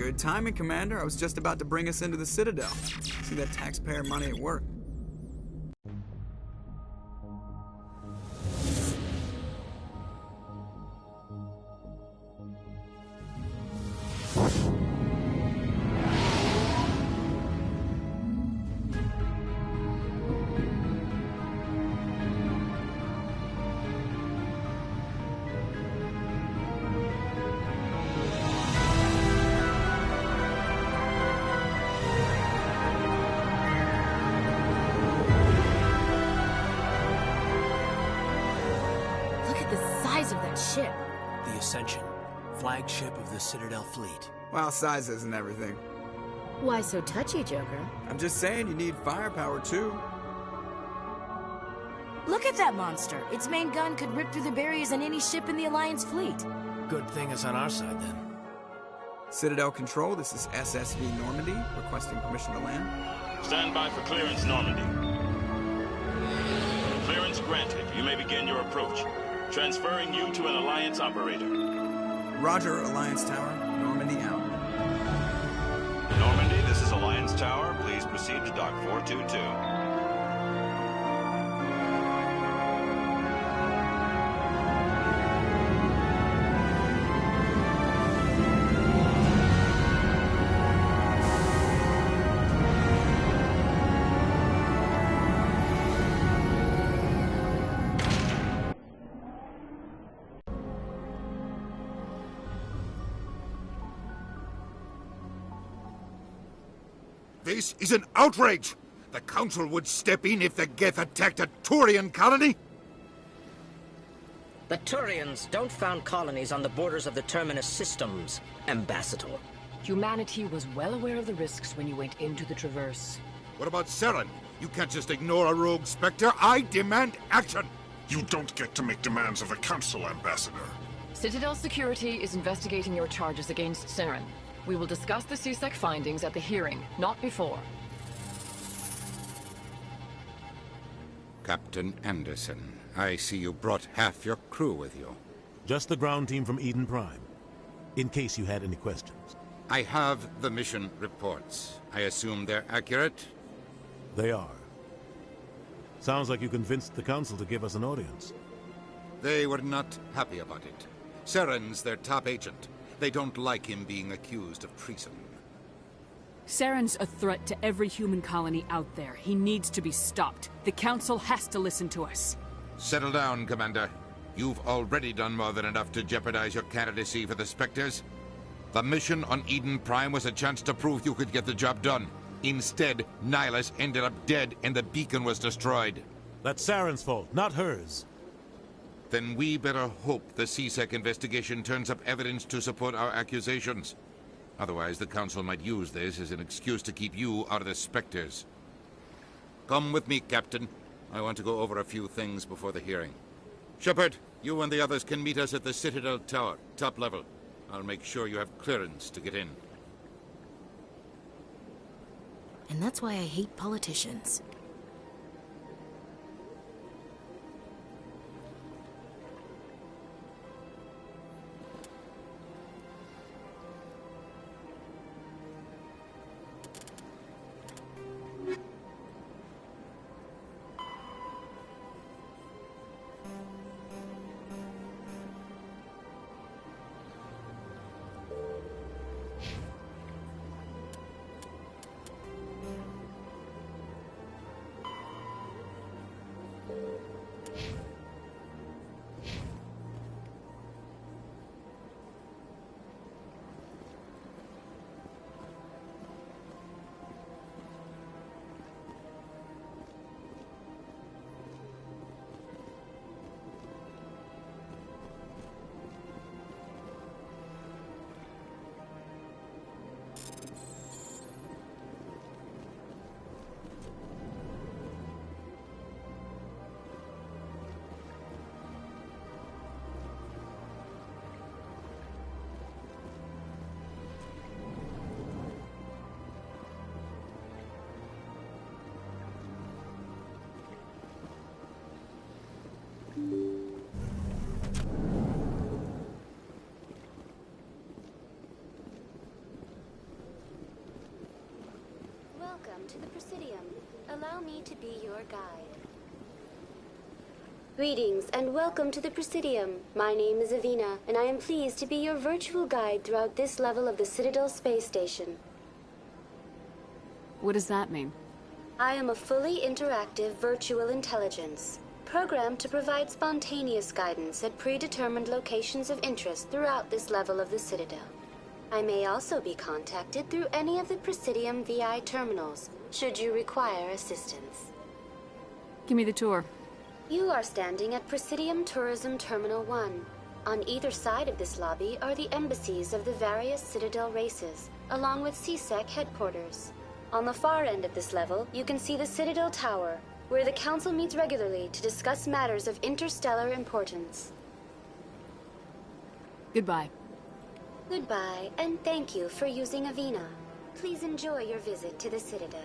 Good timing, Commander. I was just about to bring us into the Citadel. See that taxpayer money at work. Ship. The Ascension, flagship of the Citadel fleet. Well, size isn't everything. Why so touchy, Joker? I'm just saying you need firepower, too. Look at that monster. Its main gun could rip through the barriers in any ship in the Alliance fleet. Good thing it's on our side, then. Citadel Control, this is SSV Normandy, requesting permission to land. Stand by for clearance, Normandy. Clearance granted. You may begin your approach. Transferring you to an Alliance operator. Roger, Alliance Tower. Normandy out. Normandy, this is Alliance Tower. Please proceed to Dock 422. This is an outrage! The Council would step in if the Geth attacked a Turian colony? The Turians don't found colonies on the borders of the Terminus systems, Ambassador. Humanity was well aware of the risks when you went into the Traverse. What about Saren? You can't just ignore a rogue Spectre. I demand action! You don't get to make demands of the Council, Ambassador. Citadel Security is investigating your charges against Saren. We will discuss the CSEC findings at the hearing, not before. Captain Anderson, I see you brought half your crew with you. Just the ground team from Eden Prime, in case you had any questions. I have the mission reports. I assume they're accurate? They are. Sounds like you convinced the Council to give us an audience. They were not happy about it. Saren's their top agent. They don't like him being accused of treason. Saren's a threat to every human colony out there. He needs to be stopped. The Council has to listen to us. Settle down, Commander. You've already done more than enough to jeopardize your candidacy for the Spectres. The mission on Eden Prime was a chance to prove you could get the job done. Instead, Nihilus ended up dead and the beacon was destroyed. That's Saren's fault, not hers. Then we better hope the CSEC investigation turns up evidence to support our accusations. Otherwise, the Council might use this as an excuse to keep you out of the Spectres. Come with me, Captain. I want to go over a few things before the hearing. Shepard, you and the others can meet us at the Citadel Tower, top level. I'll make sure you have clearance to get in. And that's why I hate politicians. Welcome to the Presidium. Allow me to be your guide. Greetings and welcome to the Presidium. My name is Avina, and I am pleased to be your virtual guide throughout this level of the Citadel space station. What does that mean? I am a fully interactive virtual intelligence, programmed to provide spontaneous guidance at predetermined locations of interest throughout this level of the Citadel. I may also be contacted through any of the Presidium VI terminals, should you require assistance. Give me the tour. You are standing at Presidium Tourism Terminal 1. On either side of this lobby are the embassies of the various Citadel races, along with CSEC headquarters. On the far end of this level, you can see the Citadel Tower, where the Council meets regularly to discuss matters of interstellar importance. Goodbye. Goodbye, and thank you for using Avina. Please enjoy your visit to the Citadel.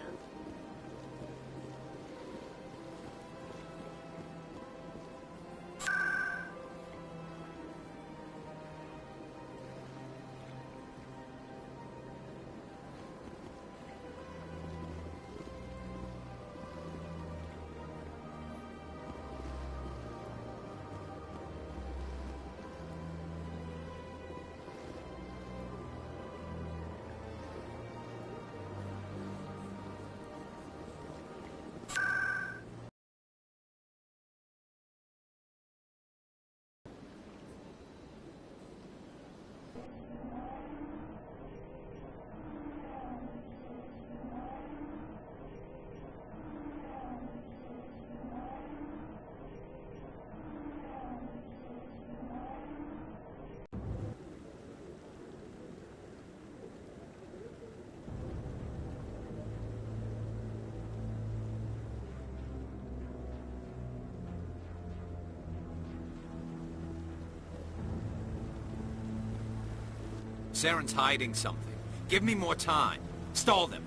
Saren's hiding something. Give me more time. Stall them.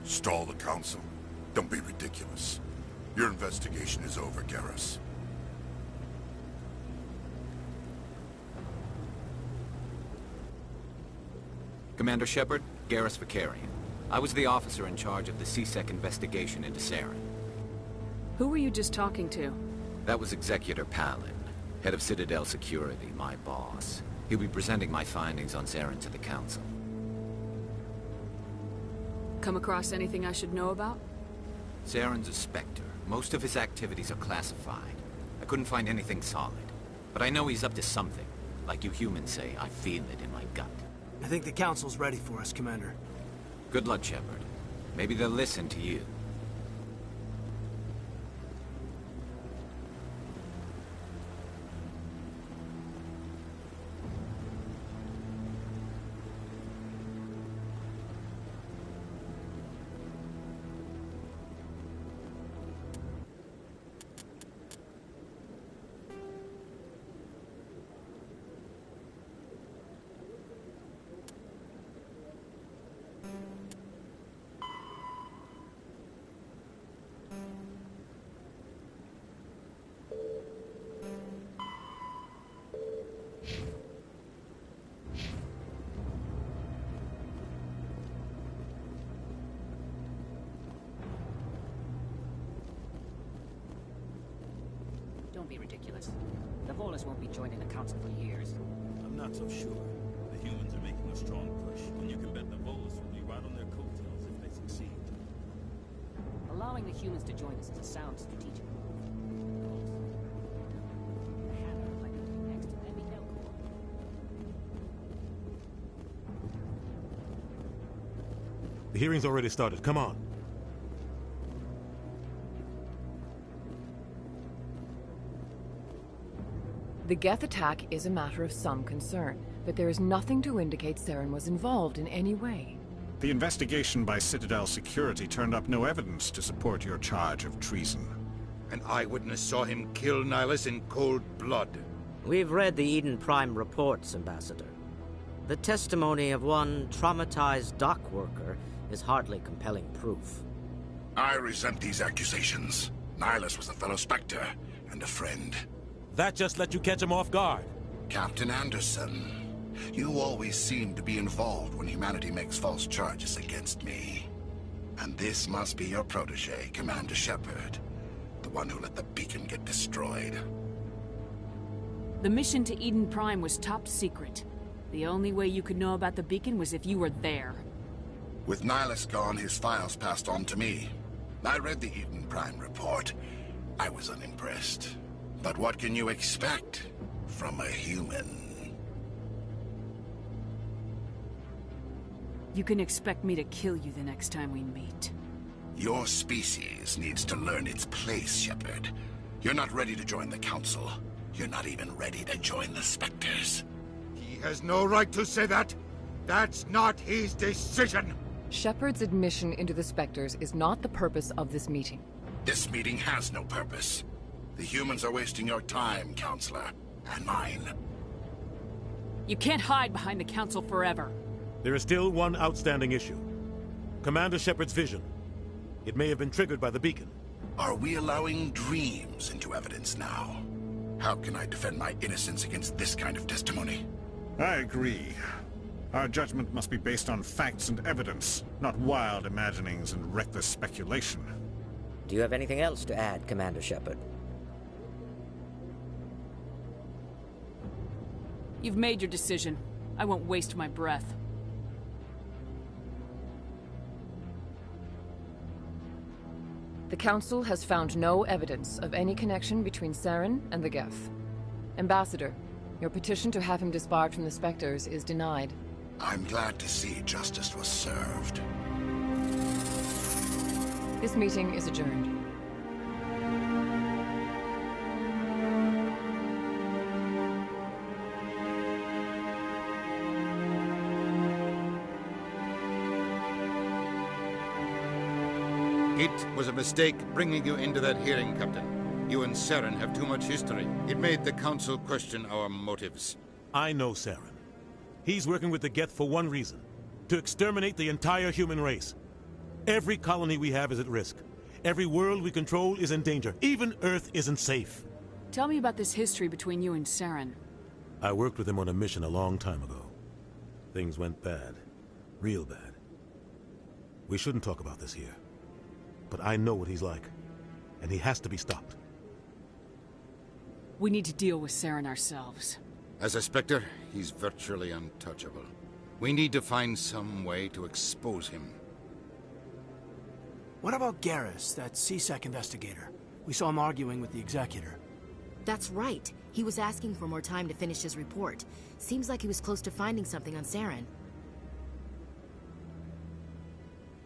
Stall the Council? Don't be ridiculous. Your investigation is over, Garrus. Commander Shepard, Garrus Vicarian. I was the officer in charge of the CSEC investigation into Saren. Who were you just talking to? That was Executor Palin, head of Citadel Security, my boss. He'll be presenting my findings on Saren to the Council. Come across anything I should know about? Saren's a Spectre. Most of his activities are classified. I couldn't find anything solid. But I know he's up to something. Like you humans say, I feel it in my gut. I think the Council's ready for us, Commander. Good luck, Shepard. Maybe they'll listen to you. Don't be ridiculous. The Volus won't be joining the Council for years. I'm not so sure. The humans are making a strong push, and you can bet the Volus will be right on their coattails if they succeed. Allowing the humans to join us is a sound strategic move. The hearing's already started. Come on. The Geth attack is a matter of some concern, but there is nothing to indicate Saren was involved in any way. The investigation by Citadel Security turned up no evidence to support your charge of treason. An eyewitness saw him kill Nihilus in cold blood. We've read the Eden Prime reports, Ambassador. The testimony of one traumatized dock worker is hardly compelling proof. I resent these accusations. Nihilus was a fellow Spectre and a friend. That just let you catch him off guard. Captain Anderson, you always seem to be involved when humanity makes false charges against me. And this must be your protege, Commander Shepard, the one who let the beacon get destroyed. The mission to Eden Prime was top secret. The only way you could know about the beacon was if you were there. With Nihilus gone, his files passed on to me. I read the Eden Prime report. I was unimpressed. But what can you expect from a human? You can expect me to kill you the next time we meet. Your species needs to learn its place, Shepard. You're not ready to join the Council. You're not even ready to join the Spectres. He has no right to say that. That's not his decision. Shepard's admission into the Spectres is not the purpose of this meeting. This meeting has no purpose. The humans are wasting your time, Counselor, and mine. You can't hide behind the Council forever. There is still one outstanding issue. Commander Shepard's vision. It may have been triggered by the beacon. Are we allowing dreams into evidence now? How can I defend my innocence against this kind of testimony? I agree. Our judgment must be based on facts and evidence, not wild imaginings and reckless speculation. Do you have anything else to add, Commander Shepard? You've made your decision. I won't waste my breath. The Council has found no evidence of any connection between Saren and the Geth. Ambassador, your petition to have him disbarred from the Spectres is denied. I'm glad to see justice was served. This meeting is adjourned. It was a mistake bringing you into that hearing, Captain. You and Saren have too much history. It made the Council question our motives. I know Saren. He's working with the Geth for one reason. To exterminate the entire human race. Every colony we have is at risk. Every world we control is in danger. Even Earth isn't safe. Tell me about this history between you and Saren. I worked with him on a mission a long time ago. Things went bad. Real bad. We shouldn't talk about this here. But I know what he's like. And he has to be stopped. We need to deal with Saren ourselves. As a Spectre, he's virtually untouchable. We need to find some way to expose him. What about Garrus, that CSEC investigator? We saw him arguing with the Executor. That's right. He was asking for more time to finish his report. Seems like he was close to finding something on Saren.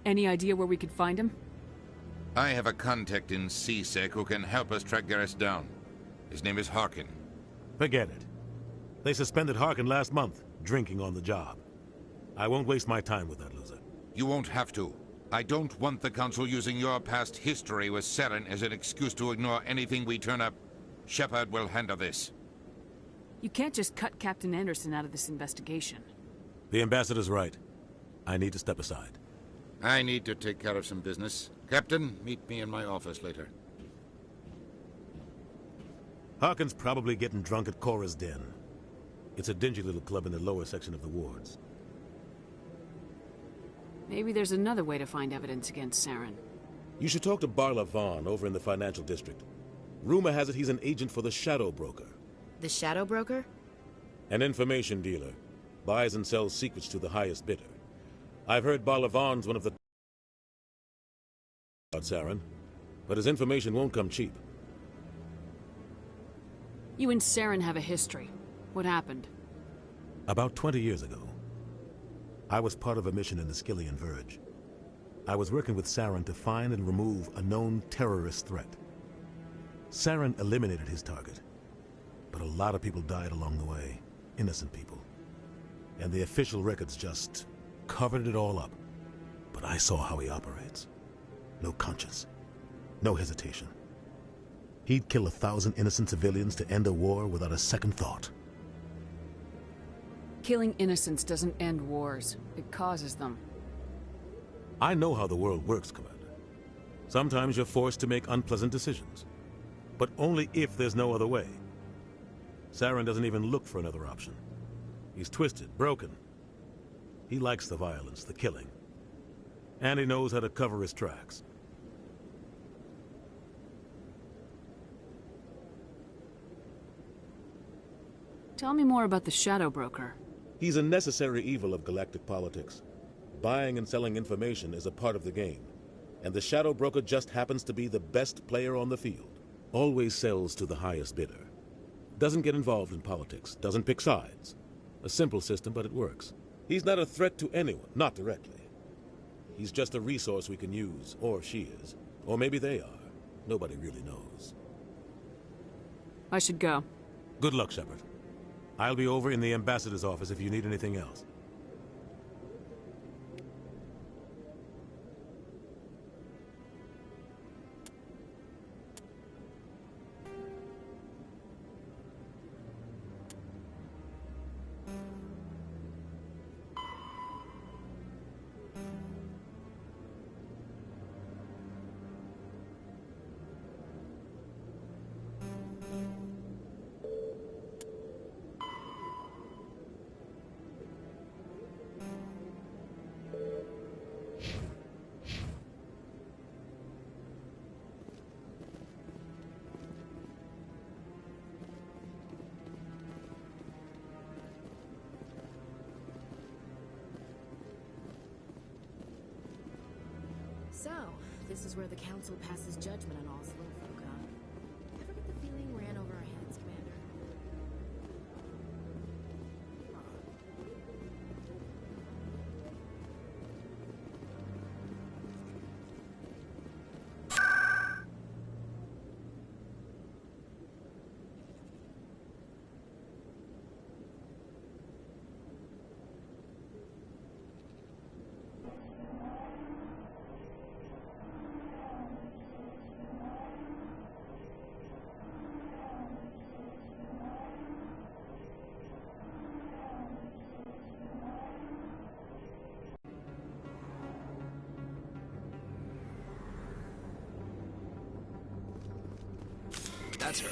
Any idea where we could find him? I have a contact in CSEC who can help us track Garrus down. His name is Harkin. Forget it. They suspended Harkin last month, drinking on the job. I won't waste my time with that loser. You won't have to. I don't want the Council using your past history with Saren as an excuse to ignore anything we turn up. Shepard will handle this. You can't just cut Captain Anderson out of this investigation. The Ambassador's right. I need to step aside. I need to take care of some business. Captain, meet me in my office later. Harkin's probably getting drunk at Cora's Den. It's a dingy little club in the lower section of the wards. Maybe there's another way to find evidence against Saren. You should talk to Barla Vaughn over in the financial district. Rumor has it he's an agent for the Shadow Broker. The Shadow Broker? An information dealer. Buys and sells secrets to the highest bidder. I've heard Balavan's one of the... about Saren, but his information won't come cheap. You and Saren have a history. What happened? About 20 years ago, I was part of a mission in the Skillian Verge. I was working with Saren to find and remove a known terrorist threat. Saren eliminated his target, but a lot of people died along the way, innocent people. And the official records just covered it all up. But I saw how he operates. No conscience, no hesitation. He'd kill 1,000 innocent civilians to end a war without a second thought. Killing innocents doesn't end wars. It causes them. I know how the world works, Commander. Sometimes you're forced to make unpleasant decisions. But only if there's no other way. Saren doesn't even look for another option. He's twisted, broken. He likes the violence, the killing. And he knows how to cover his tracks. Tell me more about the Shadow Broker. He's a necessary evil of galactic politics. Buying and selling information is a part of the game. And the Shadow Broker just happens to be the best player on the field. Always sells to the highest bidder. Doesn't get involved in politics. Doesn't pick sides. A simple system, but it works. He's not a threat to anyone, not directly. He's just a resource we can use, or she is. Or maybe they are. Nobody really knows. I should go. Good luck, Shepard. I'll be over in the ambassador's office if you need anything else. So, this is where the Council passes judgment on all slow folk, huh? Ever get the feeling ran over our heads, Commander? That's her.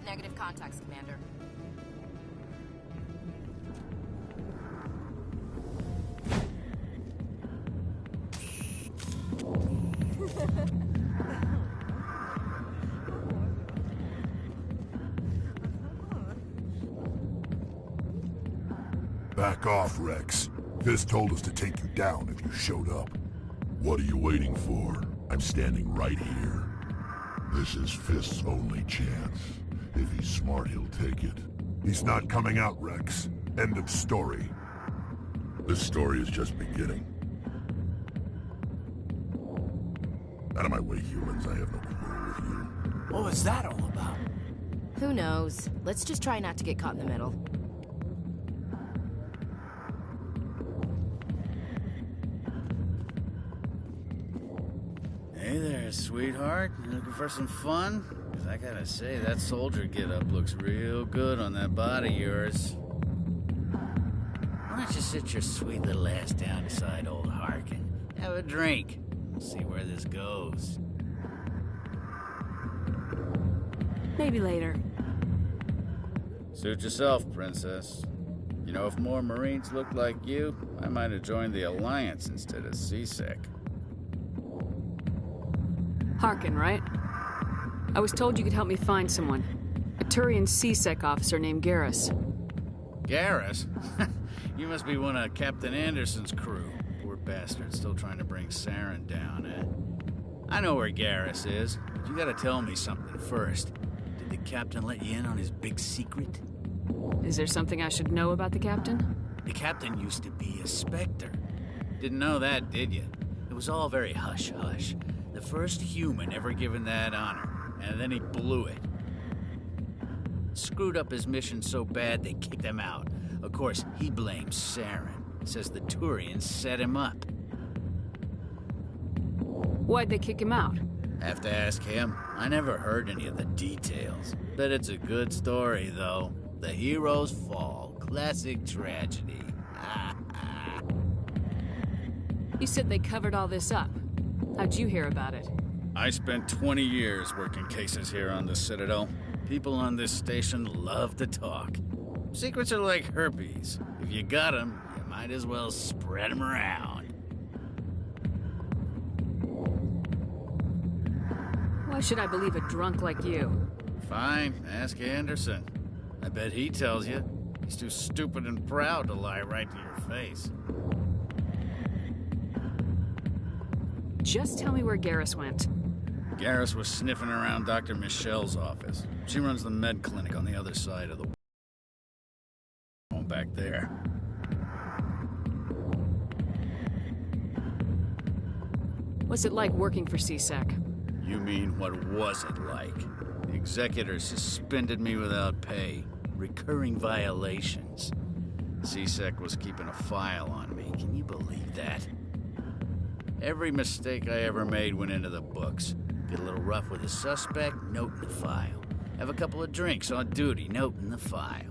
Negative contacts, Commander. Back off, Rex. Fist told us to take you down if you showed up. What are you waiting for? I'm standing right here. This is Fist's only chance. If he's smart, he'll take it. He's not coming out, Rex. End of story. This story is just beginning. Out of my way, humans. I have no quarrel with you. What was that all about? Who knows? Let's just try not to get caught in the middle. Hey there, sweetheart. You looking for some fun? 'cause I gotta say, that soldier get-up looks real good on that body of yours. Why don't you sit your sweet little ass down beside old Harkin? Have a drink. We'll see where this goes. Maybe later. Suit yourself, Princess. You know, if more Marines looked like you, I might have joined the Alliance instead of CSEC. Harkin, right? I was told you could help me find someone. A Turian CSEC officer named Garrus. Garrus? You must be one of Captain Anderson's crew. Poor bastard, still trying to bring Saren down, eh? I know where Garrus is, but you gotta tell me something first. Did the captain let you in on his big secret? Is there something I should know about the captain? The captain used to be a Spectre. Didn't know that, did you? It was all very hush-hush. The first human ever given that honor, and then he blew it. Screwed up his mission so bad they kicked him out. Of course, he blames Saren. Says the Turians set him up. Why'd they kick him out? Have to ask him. I never heard any of the details. Bet it's a good story, though. The hero's fall. Classic tragedy. You said they covered all this up. How'd you hear about it? I spent 20 years working cases here on the Citadel. People on this station love to talk. Secrets are like herpes. If you got them, you might as well spread them around. Why should I believe a drunk like you? Fine, ask Anderson. I bet he tells you. He's too stupid and proud to lie right to your face. Just tell me where Garrus went. Garrus was sniffing around Dr. Michelle's office. She runs the med clinic on the other side of the back there. What's it like working for CSEC? You mean, what was it like? The executor suspended me without pay. Recurring violations. CSEC was keeping a file on me. Can you believe that? Every mistake I ever made went into the books. Get a little rough with a suspect, note in the file. Have a couple of drinks on duty, note in the file.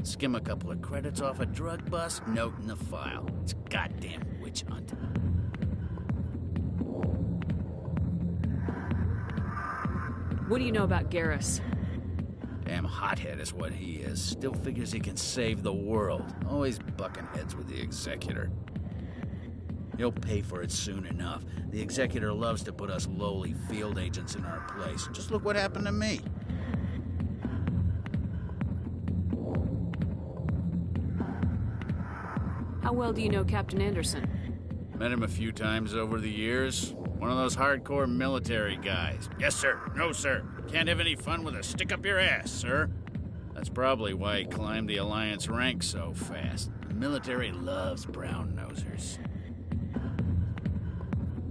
Skim a couple of credits off a drug bust, note in the file. It's a goddamn witch hunt. What do you know about Garrus? Damn hothead is what he is. Still figures he can save the world. Always bucking heads with the executor. He'll pay for it soon enough. The executor loves to put us lowly field agents in our place. Just look what happened to me. How well do you know Captain Anderson? Met him a few times over the years. One of those hardcore military guys. Yes, sir. No, sir. Can't have any fun with a stick up your ass, sir. That's probably why he climbed the Alliance ranks so fast. The military loves brown-nosers.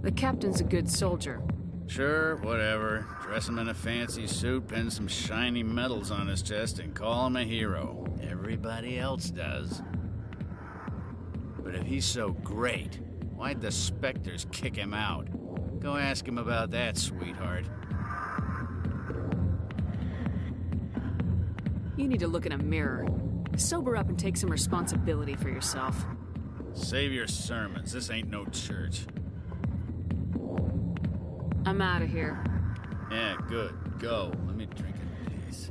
The captain's a good soldier. Sure, whatever. Dress him in a fancy suit, pin some shiny medals on his chest, and call him a hero. Everybody else does. But if he's so great, why'd the Spectres kick him out? Go ask him about that, sweetheart. You need to look in a mirror. Sober up and take some responsibility for yourself. Save your sermons. This ain't no church. I'm out of here. Yeah, good. Go. Let me drink in peace.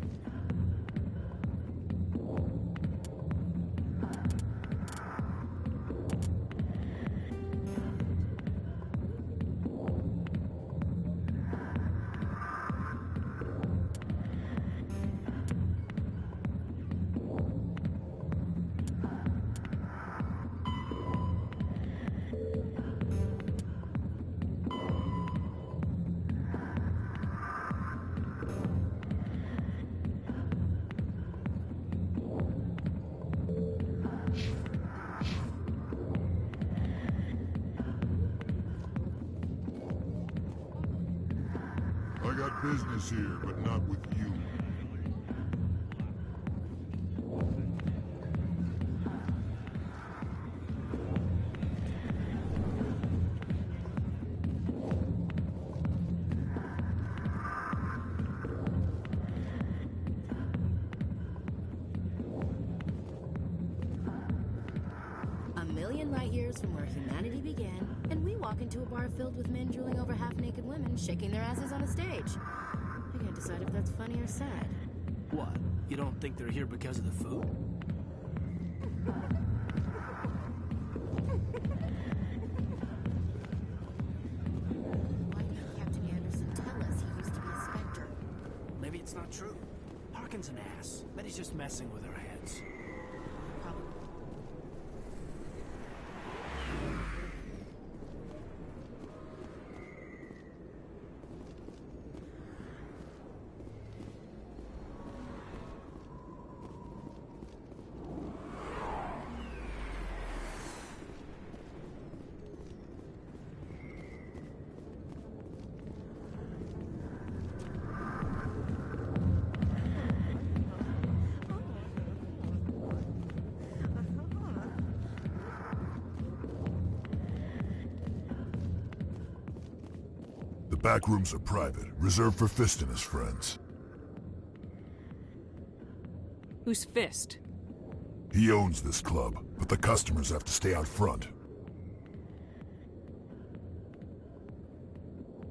I got business here, but not with you. hours from where humanity began, and we walk into a bar filled with men drooling over half-naked women shaking their asses on a stage. I can't decide if that's funny or sad. What? You don't think they're here because of the food? Why didn't Captain Anderson tell us he used to be a Spectre? Maybe it's not true. Harkin's an ass. Bet he's just messing with our heads. Probably. The back rooms are private, reserved for Fist and his friends. Who's Fist? He owns this club, but the customers have to stay out front.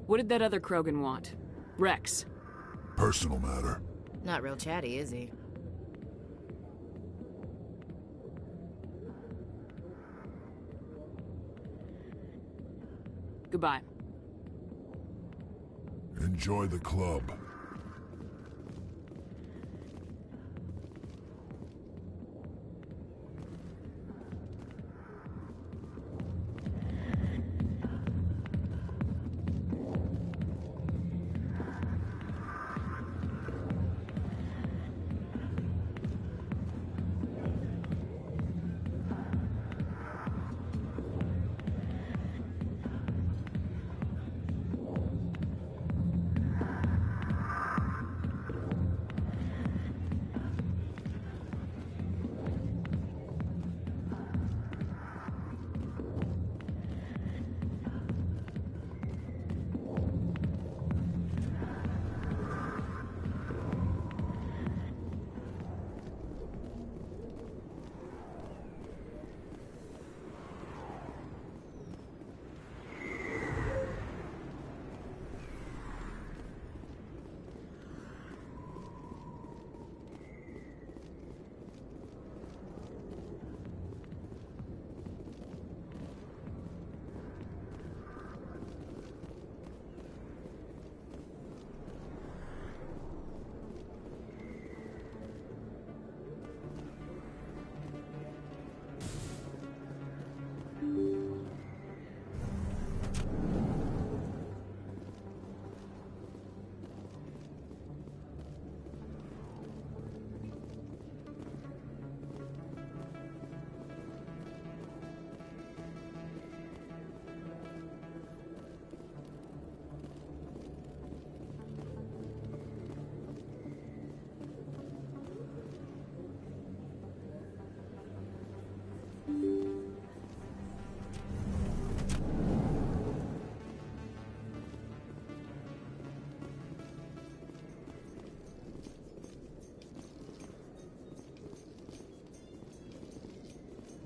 What did that other Krogan want? Rex. Personal matter. Not real chatty, is he? Goodbye. Enjoy the club.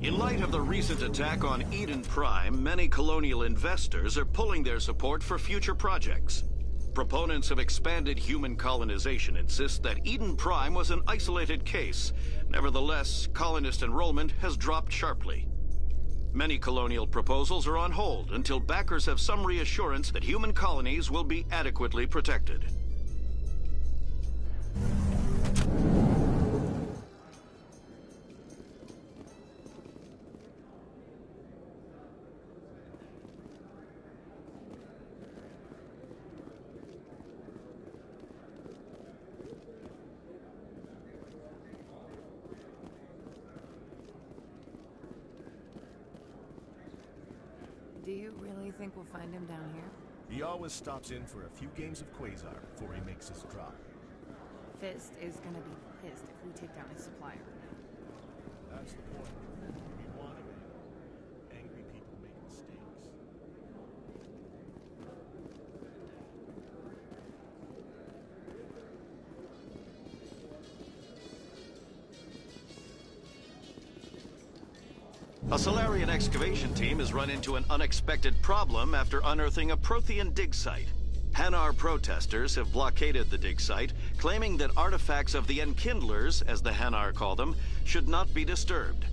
In light of the recent attack on Eden Prime, many colonial investors are pulling their support for future projects. Proponents of expanded human colonization insist that Eden Prime was an isolated case. Nevertheless, colonist enrollment has dropped sharply. Many colonial proposals are on hold until backers have some reassurance that human colonies will be adequately protected. Do you really think we'll find him down here? He always stops in for a few games of Quasar before he makes his drop. Fist is gonna be pissed if we take down his supplier. That's the point. We want him in. Angry people make mistakes. A Solarian excavation team has run into an unexpected problem after unearthing a Prothean dig site. Hanar protesters have blockaded the dig site, claiming that artifacts of the Enkindlers, as the Hanar call them, should not be disturbed.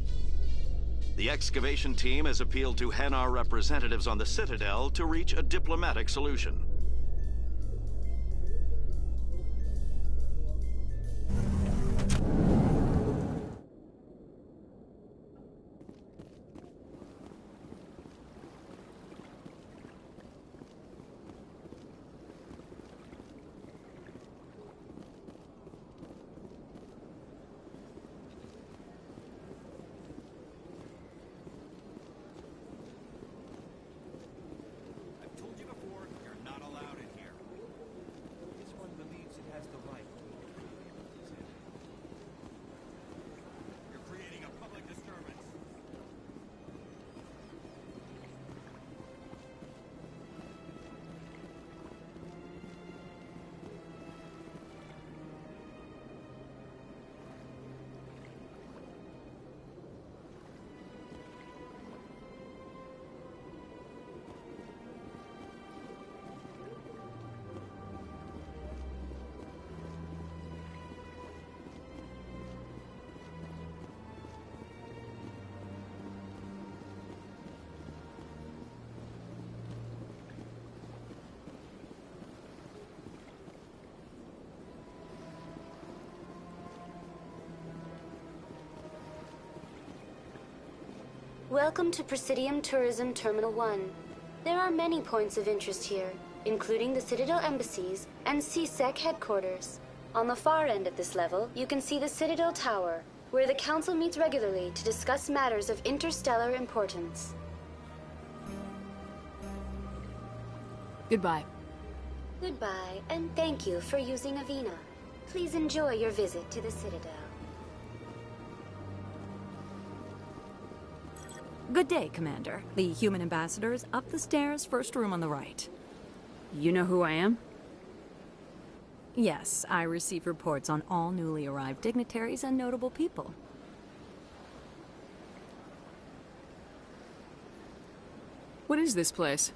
The excavation team has appealed to Hanar representatives on the Citadel to reach a diplomatic solution. Welcome to Presidium Tourism Terminal 1. There are many points of interest here, including the Citadel embassies and CSEC headquarters. On the far end of this level, you can see the Citadel Tower, where the Council meets regularly to discuss matters of interstellar importance. Goodbye. Goodbye, and thank you for using Avina. Please enjoy your visit to the Citadel. Good day, Commander. The human ambassador is up the stairs, first room on the right. You know who I am? Yes, I receive reports on all newly arrived dignitaries and notable people. What is this place?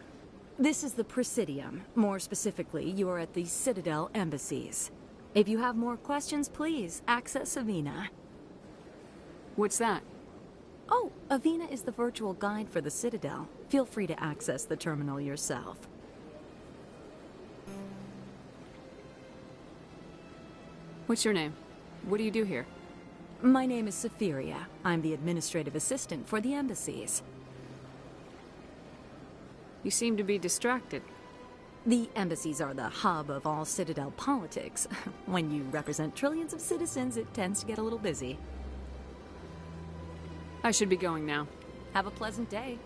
This is the Presidium. More specifically, you are at the Citadel embassies. If you have more questions, please access Avina. What's that? Oh, Avina is the virtual guide for the Citadel. Feel free to access the terminal yourself. What's your name? What do you do here? My name is Safiria. I'm the administrative assistant for the embassies. You seem to be distracted. The embassies are the hub of all Citadel politics. When you represent trillions of citizens, it tends to get a little busy. I should be going now. Have a pleasant day.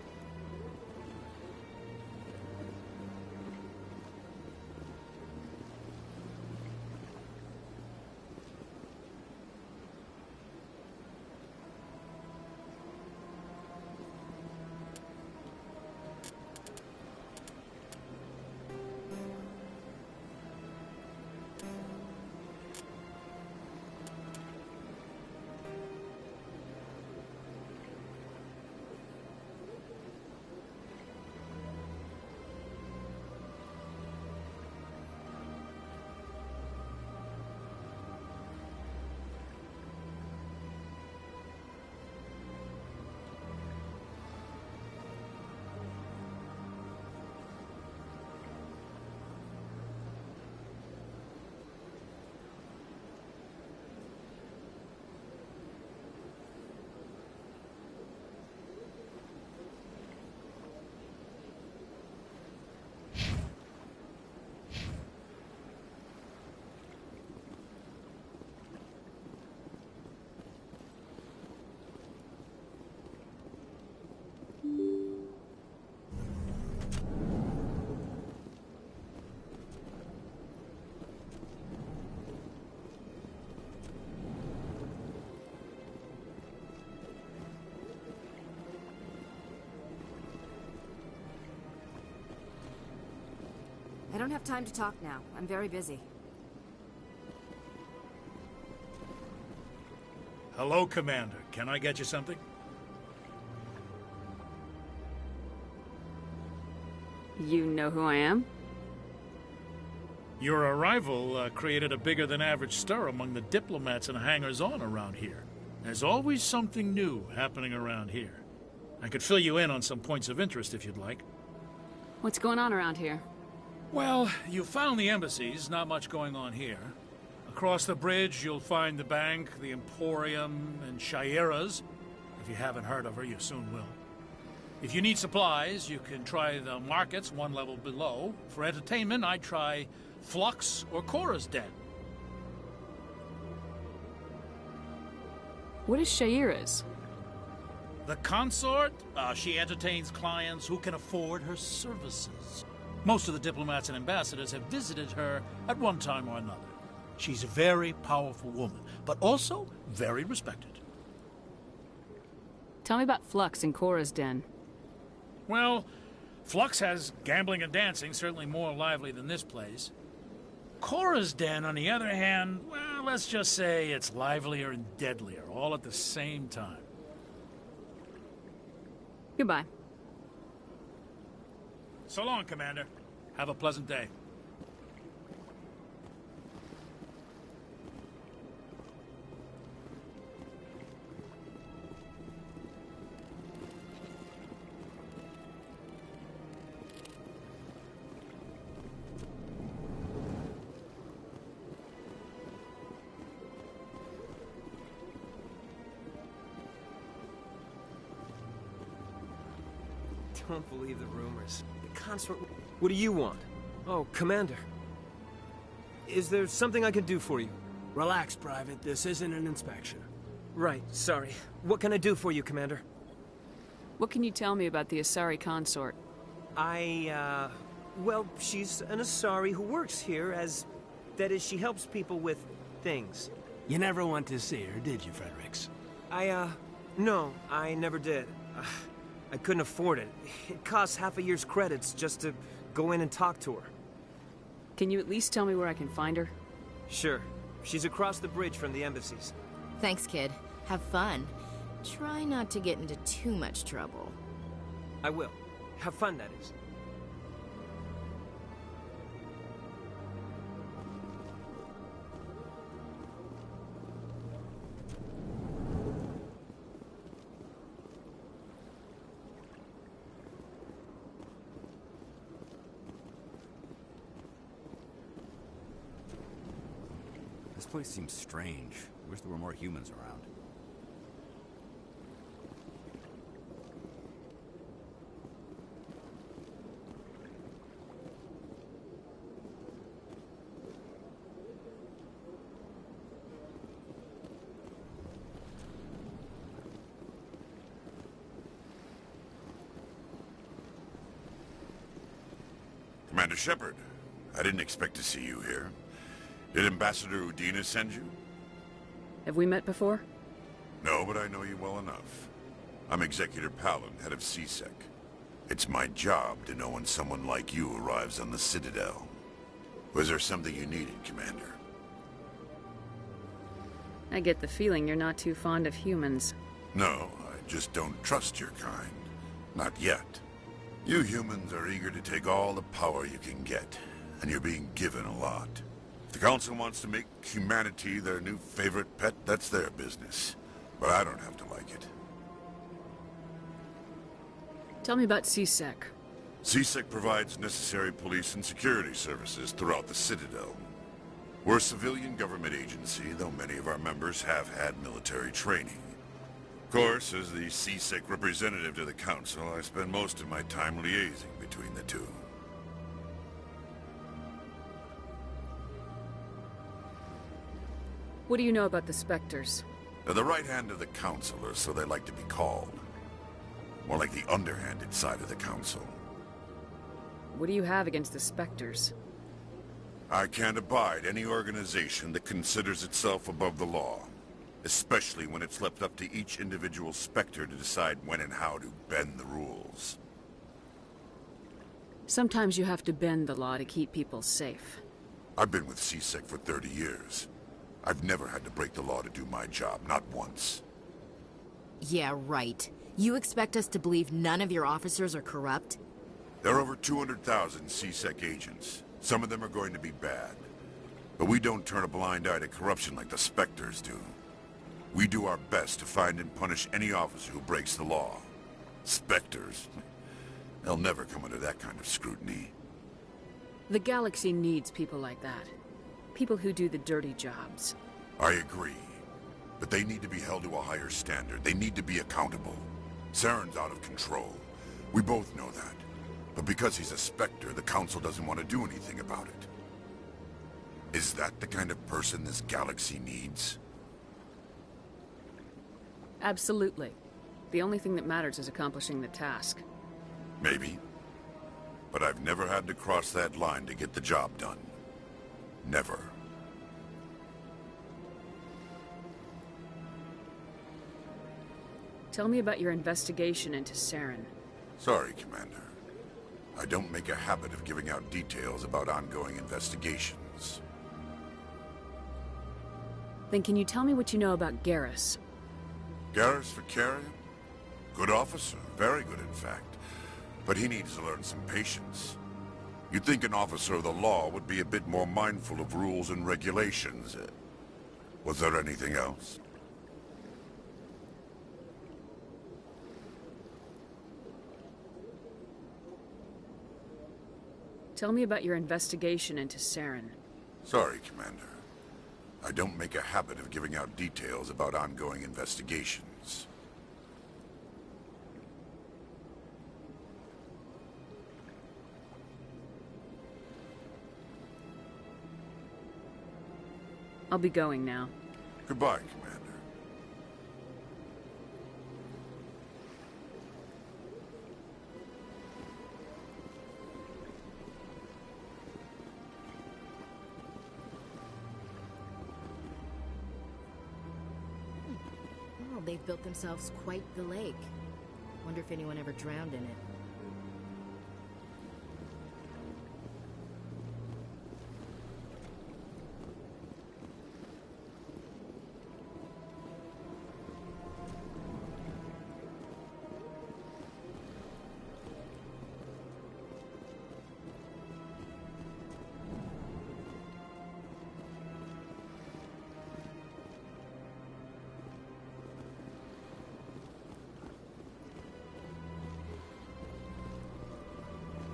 I don't have time to talk now. I'm very busy. Hello, Commander. Can I get you something? You know who I am? Your arrival created a bigger-than-average stir among the diplomats and hangers-on around here. There's always something new happening around here. I could fill you in on some points of interest if you'd like. What's going on around here? Well, you found the embassies, not much going on here. Across the bridge, you'll find the bank, the Emporium, and Shaira's. If you haven't heard of her, you soon will. If you need supplies, you can try the markets one level below. For entertainment, I'd try Flux or Cora's Den. What is Shaira's? The consort? She entertains clients who can afford her services. Most of the diplomats and ambassadors have visited her at one time or another. She's a very powerful woman, but also very respected. Tell me about Flux and Cora's Den. Well, Flux has gambling and dancing, certainly more lively than this place. Cora's Den, on the other hand, well, let's just say it's livelier and deadlier, all at the same time. Goodbye. So long, Commander. Have a pleasant day. Don't believe the rumors. The consort... What do you want? Oh, Commander. Is there something I can do for you? Relax, Private. This isn't an inspection. Right, sorry. What can I do for you, Commander? What can you tell me about the Asari consort? Well, she's an Asari who works here as... That is, she helps people with things. You never went to see her, did you, Fredericks? No, I never did. I couldn't afford it. It costs half a year's credits just to go in and talk to her. Can you at least tell me where I can find her? Sure. She's across the bridge from the embassies. Thanks, kid. Have fun. Try not to get into too much trouble. I will. Have fun, that is. This place seems strange. I wish there were more humans around. Commander Shepard, I didn't expect to see you here. Did Ambassador Udina send you? Have we met before? No, but I know you well enough. I'm Executor Palin, head of CSEC. It's my job to know when someone like you arrives on the Citadel. Was there something you needed, Commander? I get the feeling you're not too fond of humans. No, I just don't trust your kind. Not yet. You humans are eager to take all the power you can get, and you're being given a lot. If the Council wants to make humanity their new favorite pet, that's their business. But I don't have to like it. Tell me about CSEC. CSEC provides necessary police and security services throughout the Citadel. We're a civilian government agency, though many of our members have had military training. Of course, as the CSEC representative to the Council, I spend most of my time liaising between the two. What do you know about the Spectres? They're the right hand of the Council, or so they like to be called. More like the underhanded side of the Council. What do you have against the Spectres? I can't abide any organization that considers itself above the law. Especially when it's left up to each individual Spectre to decide when and how to bend the rules. Sometimes you have to bend the law to keep people safe. I've been with CSEC for 30 years. I've never had to break the law to do my job, not once. Yeah, right. You expect us to believe none of your officers are corrupt? There are over 200,000 C-Sec agents. Some of them are going to be bad. But we don't turn a blind eye to corruption like the Spectres do. We do our best to find and punish any officer who breaks the law. Spectres. They'll never come under that kind of scrutiny. The galaxy needs people like that. People who do the dirty jobs. I agree. But they need to be held to a higher standard. They need to be accountable. Saren's out of control. We both know that. But because he's a Spectre, the Council doesn't want to do anything about it. Is that the kind of person this galaxy needs? Absolutely. The only thing that matters is accomplishing the task. Maybe. But I've never had to cross that line to get the job done. Never. Tell me about your investigation into Saren. Sorry, Commander. I don't make a habit of giving out details about ongoing investigations. Then can you tell me what you know about Garrus? Garrus Vicarian? Good officer. Very good, in fact. But he needs to learn some patience. You'd think an officer of the law would be a bit more mindful of rules and regulations. Was there anything else? Tell me about your investigation into Saren. Sorry, Commander. I don't make a habit of giving out details about ongoing investigations. I'll be going now. Goodbye, Commander. Well, they've built themselves quite the lake. Wonder if anyone ever drowned in it.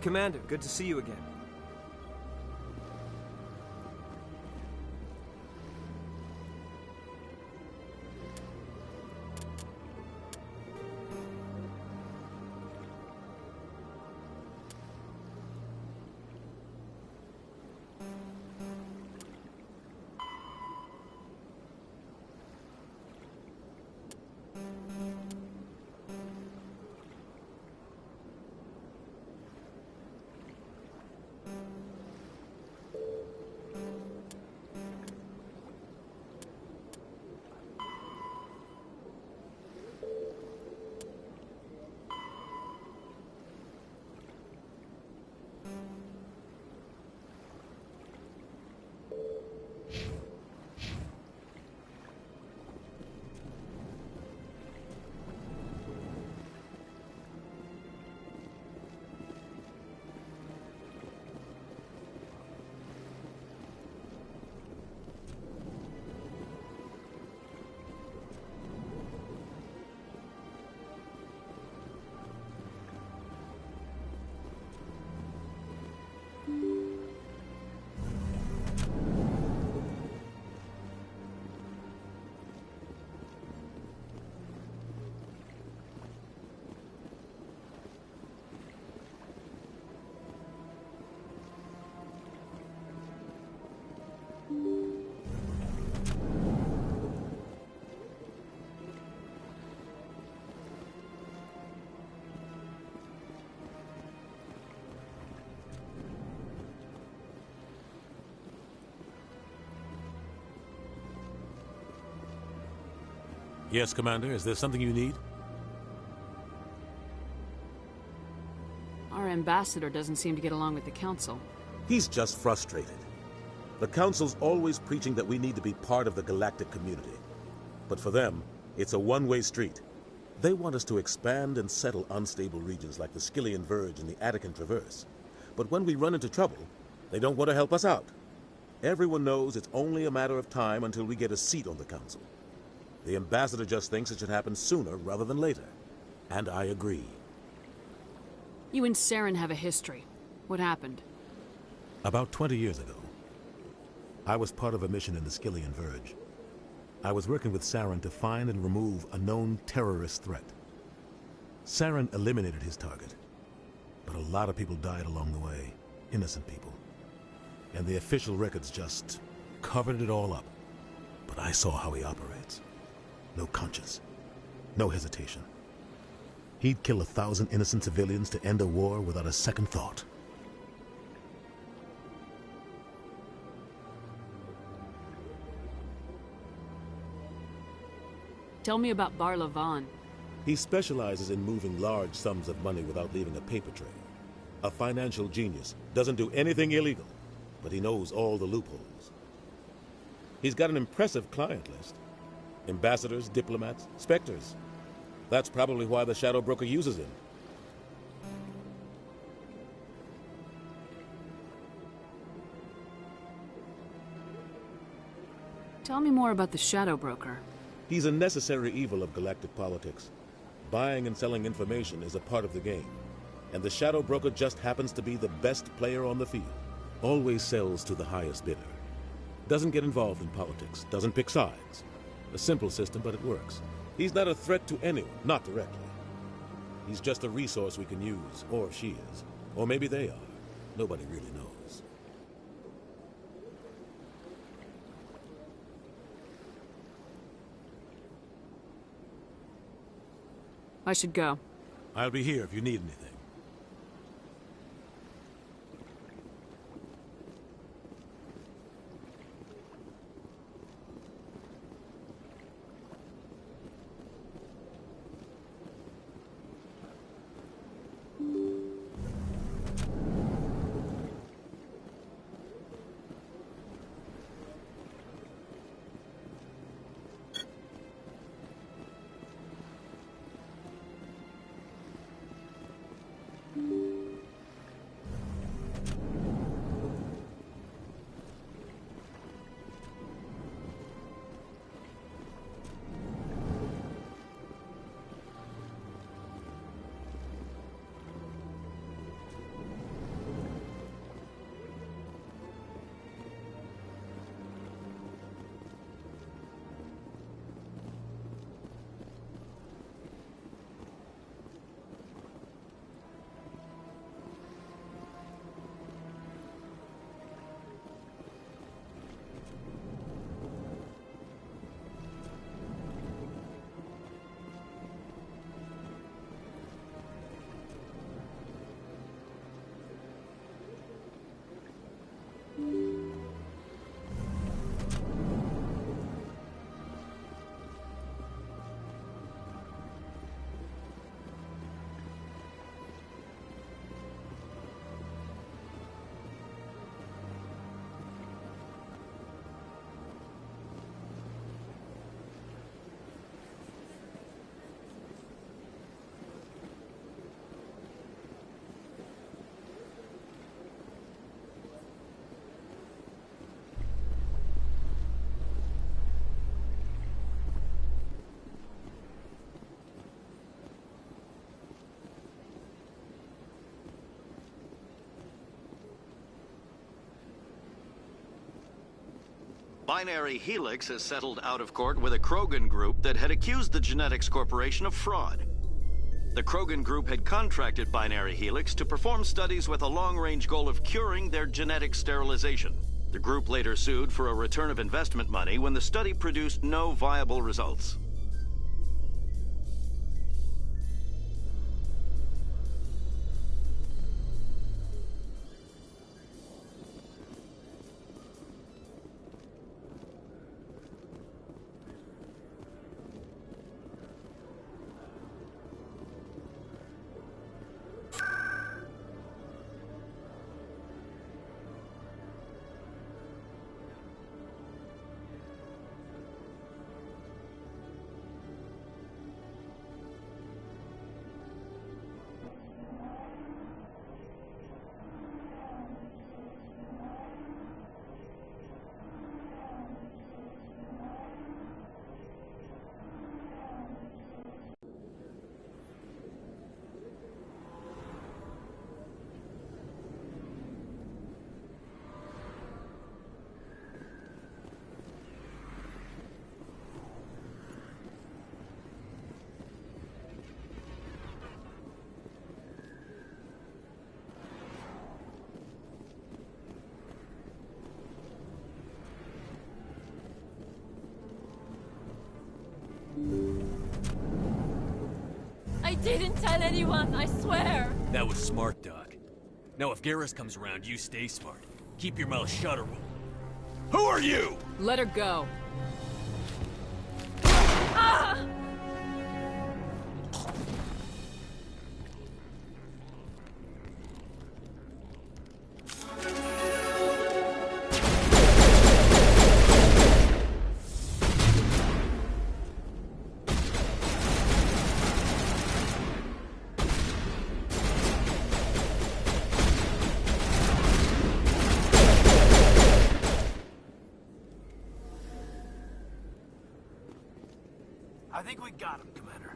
Commander, good to see you again. Yes, Commander. Is there something you need? Our ambassador doesn't seem to get along with the Council. He's just frustrated. The Council's always preaching that we need to be part of the galactic community. But for them, it's a one-way street. They want us to expand and settle unstable regions like the Skillian Verge and the Attican Traverse. But when we run into trouble, they don't want to help us out. Everyone knows it's only a matter of time until we get a seat on the council. The ambassador just thinks it should happen sooner rather than later. And I agree. You and Saren have a history. What happened? About 20 years ago, I was part of a mission in the Skillian Verge. I was working with Saren to find and remove a known terrorist threat. Saren eliminated his target, but a lot of people died along the way, innocent people. And the official records just covered it all up. But I saw how he operates. No conscience, no hesitation. He'd kill 1,000 innocent civilians to end a war without a second thought. Tell me about Barlavan. He specializes in moving large sums of money without leaving a paper trail. A financial genius, doesn't do anything illegal, but he knows all the loopholes. He's got an impressive client list. Ambassadors, diplomats, specters. That's probably why the Shadow Broker uses him. Tell me more about the Shadow Broker. He's a necessary evil of galactic politics. Buying and selling information is a part of the game. And the Shadow Broker just happens to be the best player on the field. Always sells to the highest bidder. Doesn't get involved in politics. Doesn't pick sides. A simple system, but it works. He's not a threat to anyone, not directly. He's just a resource we can use, or she is. Or maybe they are. Nobody really knows. I should go. I'll be here if you need anything. Binary Helix has settled out of court with a Krogan group that had accused the Genetics Corporation of fraud. The Krogan group had contracted Binary Helix to perform studies with a long-range goal of curing their genetic sterilization. The group later sued for a return of investment money when the study produced no viable results. didn't tell anyone, I swear. That was smart, Doc. Now if Garrus comes around, you stay smart. Keep your mouth shut or we'll... Who are you? Let her go. Ah! I think we got him, Commander.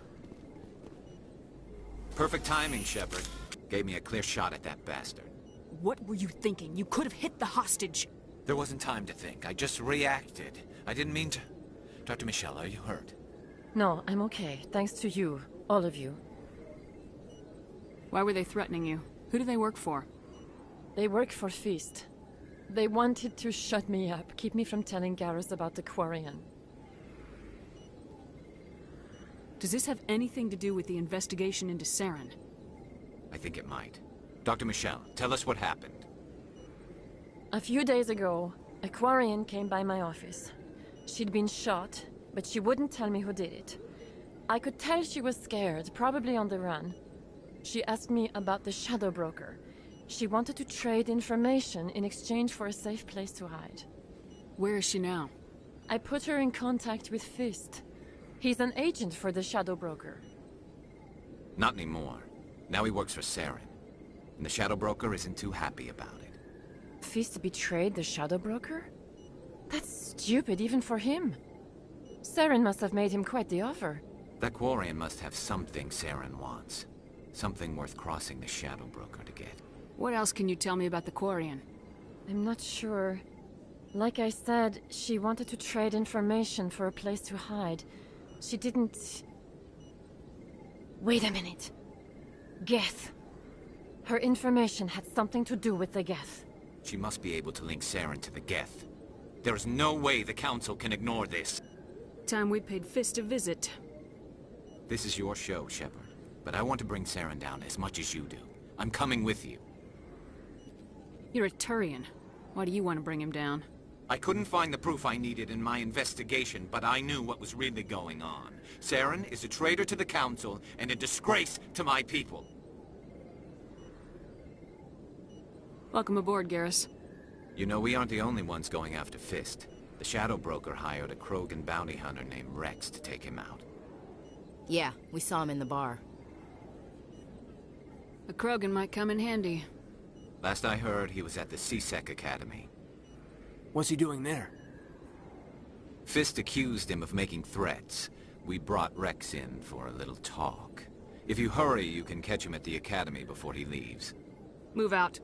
Perfect timing, Shepard. Gave me a clear shot at that bastard. What were you thinking? You could have hit the hostage. There wasn't time to think. I just reacted. I didn't mean to... Dr. Michelle, are you hurt? No, I'm okay. Thanks to you. All of you. Why were they threatening you? Who do they work for? They work for Feast. They wanted to shut me up, keep me from telling Garrus about the Quarian. Does this have anything to do with the investigation into Saren? I think it might. Dr. Michelle, tell us what happened. A few days ago, a Quarian came by my office. She'd been shot, but she wouldn't tell me who did it. I could tell she was scared, probably on the run. She asked me about the Shadow Broker. She wanted to trade information in exchange for a safe place to hide. Where is she now? I put her in contact with Fist. He's an agent for the Shadow Broker. Not anymore. Now he works for Saren. And the Shadow Broker isn't too happy about it. Fist betrayed the Shadow Broker? That's stupid even for him. Saren must have made him quite the offer. That Quarian must have something Saren wants. Something worth crossing the Shadow Broker to get. What else can you tell me about the Quarian? I'm not sure. Like I said, she wanted to trade information for a place to hide. She didn't... Wait a minute. Geth. Her information had something to do with the Geth. She must be able to link Saren to the Geth. There is no way the Council can ignore this. Time we paid Fist a visit. This is your show, Shepard. But I want to bring Saren down as much as you do. I'm coming with you. You're a Turian. Why do you want to bring him down? I couldn't find the proof I needed in my investigation, but I knew what was really going on. Saren is a traitor to the Council and a disgrace to my people. Welcome aboard, Garrus. You know, we aren't the only ones going after Fist. The Shadow Broker hired a Krogan bounty hunter named Rex to take him out. Yeah, we saw him in the bar. A Krogan might come in handy. Last I heard, he was at the CSEC Academy. What's he doing there? Fist accused him of making threats. We brought Rex in for a little talk. If you hurry, you can catch him at the Academy before he leaves. Move out.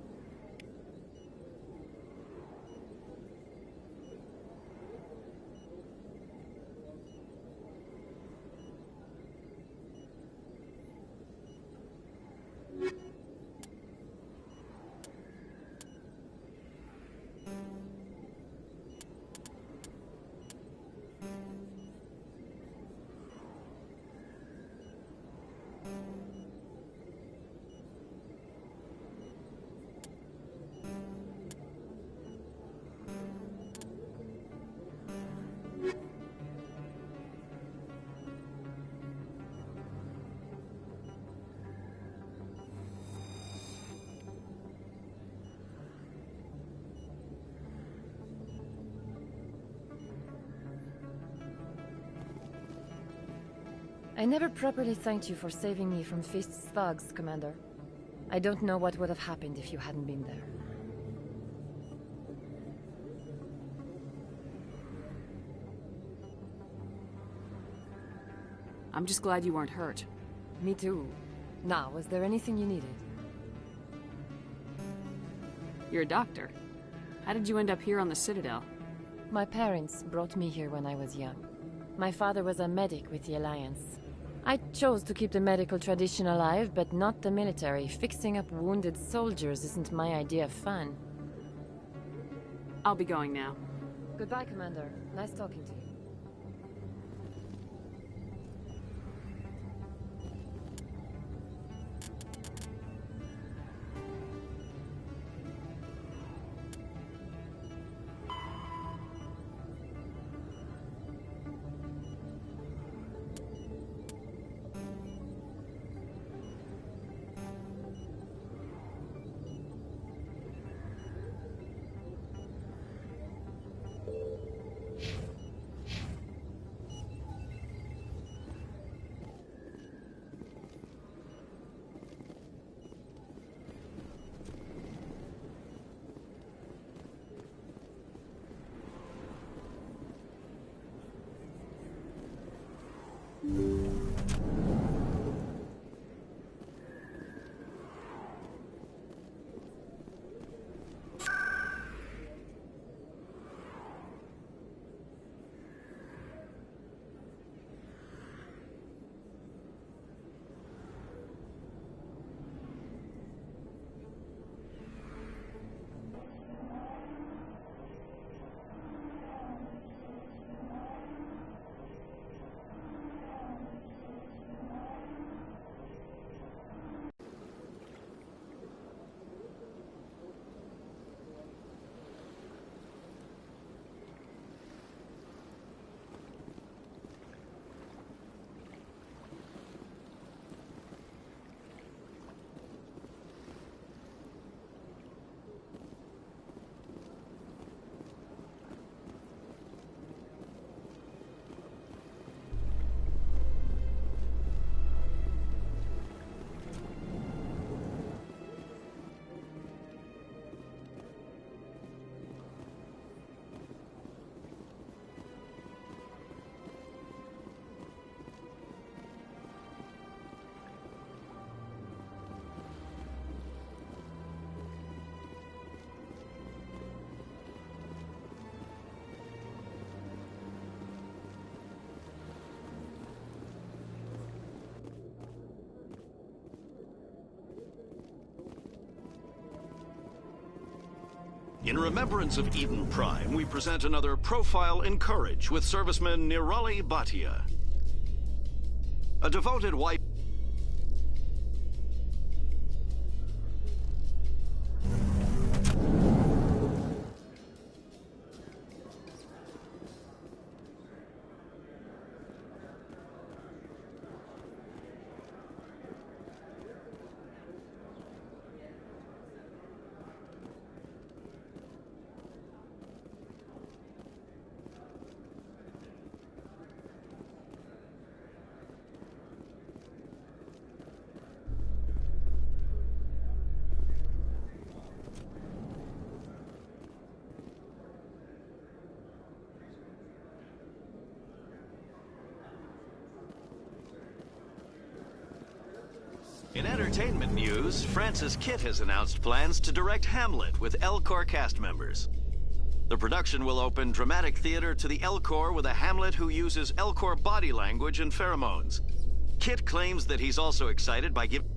I never properly thanked you for saving me from Fist's thugs, Commander. I don't know what would have happened if you hadn't been there. I'm just glad you weren't hurt. Me too. Now, was there anything you needed? You're a doctor. How did you end up here on the Citadel? My parents brought me here when I was young. My father was a medic with the Alliance. I chose to keep the medical tradition alive, but not the military. Fixing up wounded soldiers isn't my idea of fun. I'll be going now. Goodbye, Commander. Nice talking to you. In remembrance of Eden Prime, we present another Profile in Courage with serviceman Nirali Bhatia. A devoted wife... In entertainment news, Francis Kitt has announced plans to direct Hamlet with Elcor cast members. The production will open dramatic theater to the Elcor with a Hamlet who uses Elcor body language and pheromones. Kitt claims that he's also excited by giving...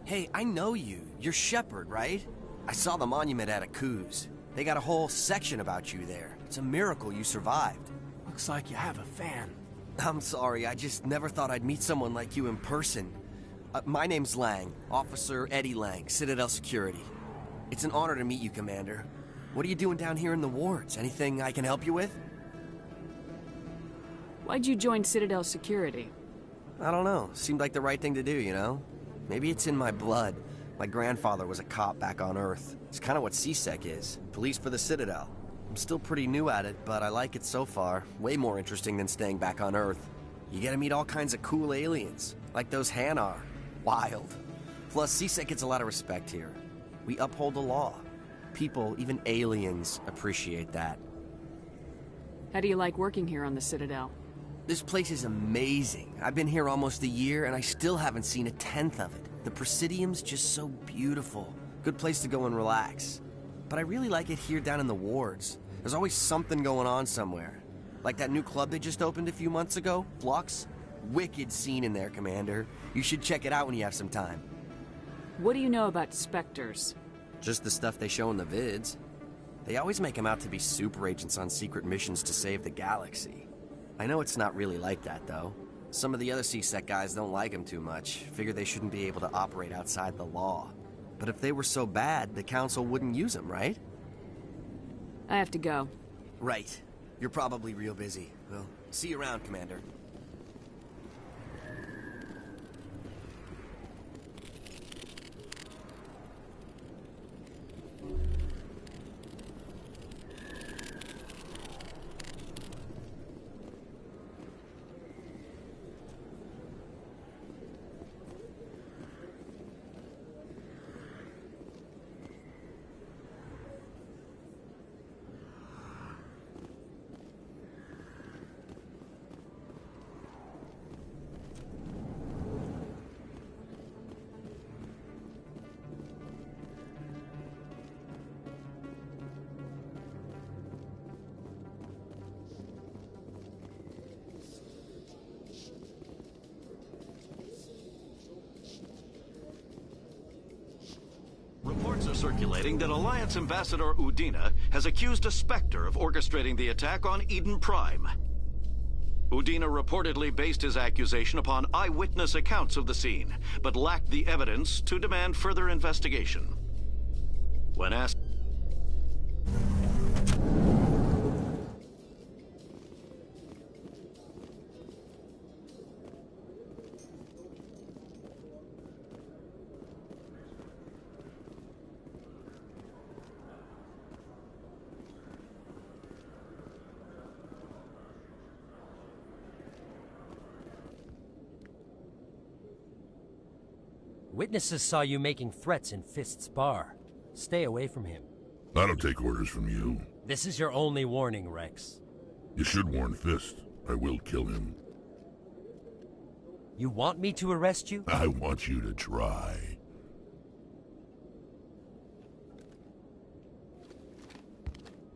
Hey, I know you. You're Shepard, right? I saw the monument at Akuz. They got a whole section about you there. It's a miracle you survived. Looks like you have a fan. I'm sorry, I just never thought I'd meet someone like you in person. My name's Lang, Officer Eddie Lang, Citadel Security. It's an honor to meet you, Commander. What are you doing down here in the wards? Anything I can help you with? Why'd you join Citadel Security? I don't know. Seemed like the right thing to do, you know? Maybe it's in my blood. My grandfather was a cop back on Earth. It's kind of what CSEC is. Police for the Citadel. I'm still pretty new at it, but I like it so far. Way more interesting than staying back on Earth. You get to meet all kinds of cool aliens, like those Hanar. Wild. Plus, CSEC gets a lot of respect here. We uphold the law. People, even aliens, appreciate that. How do you like working here on the Citadel? This place is amazing. I've been here almost a year, and I still haven't seen a tenth of it. The Presidium's just so beautiful. Good place to go and relax. But I really like it here down in the wards. There's always something going on somewhere. Like that new club they just opened a few months ago, Flux. Wicked scene in there, Commander. You should check it out when you have some time. What do you know about Spectres? Just the stuff they show in the vids. They always make them out to be super agents on secret missions to save the galaxy. I know it's not really like that, though. Some of the other CSEC guys don't like them too much, figure they shouldn't be able to operate outside the law. But if they were so bad, the Council wouldn't use them, right? I have to go. Right. You're probably real busy. Well, see you around, Commander. Reports are circulating that Alliance Ambassador Udina has accused a Spectre of orchestrating the attack on Eden Prime. Udina reportedly based his accusation upon eyewitness accounts of the scene, but lacked the evidence to demand further investigation. When asked... Witnesses saw you making threats in Fist's bar. Stay away from him. I don't take orders from you. This is your only warning, Rex. You should warn Fist. I will kill him. You want me to arrest you? I want you to try.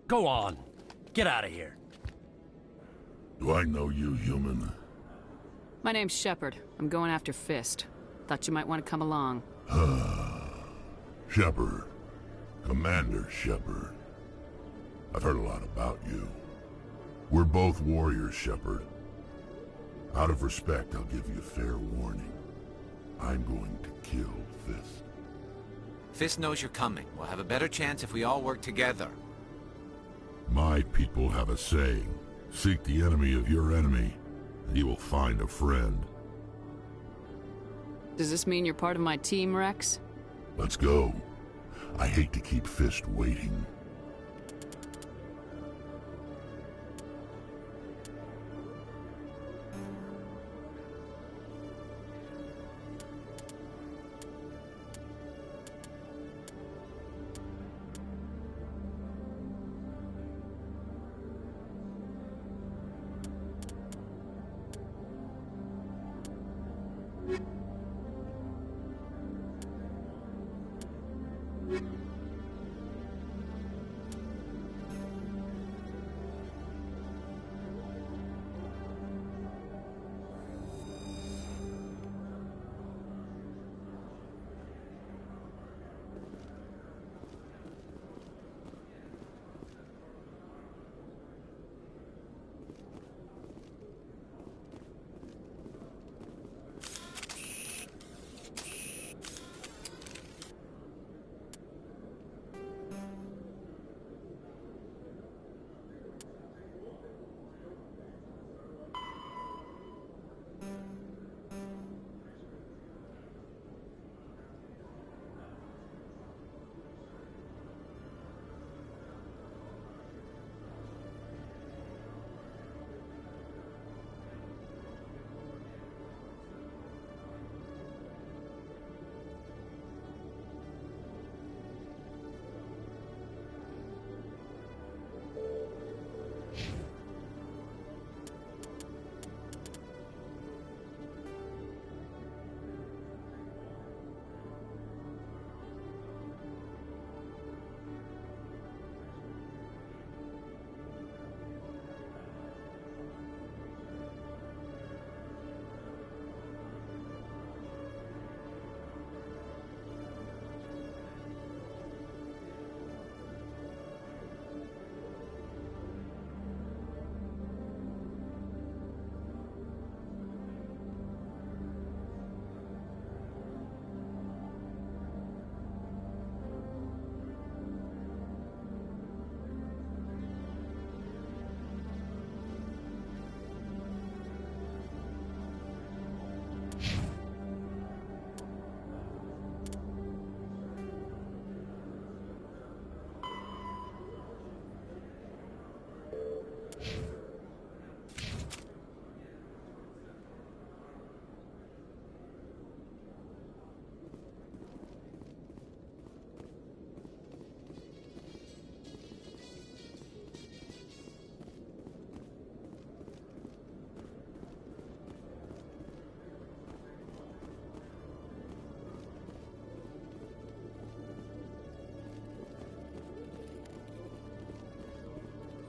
Go on. Get out of here. Do I know you, human? My name's Shepard. I'm going after Fist. Thought you might want to come along. Shepard. Commander Shepard. I've heard a lot about you. We're both warriors, Shepard. Out of respect, I'll give you a fair warning. I'm going to kill Fist. Fist knows you're coming. We'll have a better chance if we all work together. My people have a saying. Seek the enemy of your enemy, and you will find a friend. Does this mean you're part of my team, Rex? Let's go. I hate to keep Fist waiting.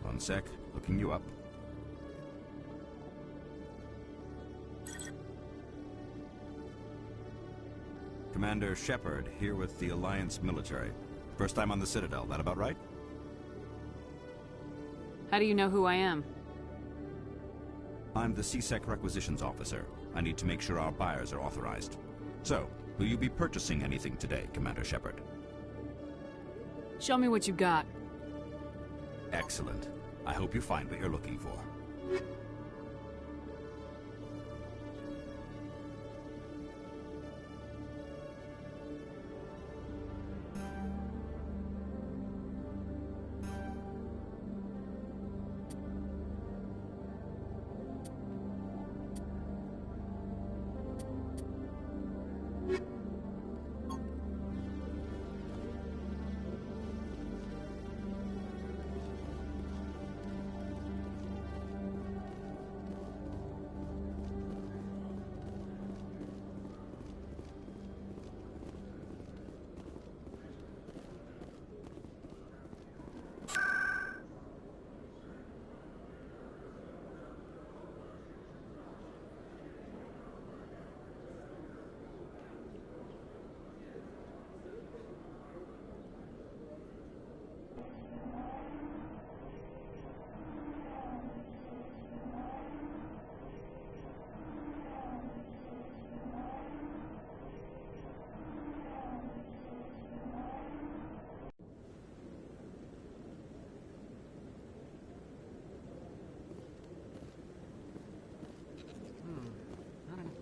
One sec, looking you up. Commander Shepard, here with the Alliance military. First time on the Citadel, that about right? How do you know who I am? I'm the CSEC requisitions officer. I need to make sure our buyers are authorized. So, will you be purchasing anything today, Commander Shepard? Show me what you got. Excellent. I hope you find what you're looking for.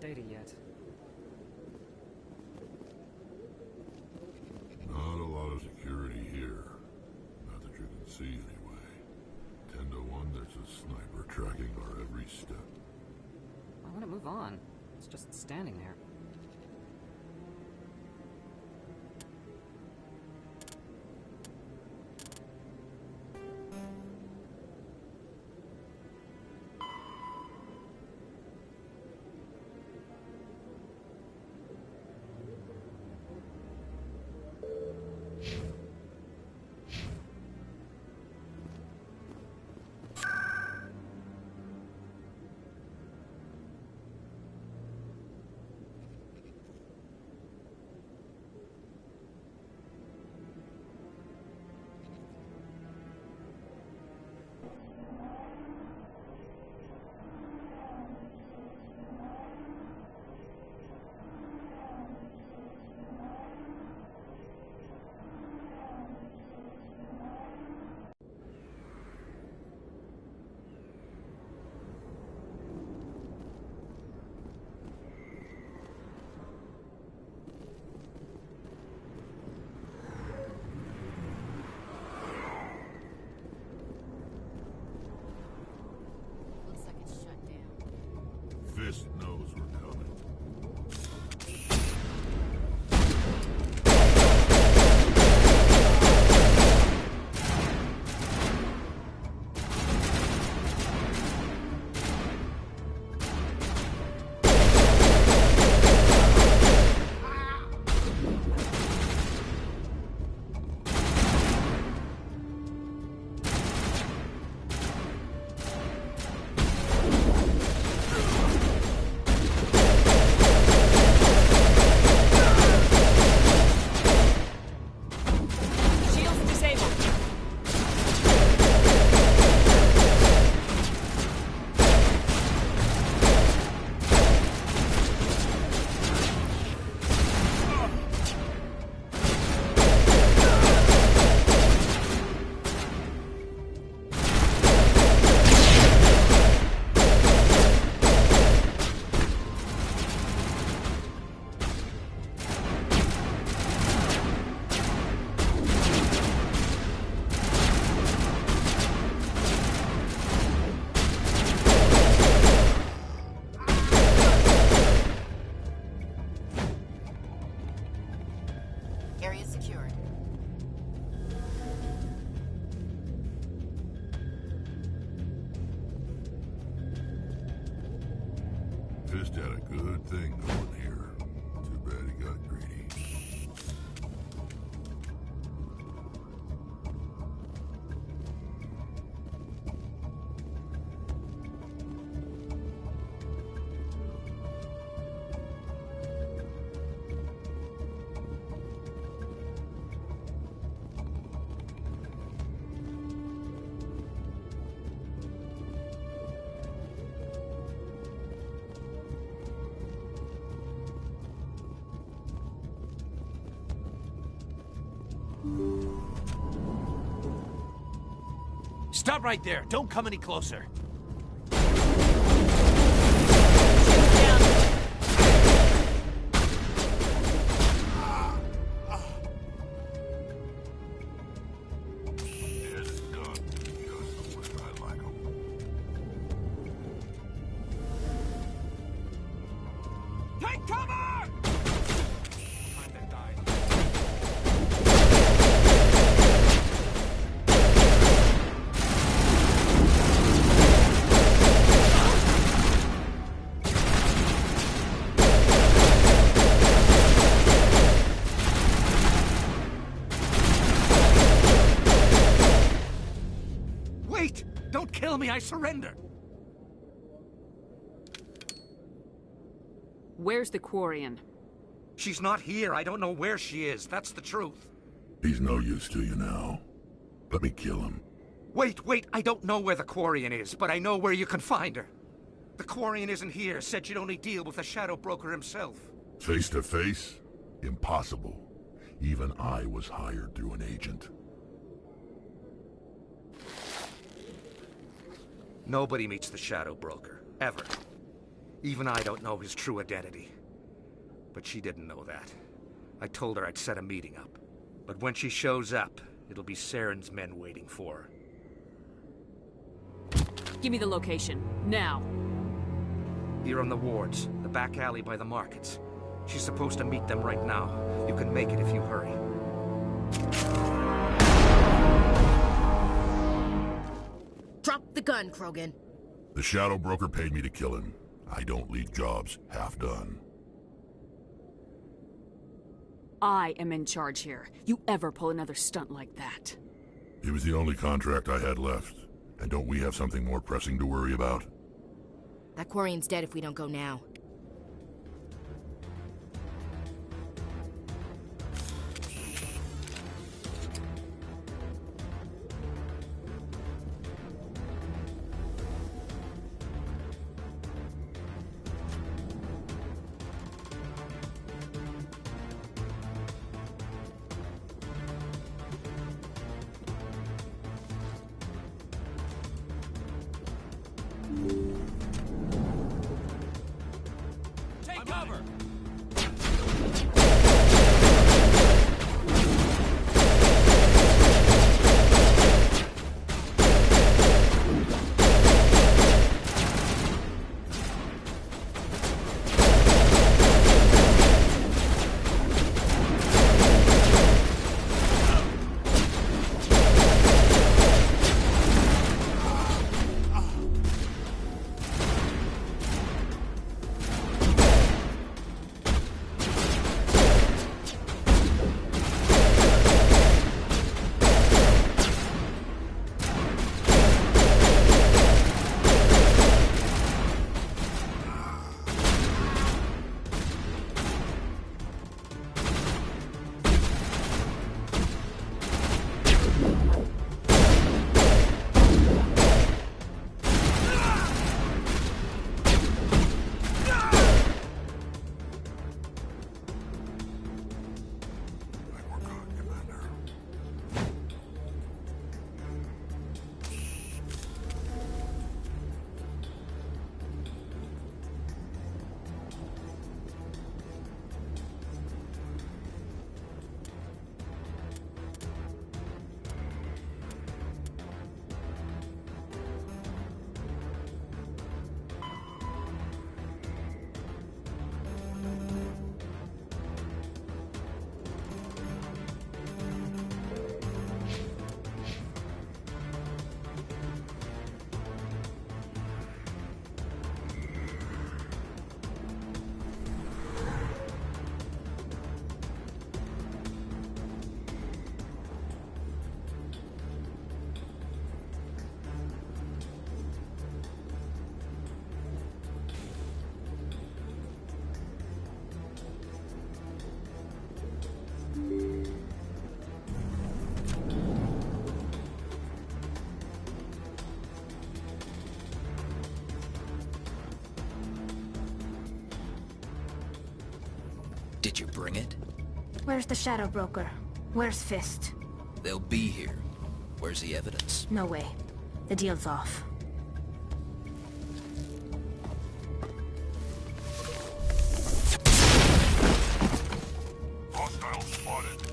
data yet. Not a lot of security here. Not that you can see anyway. 10 to 1, there's a sniper tracking our every step. I want to move on. It's just standing there. Fist knows we're coming. Area secured. Fist had a good thing going here. Too bad he got greedy. Stop right there. Don't come any closer. Take cover! Wait! Don't kill me, I surrender! Where's the Quarian? She's not here. I don't know where she is. That's the truth. He's no use to you now. Let me kill him. Wait! I don't know where the Quarian is, but I know where you can find her. The Quarian isn't here. Said you'd only deal with the Shadow Broker himself. Face to face? Impossible. Even I was hired through an agent. Nobody meets the Shadow Broker. Ever. Even I don't know his true identity. But she didn't know that. I told her I'd set a meeting up. But when she shows up, it'll be Saren's men waiting for her. Give me the location, now. Here on the wards, the back alley by the markets. She's supposed to meet them right now. You can make it if you hurry. Drop the gun, Krogan. The Shadow Broker paid me to kill him. I don't leave jobs half done. I am in charge here. You ever pull another stunt like that? It was the only contract I had left. And don't we have something more pressing to worry about? That Quarian's dead if we don't go now. Take cover! Did you bring it? Where's the Shadow Broker? Where's Fist? They'll be here. Where's the evidence? No way. The deal's off. Hostile spotted.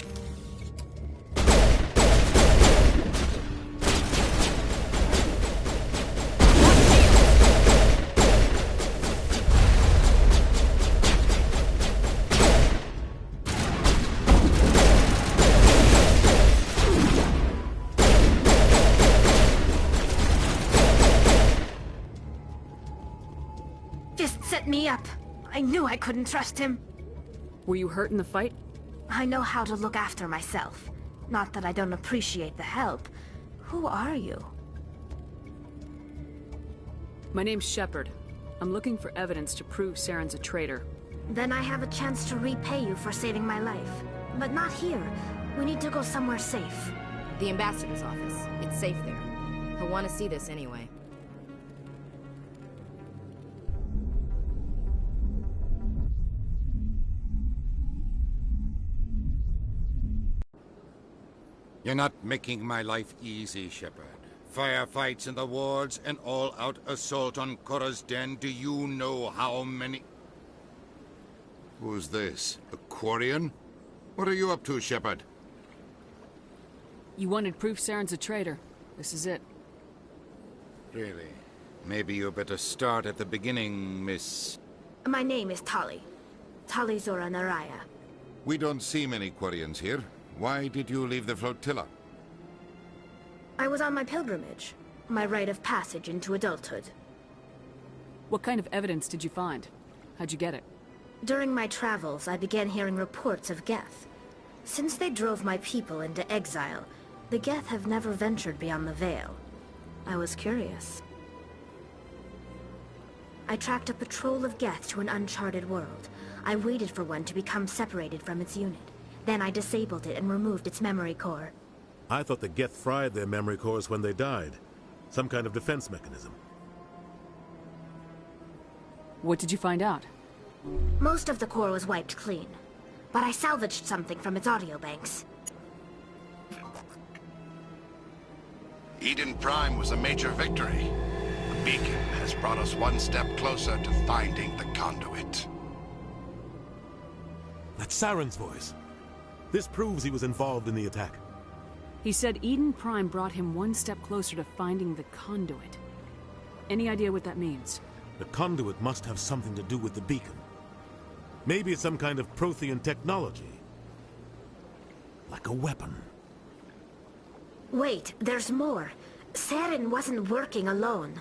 Fist set me up. I knew I couldn't trust him. Were you hurt in the fight? I know how to look after myself. Not that I don't appreciate the help. Who are you? My name's Shepard. I'm looking for evidence to prove Saren's a traitor. Then I have a chance to repay you for saving my life. But not here. We need to go somewhere safe. The ambassador's office. It's safe there. He'll want to see this anyway. You're not making my life easy, Shepard. Firefights in the wards, an all-out assault on Korra's den. Do you know how many... Who's this? A Quarian? What are you up to, Shepard? You wanted proof Saren's a traitor. This is it. Really? Maybe you better start at the beginning, Miss... My name is Tali. Tali Zora Naraya. We don't see many Quarians here. Why did you leave the flotilla? I was on my pilgrimage. My rite of passage into adulthood. What kind of evidence did you find? How'd you get it? During my travels, I began hearing reports of Geth. Since they drove my people into exile, the Geth have never ventured beyond the Veil. I was curious. I tracked a patrol of Geth to an uncharted world. I waited for one to become separated from its unit. Then I disabled it and removed its memory core. I thought the Geth fried their memory cores when they died. Some kind of defense mechanism. What did you find out? Most of the core was wiped clean, but I salvaged something from its audio banks. Eden Prime was a major victory. The beacon has brought us one step closer to finding the conduit. That's Saren's voice. This proves he was involved in the attack. He said Eden Prime brought him one step closer to finding the conduit. Any idea what that means? The conduit must have something to do with the beacon. Maybe it's some kind of Prothean technology. Like a weapon. Wait, there's more. Saren wasn't working alone.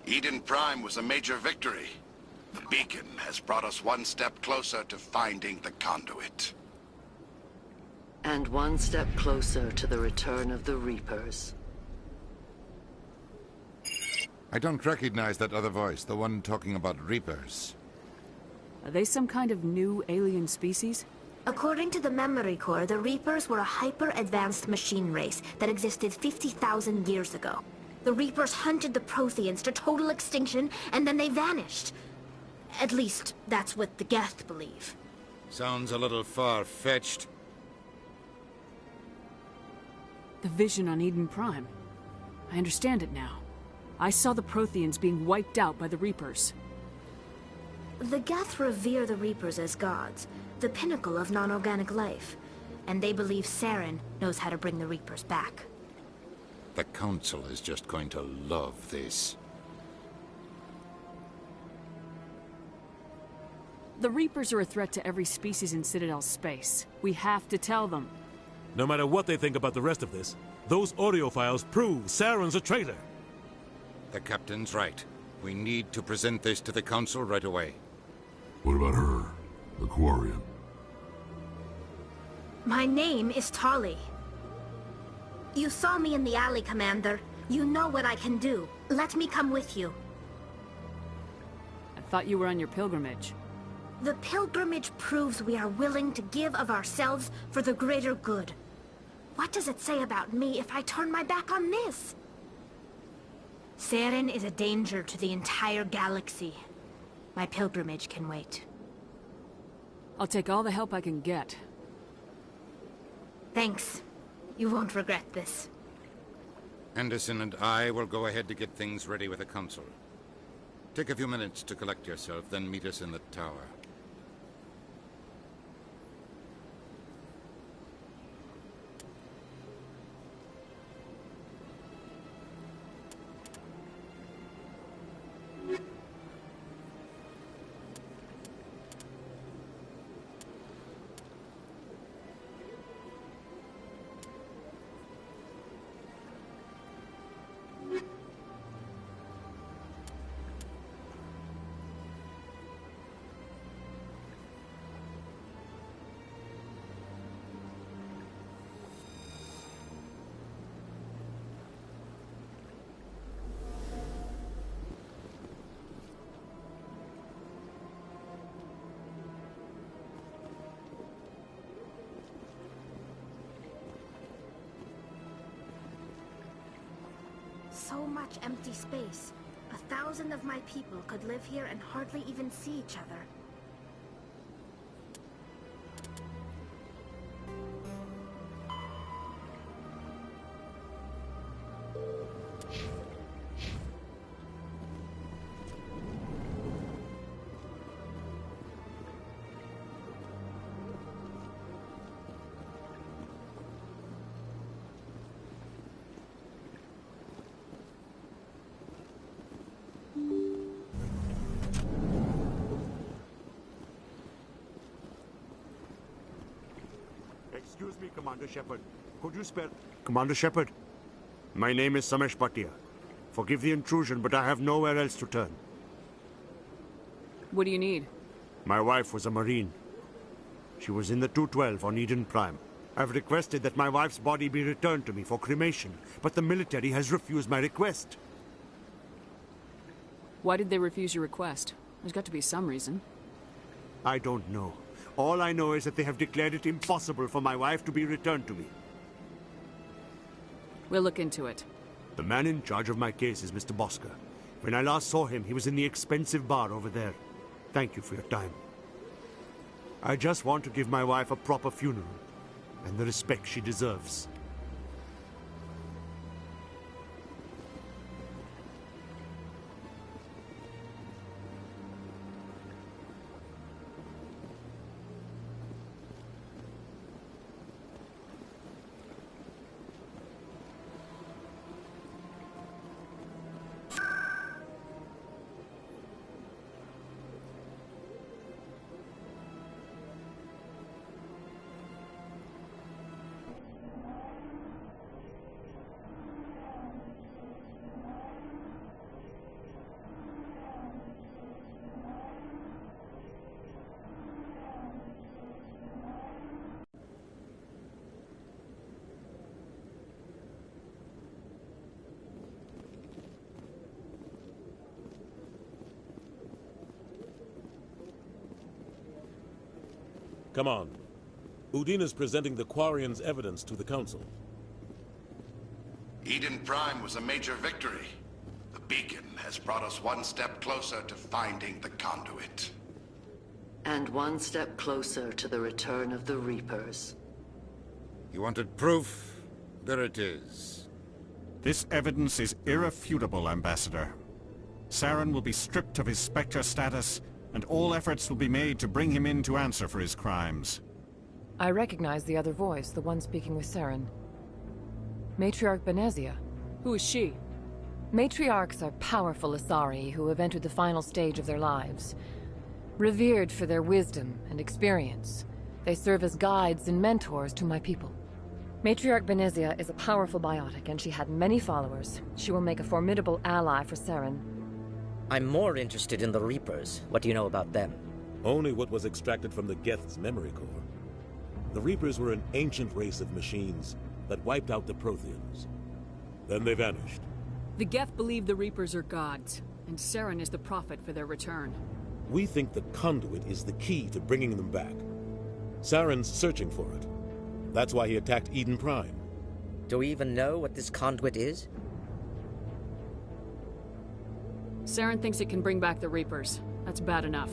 Eden Prime was a major victory. The beacon has brought us one step closer to finding the conduit. And one step closer to the return of the Reapers. I don't recognize that other voice, the one talking about Reapers. Are they some kind of new alien species? According to the memory core, the Reapers were a hyper-advanced machine race that existed 50,000 years ago. The Reapers hunted the Protheans to total extinction, and then they vanished. At least, that's what the Geth believe. Sounds a little far-fetched. The vision on Eden Prime. I understand it now. I saw the Protheans being wiped out by the Reapers. The Geth revere the Reapers as gods, the pinnacle of non-organic life. And they believe Saren knows how to bring the Reapers back. The Council is just going to love this. The Reapers are a threat to every species in Citadel space. We have to tell them. No matter what they think about the rest of this, those audio files prove Saren's a traitor. The Captain's right. We need to present this to the Council right away. What about her? The Quarian? My name is Tali. You saw me in the alley, Commander. You know what I can do. Let me come with you. I thought you were on your pilgrimage. The pilgrimage proves we are willing to give of ourselves for the greater good. What does it say about me if I turn my back on this? Saren is a danger to the entire galaxy. My pilgrimage can wait. I'll take all the help I can get. Thanks. You won't regret this. Anderson and I will go ahead to get things ready with the Council. Take a few minutes to collect yourself, then meet us in the tower. So much empty space. 1,000 of my people could live here and hardly even see each other. Commander Shepard. Could you spare... Commander Shepard, my name is Samesh Bhatia. Forgive the intrusion, but I have nowhere else to turn. What do you need? My wife was a Marine. She was in the 212 on Eden Prime. I've requested that my wife's body be returned to me for cremation, but the military has refused my request. Why did they refuse your request? There's got to be some reason. I don't know. All I know is that they have declared it impossible for my wife to be returned to me. We'll look into it. The man in charge of my case is Mr. Bosker. When I last saw him, he was in the expensive bar over there. Thank you for your time. I just want to give my wife a proper funeral, and the respect she deserves. Come on. Udine is presenting the Quarians' evidence to the Council. Eden Prime was a major victory. The beacon has brought us one step closer to finding the conduit. And one step closer to the return of the Reapers. You wanted proof? There it is. This evidence is irrefutable, Ambassador. Saren will be stripped of his Spectre status, and all efforts will be made to bring him in to answer for his crimes. I recognize the other voice, the one speaking with Saren. Matriarch Benezia. Who is she? Matriarchs are powerful Asari who have entered the final stage of their lives. Revered for their wisdom and experience, they serve as guides and mentors to my people. Matriarch Benezia is a powerful biotic, and she had many followers. She will make a formidable ally for Saren. I'm more interested in the Reapers. What do you know about them? Only what was extracted from the Geth's memory core. The Reapers were an ancient race of machines that wiped out the Protheans. Then they vanished. The Geth believe the Reapers are gods, and Saren is the prophet for their return. We think the conduit is the key to bringing them back. Saren's searching for it. That's why he attacked Eden Prime. Do we even know what this conduit is? Saren thinks it can bring back the Reapers. That's bad enough.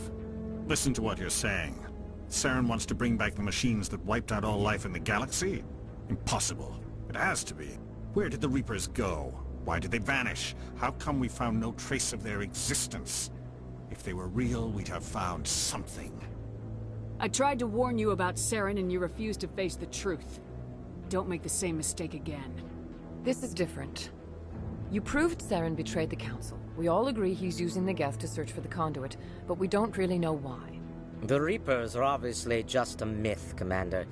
Listen to what you're saying. Saren wants to bring back the machines that wiped out all life in the galaxy? Impossible. It has to be. Where did the Reapers go? Why did they vanish? How come we found no trace of their existence? If they were real, we'd have found something. I tried to warn you about Saren and you refused to face the truth. Don't make the same mistake again. This is different. You proved Saren betrayed the Council. We all agree he's using the Geth to search for the conduit, but we don't really know why. The Reapers are obviously just a myth, Commander.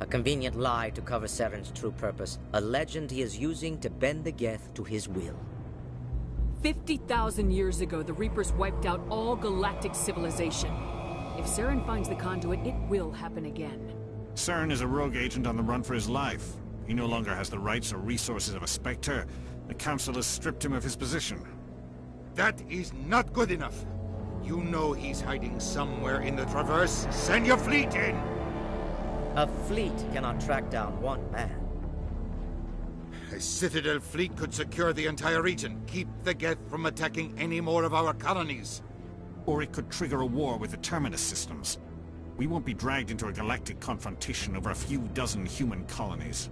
A convenient lie to cover Saren's true purpose. A legend he is using to bend the Geth to his will. 50,000 years ago, the Reapers wiped out all galactic civilization. If Saren finds the conduit, it will happen again. Saren is a rogue agent on the run for his life. He no longer has the rights or resources of a Spectre. The Council has stripped him of his position. That is not good enough. You know he's hiding somewhere in the Traverse. Send your fleet in! A fleet cannot track down one man. A Citadel fleet could secure the entire region. Keep the Geth from attacking any more of our colonies. Or it could trigger a war with the Terminus systems. We won't be dragged into a galactic confrontation over a few dozen human colonies.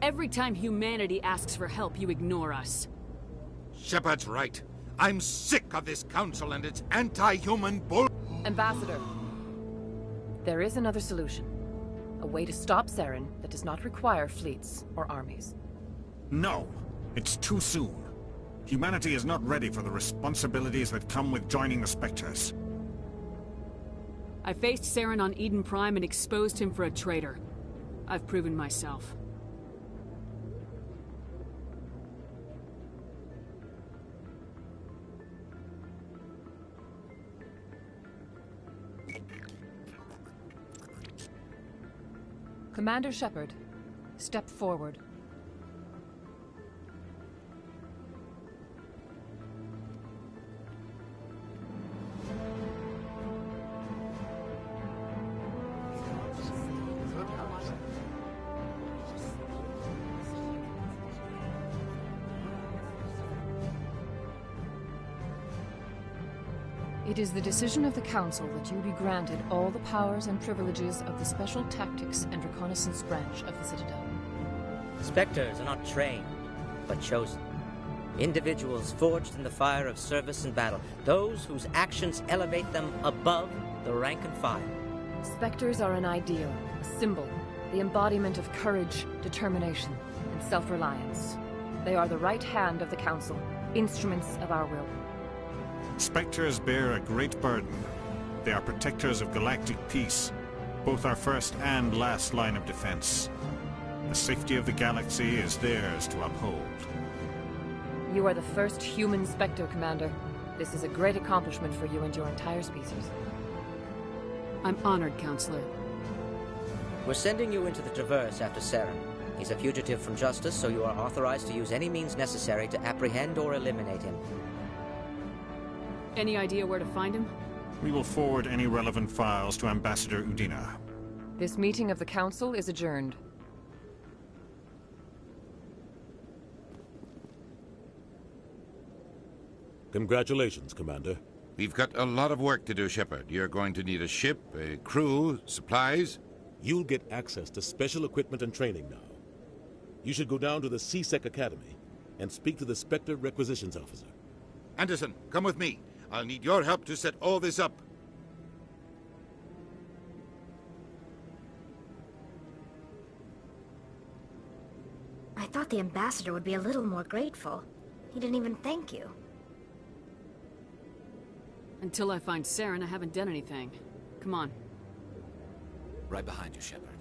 Every time humanity asks for help, you ignore us. Shepard's right. I'm sick of this council and its anti-human bull... Ambassador, there is another solution. A way to stop Saren that does not require fleets or armies. No, it's too soon. Humanity is not ready for the responsibilities that come with joining the Spectres. I faced Saren on Eden Prime and exposed him for a traitor. I've proven myself. Commander Shepard, step forward. It is the decision of the Council that you be granted all the powers and privileges of the Special Tactics and Reconnaissance Branch of the Citadel. Spectres are not trained, but chosen. Individuals forged in the fire of service and battle. Those whose actions elevate them above the rank and file. Spectres are an ideal, a symbol, the embodiment of courage, determination, and self-reliance. They are the right hand of the Council, instruments of our will. Spectres bear a great burden. They are protectors of galactic peace, both our first and last line of defense. The safety of the galaxy is theirs to uphold. You are the first human Spectre, Commander. This is a great accomplishment for you and your entire species. I'm honored, Counselor. We're sending you into the Traverse after Saren. He's a fugitive from justice, so you are authorized to use any means necessary to apprehend or eliminate him. Any idea where to find him? We will forward any relevant files to Ambassador Udina. This meeting of the Council is adjourned. Congratulations, Commander. We've got a lot of work to do, Shepard. You're going to need a ship, a crew, supplies. You'll get access to special equipment and training now. You should go down to the C-Sec Academy and speak to the Spectre Requisitions Officer. Anderson, come with me. I'll need your help to set all this up. I thought the ambassador would be a little more grateful. He didn't even thank you. Until I find Saren, I haven't done anything. Come on. Right behind you, Shepard.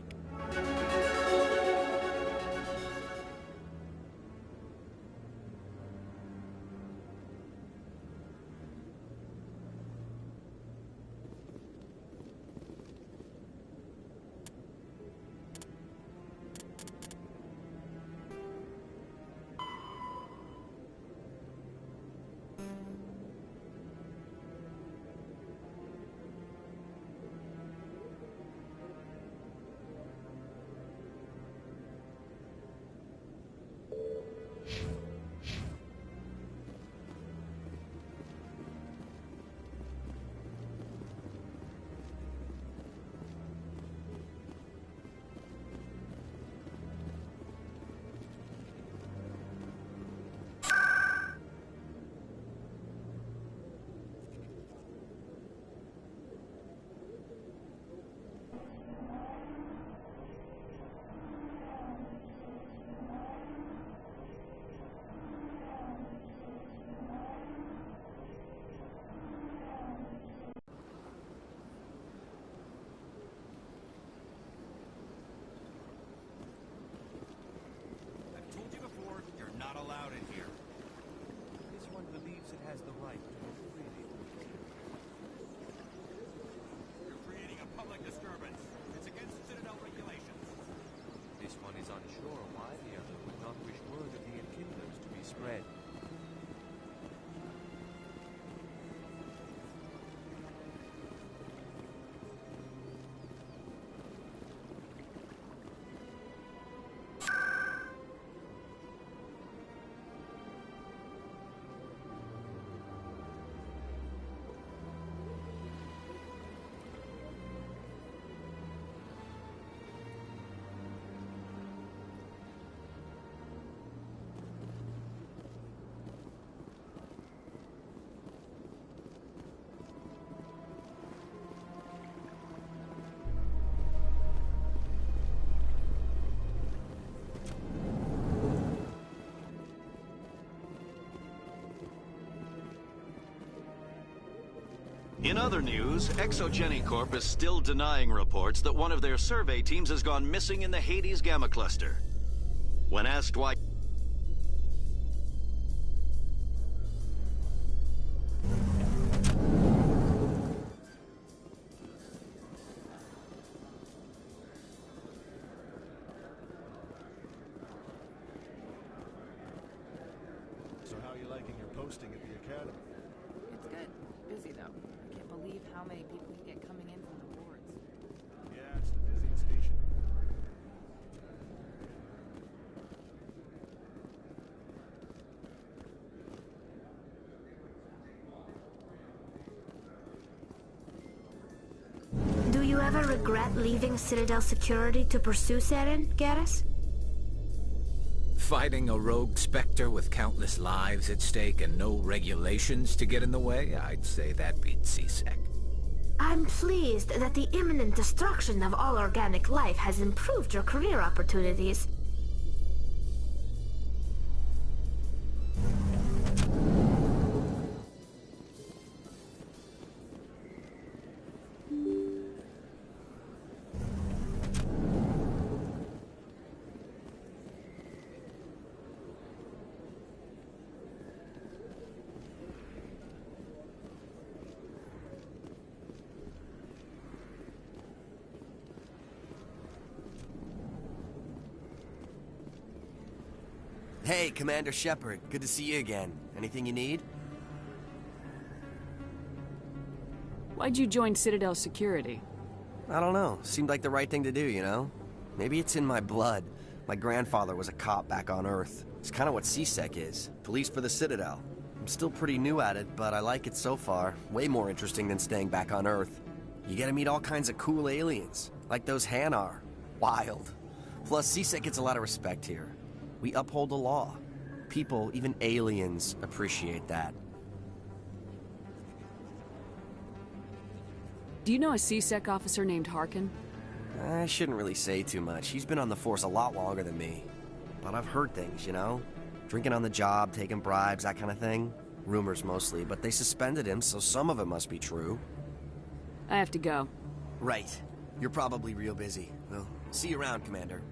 In other news, Exogeny Corp is still denying reports that one of their survey teams has gone missing in the Hades Gamma Cluster. When asked why... So how are you liking your posting at the Academy? It's good. Busy, though. I can't believe how many people you get coming in from the wards. Yeah, it's the busiest station. Do you ever regret leaving Citadel Security to pursue Saren, Garrus? Fighting a rogue Spectre with countless lives at stake and no regulations to get in the way? I'd say that beats CSEC. I'm pleased that the imminent destruction of all organic life has improved your career opportunities. Hey, Commander Shepard. Good to see you again. Anything you need? Why'd you join Citadel Security? I don't know. Seemed like the right thing to do, you know? Maybe it's in my blood. My grandfather was a cop back on Earth. It's kind of what CSEC is. Police for the Citadel. I'm still pretty new at it, but I like it so far. Way more interesting than staying back on Earth. You get to meet all kinds of cool aliens, like those Hanar. Wild. Plus, CSEC gets a lot of respect here. We uphold the law. People, even aliens, appreciate that. Do you know a CSEC officer named Harkin? I shouldn't really say too much. He's been on the force a lot longer than me. But I've heard things, you know? Drinking on the job, taking bribes, that kind of thing. Rumors mostly, but they suspended him, so some of it must be true. I have to go. Right. You're probably real busy. Well, see you around, Commander.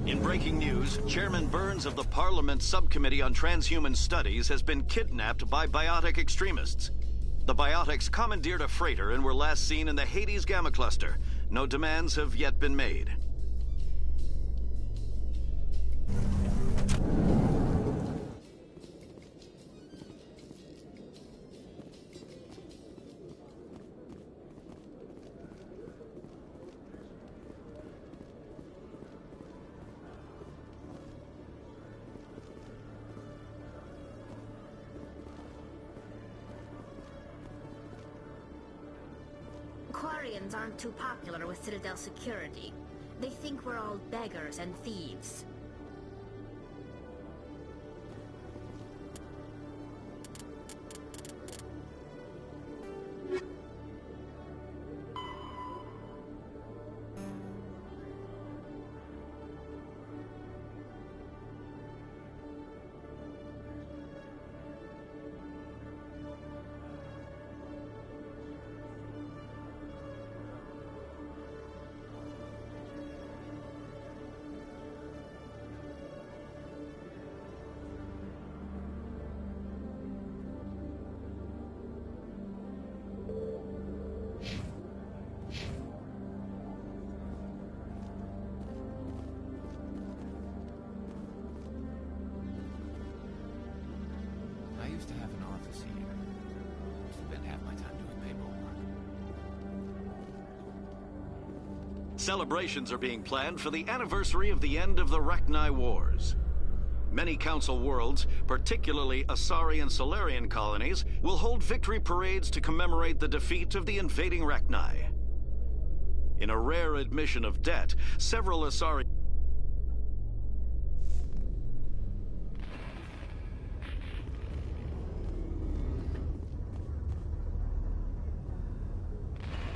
In breaking news, Chairman Burns of the Parliament Subcommittee on Transhuman Studies has been kidnapped by biotic extremists. The biotics commandeered a freighter and were last seen in the Hades Gamma Cluster. No demands have yet been made. Quarians aren't too popular with Citadel Security. They think we're all beggars and thieves. I used to have an office here. Spent half my time doing paperwork. Celebrations are being planned for the anniversary of the end of the Rachni Wars. Many Council worlds, particularly Asari and Solarian colonies, will hold victory parades to commemorate the defeat of the invading Rachni. In a rare admission of debt, several Asari...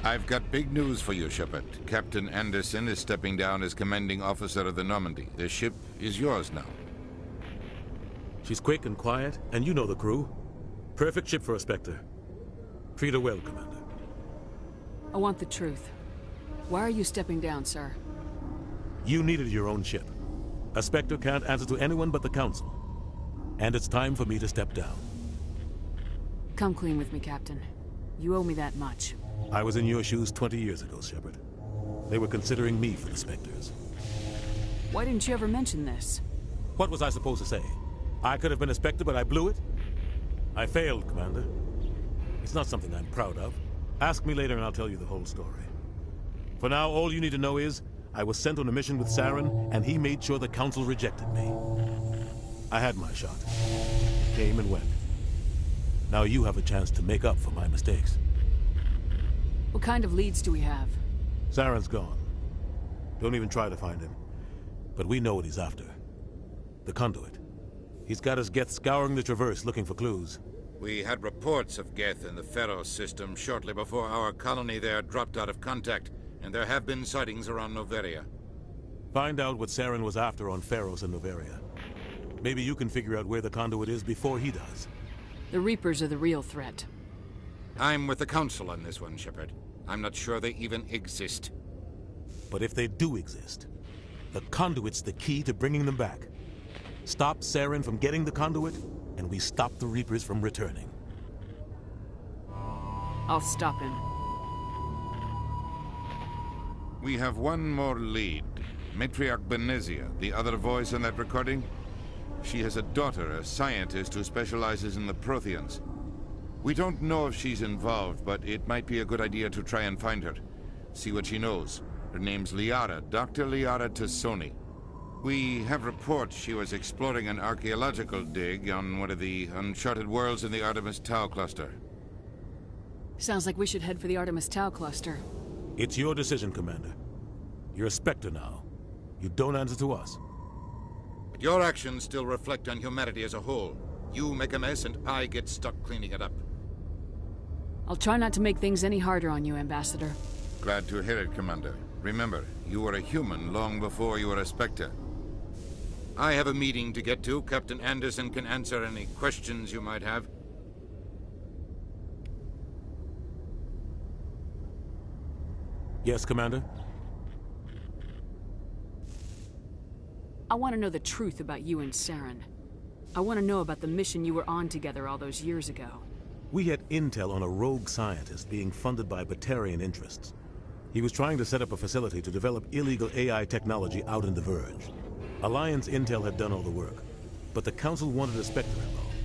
I've got big news for you, Shepard. Captain Anderson is stepping down as commanding officer of the Normandy. The ship is yours now. She's quick and quiet, and you know the crew. Perfect ship for a Spectre. Treat her well, Commander. I want the truth. Why are you stepping down, sir? You needed your own ship. A Spectre can't answer to anyone but the Council. And it's time for me to step down. Come clean with me, Captain. You owe me that much. I was in your shoes 20 years ago, Shepard. They were considering me for the Spectres. Why didn't you ever mention this? What was I supposed to say? I could have been a Spectre, but I blew it? I failed, Commander. It's not something I'm proud of. Ask me later and I'll tell you the whole story. For now, all you need to know is, I was sent on a mission with Saren, and he made sure the Council rejected me. I had my shot. It came and went. Now you have a chance to make up for my mistakes. What kind of leads do we have? Saren's gone. Don't even try to find him. But we know what he's after. The conduit. He's got his Geth scouring the Traverse looking for clues. We had reports of Geth in the Pharos system shortly before our colony there dropped out of contact, and there have been sightings around Noveria. Find out what Saren was after on Pharos and Noveria. Maybe you can figure out where the conduit is before he does. The Reapers are the real threat. I'm with the Council on this one, Shepard. I'm not sure they even exist. But if they do exist, the conduit's the key to bringing them back. Stop Saren from getting the conduit, and we stop the Reapers from returning. I'll stop him. We have one more lead. Matriarch Benezia, the other voice in that recording. She has a daughter, a scientist who specializes in the Protheans. We don't know if she's involved, but it might be a good idea to try and find her. See what she knows. Her name's Liara, Dr. Liara Tassoni. We have reports she was exploring an archaeological dig on one of the uncharted worlds in the Artemis Tau cluster. Sounds like we should head for the Artemis Tau cluster. It's your decision, Commander. You're a Spectre now. You don't answer to us. But your actions still reflect on humanity as a whole. You make a mess and I get stuck cleaning it up. I'll try not to make things any harder on you, Ambassador. Glad to hear it, Commander. Remember, you were a human long before you were a Spectre. I have a meeting to get to. Captain Anderson can answer any questions you might have. Yes, Commander? I want to know the truth about you and Saren. I want to know about the mission you were on together all those years ago. We had intel on a rogue scientist being funded by Batarian interests. He was trying to set up a facility to develop illegal AI technology out in the Verge. Alliance intel had done all the work, but the Council wanted a Spectre involved.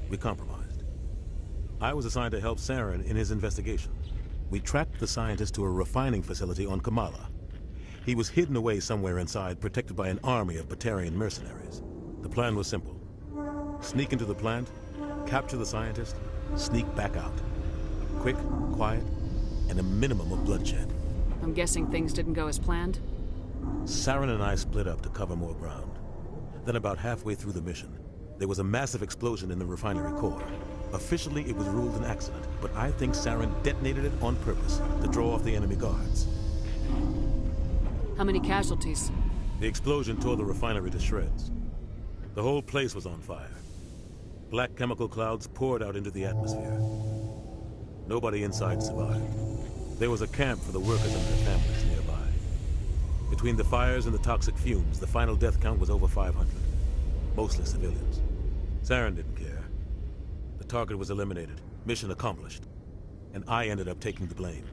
We compromised. I was assigned to help Saren in his investigation. We tracked the scientist to a refining facility on Kamala. He was hidden away somewhere inside, protected by an army of Batarian mercenaries. The plan was simple. Sneak into the plant, capture the scientist, sneak back out. Quick, quiet, and a minimum of bloodshed. I'm guessing things didn't go as planned? Saren and I split up to cover more ground. Then about halfway through the mission, there was a massive explosion in the refinery core. Officially, it was ruled an accident, but I think Saren detonated it on purpose to draw off the enemy guards. How many casualties? The explosion tore the refinery to shreds. The whole place was on fire. Black chemical clouds poured out into the atmosphere. Nobody inside survived. There was a camp for the workers and their families nearby. Between the fires and the toxic fumes, the final death count was over 500. Mostly civilians. Saren didn't care. The target was eliminated, mission accomplished. And I ended up taking the blame.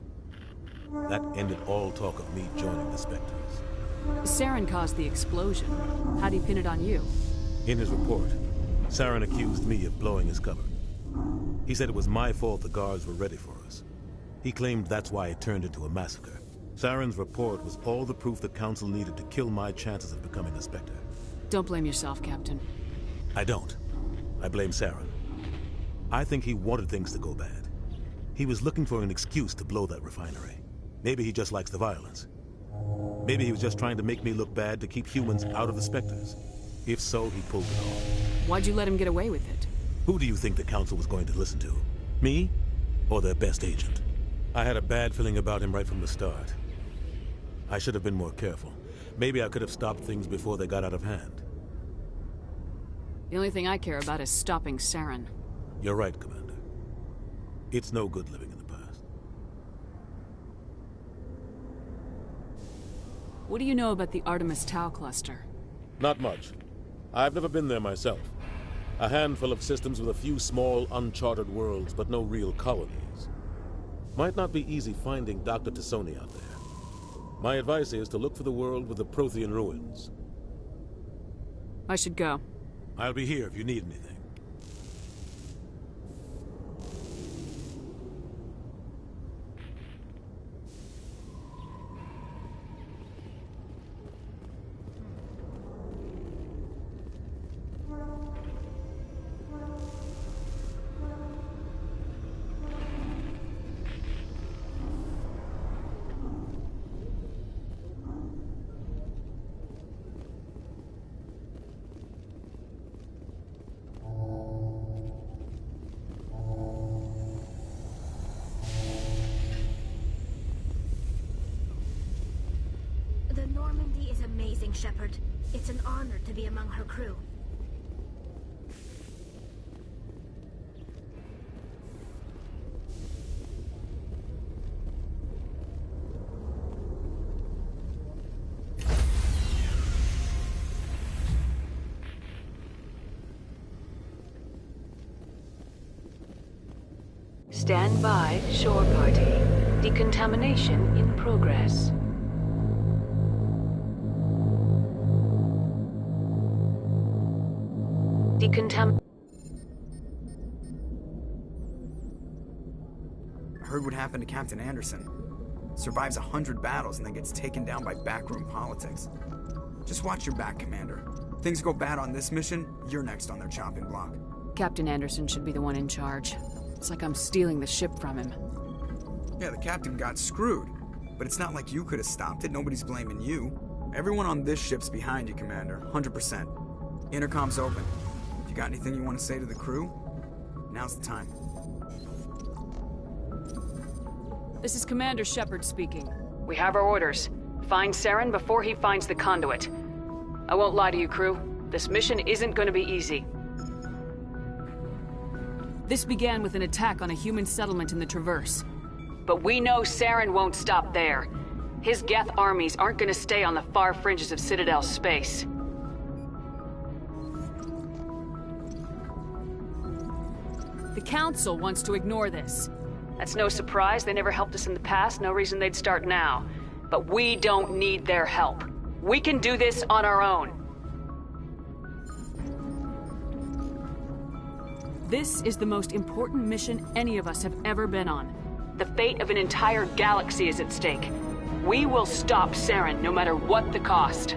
That ended all talk of me joining the Spectres. Saren caused the explosion. How'd he pin it on you? In his report, Saren accused me of blowing his cover. He said it was my fault the guards were ready for us. He claimed that's why it turned into a massacre. Saren's report was all the proof the Council needed to kill my chances of becoming a Spectre. Don't blame yourself, Captain. I don't. I blame Saren. I think he wanted things to go bad. He was looking for an excuse to blow that refinery. Maybe he just likes the violence. Maybe he was just trying to make me look bad to keep humans out of the Spectres. If so, he pulled it off. Why'd you let him get away with it? Who do you think the Council was going to listen to? Me? Or their best agent? I had a bad feeling about him right from the start. I should have been more careful. Maybe I could have stopped things before they got out of hand. The only thing I care about is stopping Saren. You're right, Commander. It's no good living in the past. What do you know about the Artemis Tau cluster? Not much. I've never been there myself. A handful of systems with a few small, uncharted worlds, but no real colonies. Might not be easy finding Dr. Tassoni out there. My advice is to look for the world with the Prothean ruins. I should go. I'll be here if you need anything. The Normandy is amazing, Shepard. It's an honor to be among her crew. Stand by, shore party. Decontamination in progress. I heard what happened to Captain Anderson. Survives 100 battles and then gets taken down by backroom politics. Just watch your back, Commander. Things go bad on this mission, you're next on their chopping block. Captain Anderson should be the one in charge. It's like I'm stealing the ship from him. Yeah, the captain got screwed. But it's not like you could have stopped it. Nobody's blaming you. Everyone on this ship's behind you, Commander. 100%. Intercom's open. If you got anything you want to say to the crew, now's the time. This is Commander Shepard speaking. We have our orders. Find Saren before he finds the conduit. I won't lie to you, crew. This mission isn't going to be easy. This began with an attack on a human settlement in the Traverse. But we know Saren won't stop there. His Geth armies aren't going to stay on the far fringes of Citadel space. The Council wants to ignore this. That's no surprise. They never helped us in the past. No reason they'd start now. But we don't need their help. We can do this on our own. This is the most important mission any of us have ever been on. The fate of an entire galaxy is at stake. We will stop Saren, no matter what the cost.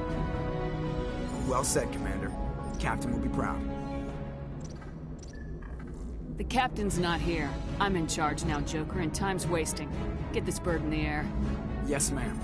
Well said, Commander. Captain will be proud. The captain's not here. I'm in charge now, Joker, and time's wasting. Get this bird in the air. Yes, ma'am.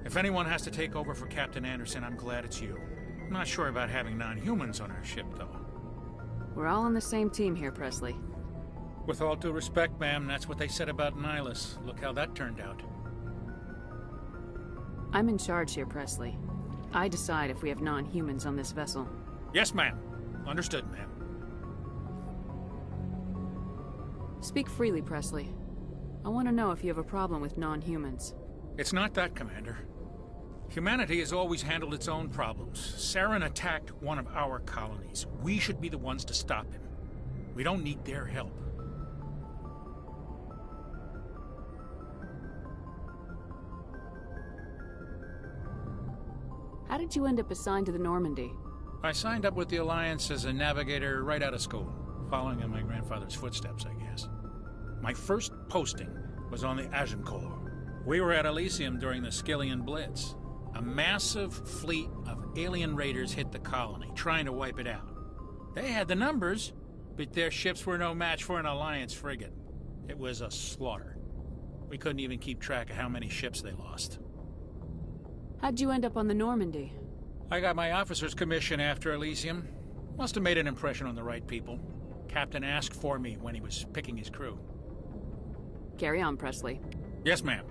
If anyone has to take over for Captain Anderson, I'm glad it's you. I'm not sure about having non-humans on our ship, though. We're all on the same team here, Presley. With all due respect, ma'am, that's what they said about Nihilus. Look how that turned out. I'm in charge here, Presley. I decide if we have non-humans on this vessel. Yes, ma'am. Understood, ma'am. Speak freely, Presley. I want to know if you have a problem with non-humans. It's not that, Commander. Humanity has always handled its own problems. Saren attacked one of our colonies. We should be the ones to stop him. We don't need their help. How did you end up assigned to the Normandy? I signed up with the Alliance as a navigator right out of school, following in my grandfather's footsteps, I guess. My first posting was on the Agincourt. We were at Elysium during the Skillian Blitz. A massive fleet of alien raiders hit the colony, trying to wipe it out. They had the numbers, but their ships were no match for an Alliance frigate. It was a slaughter. We couldn't even keep track of how many ships they lost. How'd you end up on the Normandy? I got my officer's commission after Elysium. Must have made an impression on the right people. Captain asked for me when he was picking his crew. Carry on, Presley. Yes, ma'am.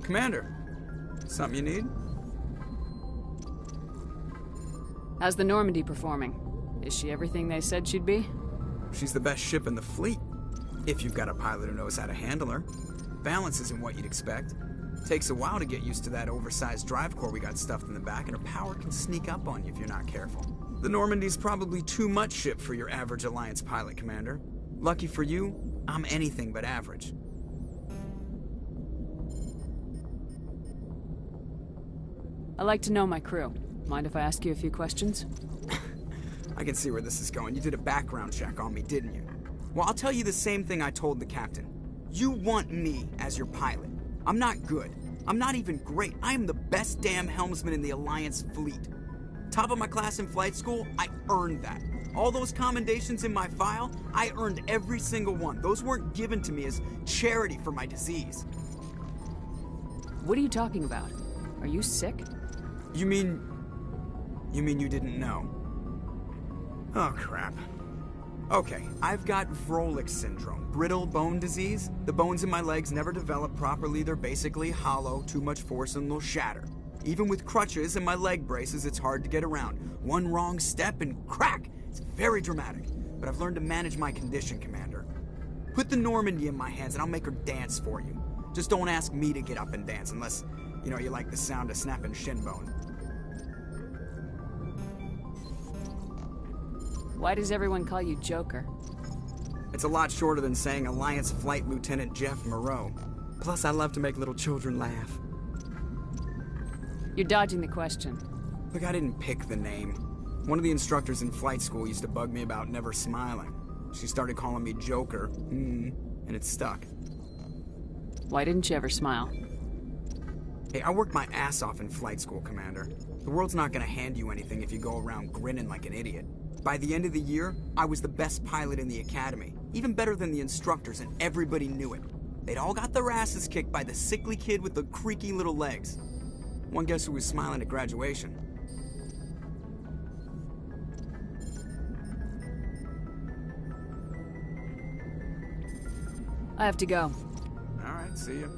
Commander, something you need? How's the Normandy performing? Is she everything they said she'd be? She's the best ship in the fleet, if you've got a pilot who knows how to handle her. Balance isn't what you'd expect. Takes a while to get used to that oversized drive core we got stuffed in the back, and her power can sneak up on you if you're not careful. The Normandy's probably too much ship for your average Alliance pilot, Commander. Lucky for you, I'm anything but average. I like to know my crew. Mind if I ask you a few questions? I can see where this is going. You did a background check on me, didn't you? Well, I'll tell you the same thing I told the captain. You want me as your pilot. I'm not good. I'm not even great. I am the best damn helmsman in the Alliance fleet. Top of my class in flight school, I earned that. All those commendations in my file, I earned every single one. Those weren't given to me as charity for my disease. What are you talking about? Are you sick? You mean you didn't know? Oh, crap. Okay, I've got Vrolik syndrome, brittle bone disease. The bones in my legs never develop properly. They're basically hollow, too much force and they'll shatter. Even with crutches and my leg braces, it's hard to get around. One wrong step and crack! It's very dramatic. But I've learned to manage my condition, Commander. Put the Normandy in my hands and I'll make her dance for you. Just don't ask me to get up and dance unless, you know, you like the sound of snapping shin bone. Why does everyone call you Joker? It's a lot shorter than saying Alliance Flight Lieutenant Jeff Moreau. Plus, I love to make little children laugh. You're dodging the question. Look, I didn't pick the name. One of the instructors in flight school used to bug me about never smiling. She started calling me Joker, and it stuck. Why didn't you ever smile? Hey, I worked my ass off in flight school, Commander. The world's not gonna hand you anything if you go around grinning like an idiot. By the end of the year, I was the best pilot in the academy. Even better than the instructors, and everybody knew it. They'd all got their asses kicked by the sickly kid with the creaky little legs. One guess who was smiling at graduation? I have to go. All right, see ya.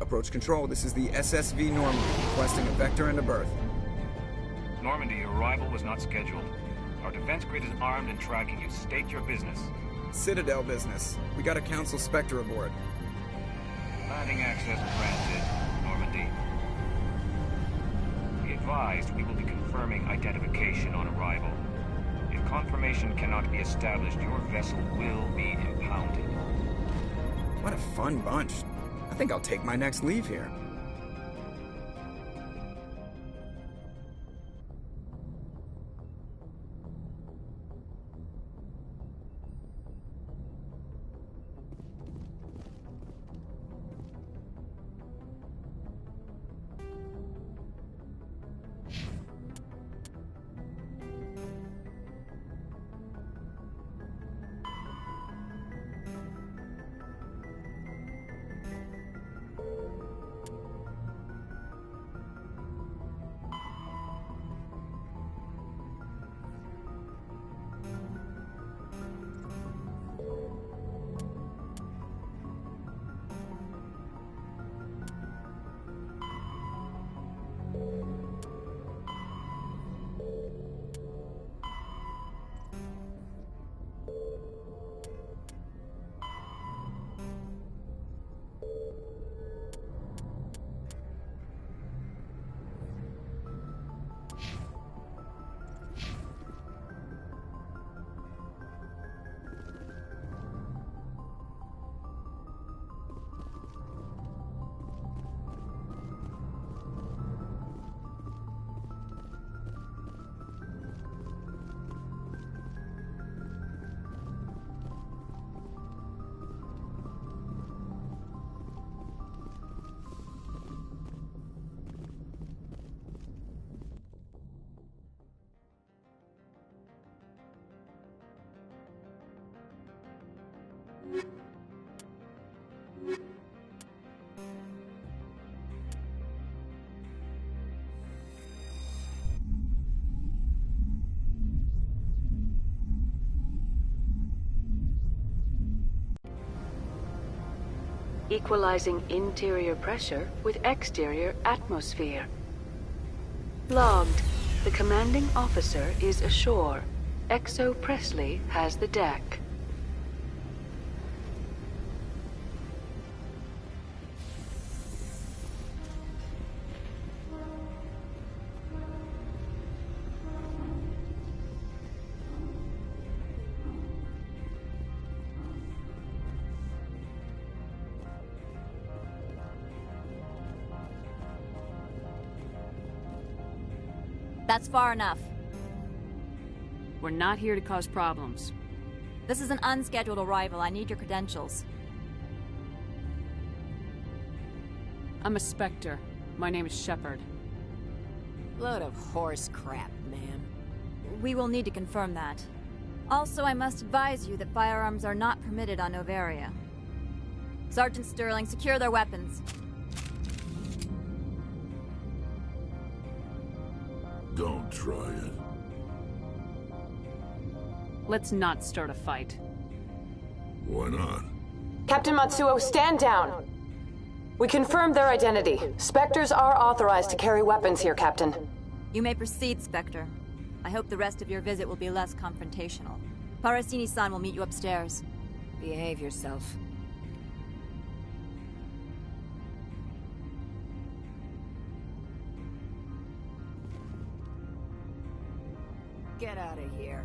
Approach control, this is the SSV Normandy, requesting a vector and a berth. Normandy, your arrival was not scheduled. Our defense grid is armed and tracking you. State your business. Citadel business. We got a Council Spectre aboard. Landing access granted, Normandy. Be advised, we will be confirming identification on arrival. If confirmation cannot be established, your vessel will be impounded. What a fun bunch. I think I'll take my next leave here. Equalizing interior pressure with exterior atmosphere. Logged. The commanding officer is ashore. Exo Presley has the deck. That's far enough. We're not here to cause problems. This is an unscheduled arrival. I need your credentials. I'm a Spectre. My name is Shepard. Load of horse crap, man. We will need to confirm that. Also, I must advise you that firearms are not permitted on Novaria. Sergeant Sterling, secure their weapons. Don't try it. Let's not start a fight. Why not? Captain Matsuo, stand down! We confirmed their identity. Spectres are authorized to carry weapons here, Captain. You may proceed, Spectre. I hope the rest of your visit will be less confrontational. Parasini-san will meet you upstairs. Behave yourself. Get out of here.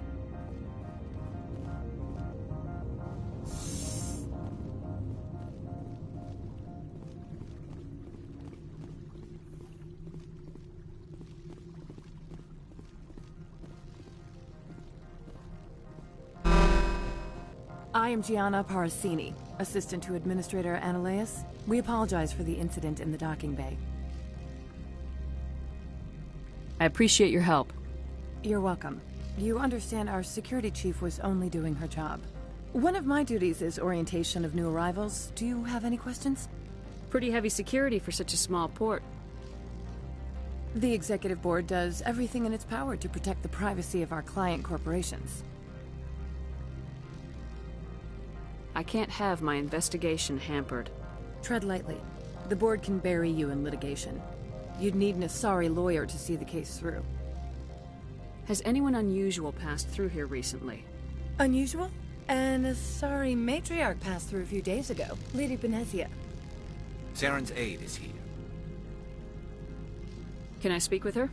I am Gianna Parasini, assistant to Administrator Ananias. We apologize for the incident in the docking bay. I appreciate your help. You're welcome. You understand our security chief was only doing her job. One of my duties is orientation of new arrivals. Do you have any questions? Pretty heavy security for such a small port. The executive board does everything in its power to protect the privacy of our client corporations. I can't have my investigation hampered. Tread lightly. The board can bury you in litigation. You'd need an Asari lawyer to see the case through. Has anyone unusual passed through here recently? Unusual? An Asari matriarch passed through a few days ago. Lady Benezia. Saren's aide is here. Can I speak with her?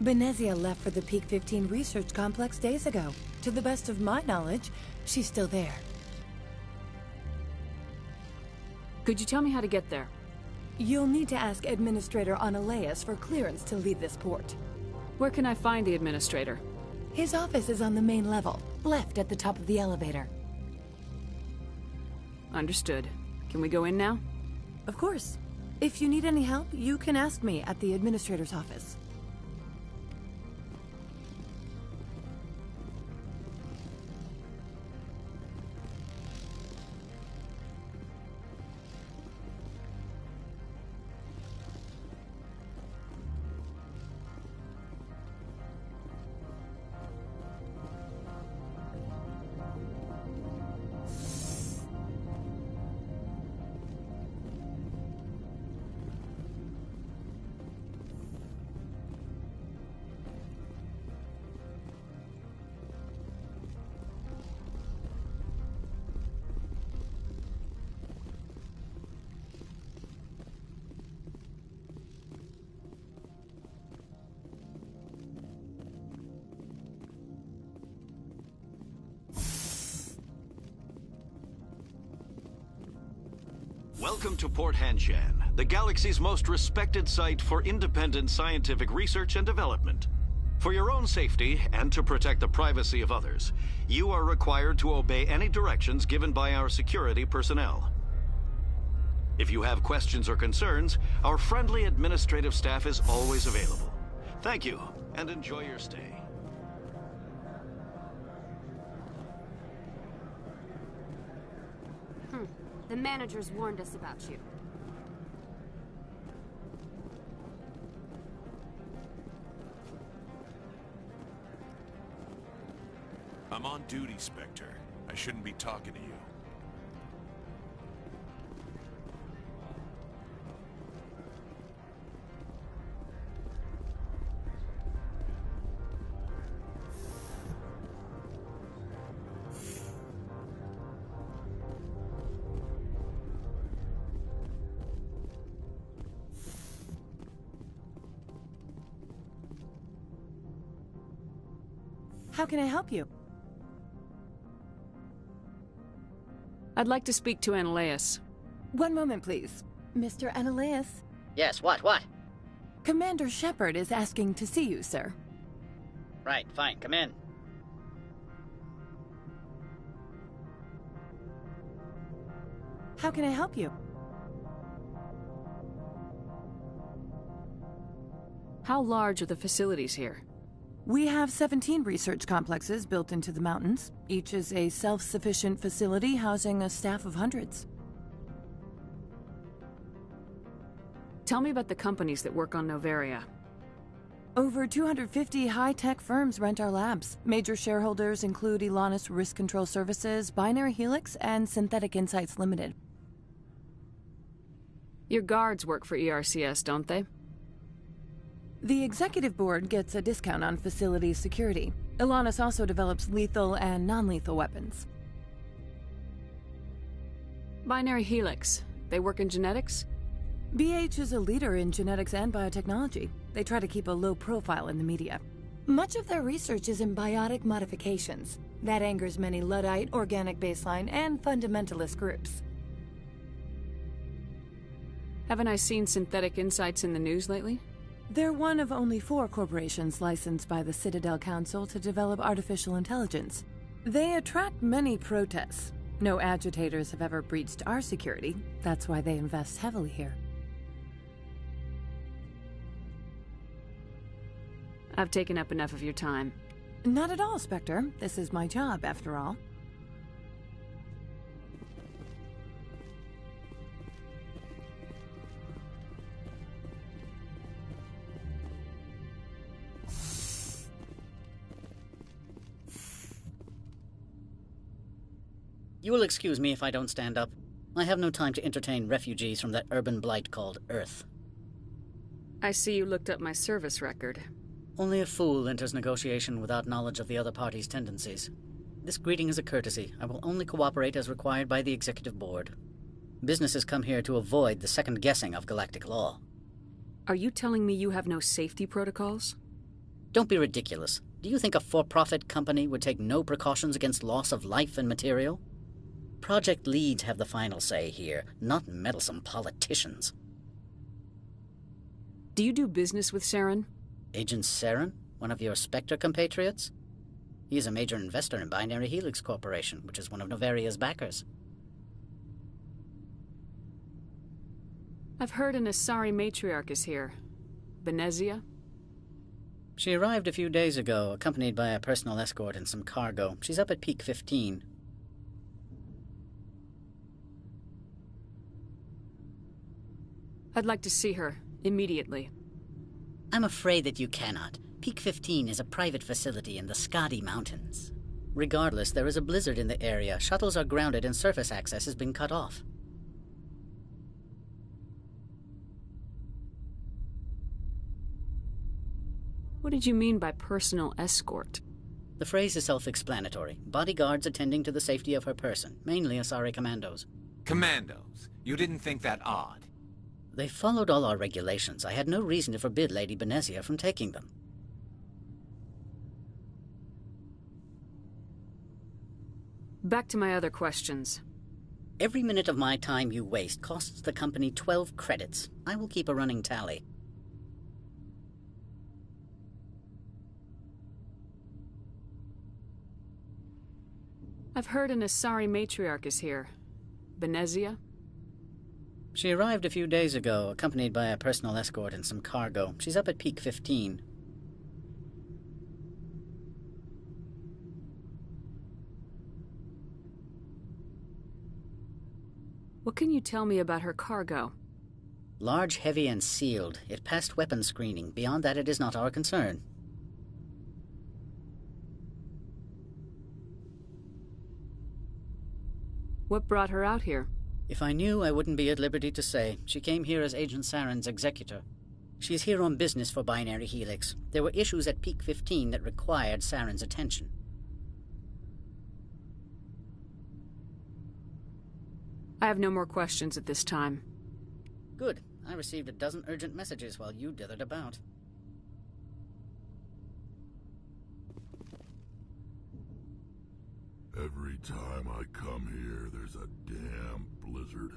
Benezia left for the Peak 15 research complex days ago. To the best of my knowledge, she's still there. Could you tell me how to get there? You'll need to ask Administrator Analeas for clearance to leave this port. Where can I find the Administrator? His office is on the main level, left at the top of the elevator. Understood. Can we go in now? Of course. If you need any help, you can ask me at the Administrator's office. Welcome to Port Hanshan, the galaxy's most respected site for independent scientific research and development. For your own safety and to protect the privacy of others, you are required to obey any directions given by our security personnel. If you have questions or concerns, our friendly administrative staff is always available. Thank you, and enjoy your stay. The managers warned us about you. I'm on duty, Spectre. I shouldn't be talking to you. How can I help you? I'd like to speak to Analeas. One moment, please. Mr. Analeas? Yes, what? Commander Shepard is asking to see you, sir. Right, fine, come in. How can I help you? How large are the facilities here? We have 17 research complexes built into the mountains. Each is a self-sufficient facility housing a staff of hundreds. Tell me about the companies that work on Noveria. Over 250 high-tech firms rent our labs. Major shareholders include Elanus Risk Control Services, Binary Helix, and Synthetic Insights Limited. Your guards work for ERCS, don't they? The executive board gets a discount on facility security. Elanus also develops lethal and non-lethal weapons. Binary Helix. They work in genetics? BH is a leader in genetics and biotechnology. They try to keep a low profile in the media. Much of their research is in biotic modifications. That angers many Luddite, organic baseline, and fundamentalist groups. Haven't I seen Synthetic Insights in the news lately? They're one of only 4 corporations licensed by the Citadel Council to develop artificial intelligence. They attract many protests. No agitators have ever breached our security. That's why they invest heavily here. I've taken up enough of your time. Not at all, Spectre. This is my job, after all. You will excuse me if I don't stand up. I have no time to entertain refugees from that urban blight called Earth. I see you looked up my service record. Only a fool enters negotiation without knowledge of the other party's tendencies. This greeting is a courtesy. I will only cooperate as required by the Executive Board. Businesses come here to avoid the second guessing of galactic law. Are you telling me you have no safety protocols? Don't be ridiculous. Do you think a for-profit company would take no precautions against loss of life and material? Project leads have the final say here, not meddlesome politicians. Do you do business with Saren? Agent Saren? One of your Spectre compatriots? He is a major investor in Binary Helix Corporation, which is one of Novaria's backers. I've heard an Asari matriarch is here. Benezia? She arrived a few days ago, accompanied by a personal escort and some cargo. She's up at Peak 15. I'd like to see her, immediately. I'm afraid that you cannot. Peak 15 is a private facility in the Skadi Mountains. Regardless, there is a blizzard in the area. Shuttles are grounded and surface access has been cut off. What did you mean by personal escort? The phrase is self-explanatory. Bodyguards attending to the safety of her person, mainly Asari commandos. Commandos? You didn't think that odd? They followed all our regulations. I had no reason to forbid Lady Benezia from taking them. Back to my other questions. Every minute of my time you waste costs the company 12 credits. I will keep a running tally. I've heard an Asari matriarch is here. Benezia? She arrived a few days ago, accompanied by a personal escort and some cargo. She's up at Peak 15. What can you tell me about her cargo? Large, heavy, and sealed. It passed weapons screening. Beyond that, it is not our concern. What brought her out here? If I knew, I wouldn't be at liberty to say. She came here as Agent Saren's executor. She's here on business for Binary Helix. There were issues at Peak 15 that required Saren's attention. I have no more questions at this time. Good. I received a dozen urgent messages while you dithered about. Every time I come here, there's a damn blizzard.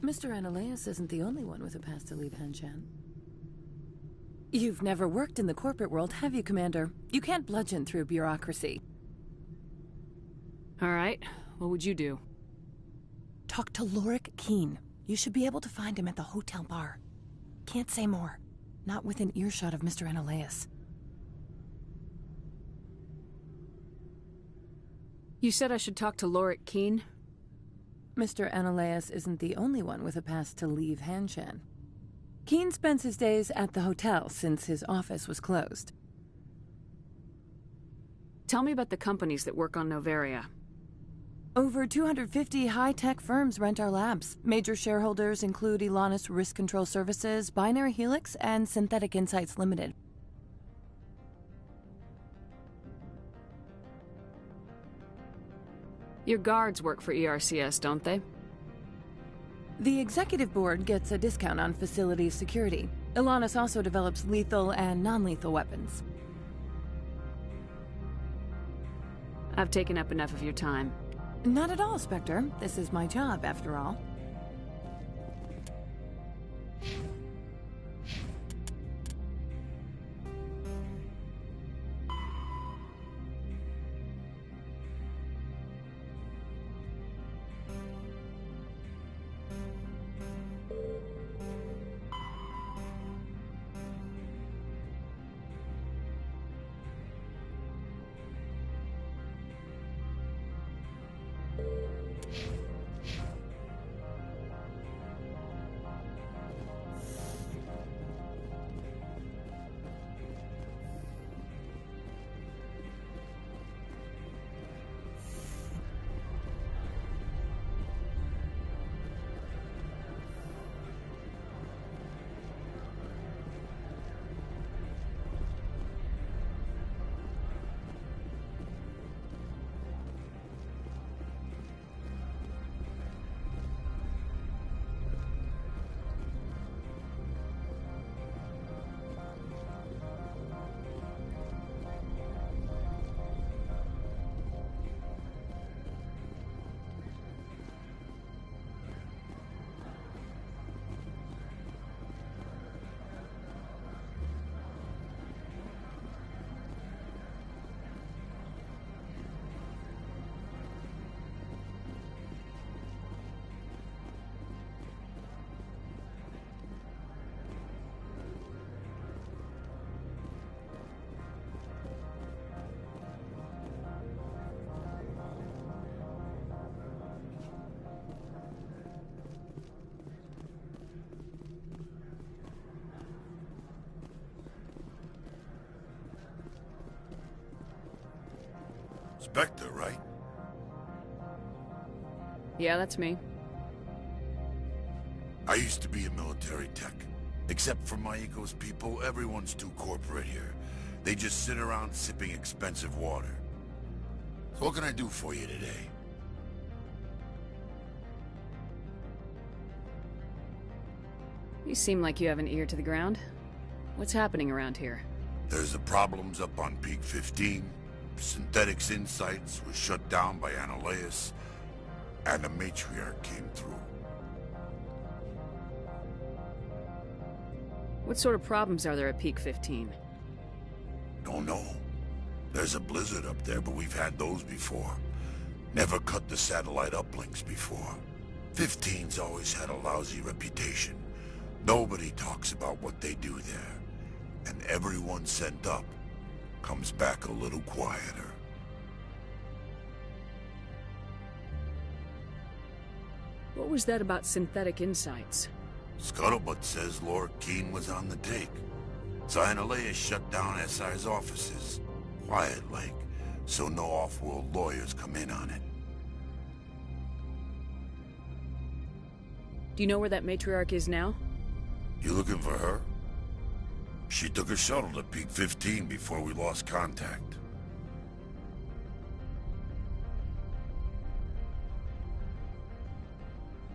Mr. Ananias isn't the only one with a pass to leave Hanshan. You've never worked in the corporate world, have you, Commander? You can't bludgeon through bureaucracy. All right. What would you do? Talk to Lorik Keen. You should be able to find him at the hotel bar. Can't say more. Not within earshot of Mr. Ananias. You said I should talk to Lorik Keen? Mr. Ananias isn't the only one with a pass to leave Hanshan. Keen spends his days at the hotel since his office was closed. Tell me about the companies that work on Novaria. Over 250 high-tech firms rent our labs. Major shareholders include Elanus Risk Control Services, Binary Helix, and Synthetic Insights Limited. Your guards work for ERCS, don't they? The executive board gets a discount on facility security. Ilanis also develops lethal and non-lethal weapons. I've taken up enough of your time. Not at all, Spectre. This is my job, after all. Spectre, right? Yeah, that's me. I used to be a military tech. Except for my eco's people, everyone's too corporate here. They just sit around sipping expensive water. So what can I do for you today? You seem like you have an ear to the ground. What's happening around here? There's the problems up on Peak 15. Synthetics Insights was shut down by Annihilus, and the Matriarch came through. What sort of problems are there at Peak 15? Don't know. There's a blizzard up there, but we've had those before. Never cut the satellite uplinks before. 15's always had a lousy reputation. Nobody talks about what they do there. And everyone sent up comes back a little quieter. What was that about Synthetic Insights? Scuttlebutt says Lord Keene was on the take. So Annihilus shut down SI's offices. Quiet-like, so no off-world lawyers come in on it. Do you know where that Matriarch is now? You looking for her? She took a shuttle to Peak 15 before we lost contact.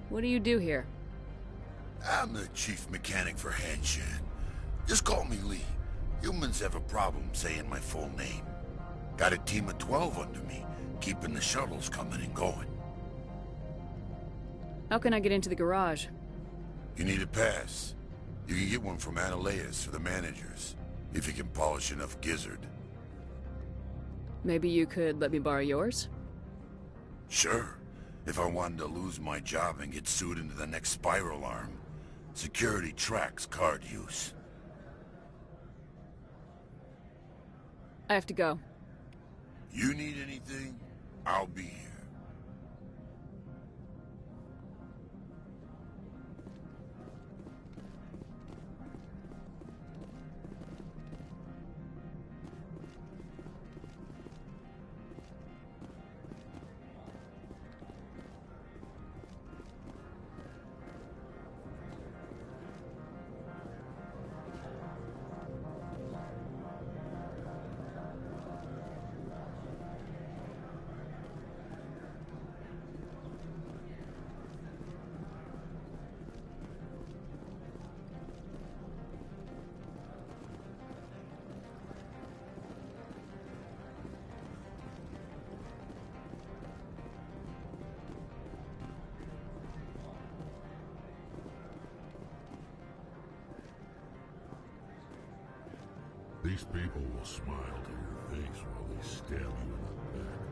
What do you do here? I'm the chief mechanic for Hanshan. Just call me Lee. Humans have a problem saying my full name. Got a team of 12 under me, keeping the shuttles coming and going. How can I get into the garage? You need a pass. You can get one from Annihilus or the managers, if you can polish enough gizzard. Maybe you could let me borrow yours? Sure. If I wanted to lose my job and get sued into the next spiral arm, security tracks card use. I have to go. You need anything, I'll be here. These people will smile to your face while they stab you in the back.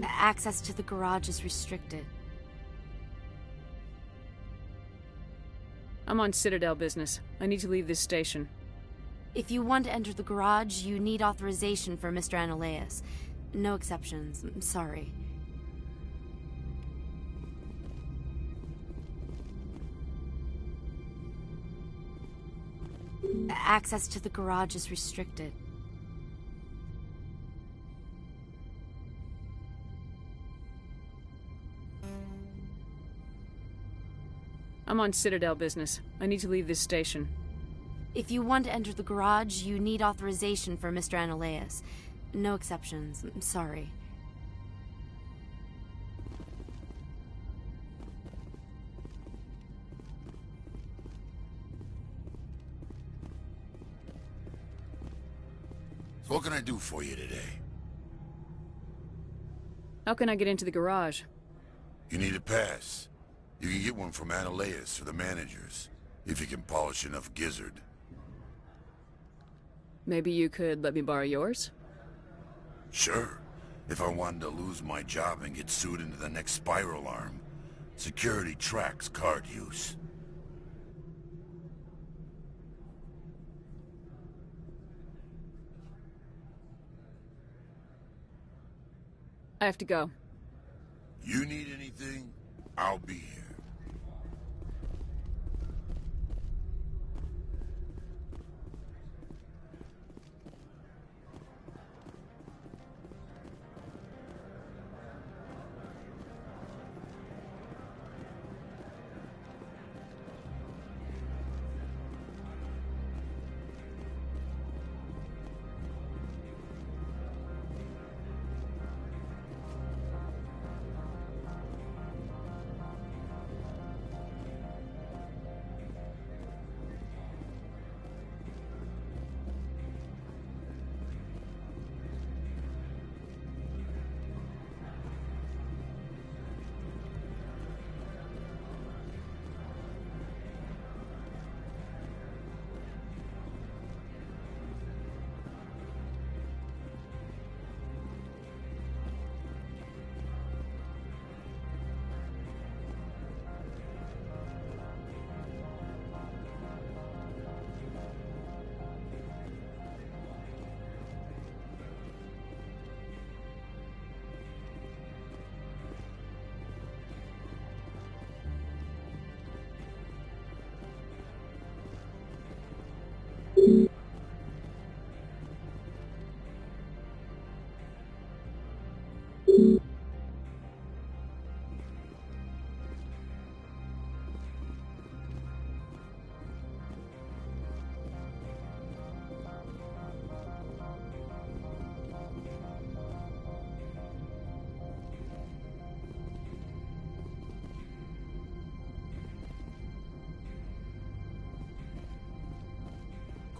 Access to the garage is restricted. I'm on Citadel business. I need to leave this station. If you want to enter the garage, you need authorization for Mr. Analeas. No exceptions. I'm sorry. Access to the garage is restricted. I'm on Citadel business. I need to leave this station. If you want to enter the garage, you need authorization for Mr. Analeas. No exceptions. I'm sorry. So what can I do for you today? How can I get into the garage? You need a pass. You can get one from Analeas or the managers, if you can polish enough gizzard. Maybe you could let me borrow yours? Sure. If I wanted to lose my job and get sued into the next spiral arm. Security tracks card use. I have to go. You need anything, I'll be here.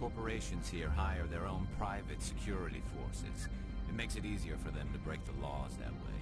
corporations here hire their own private security forces. It makes it easier for them to break the laws that way.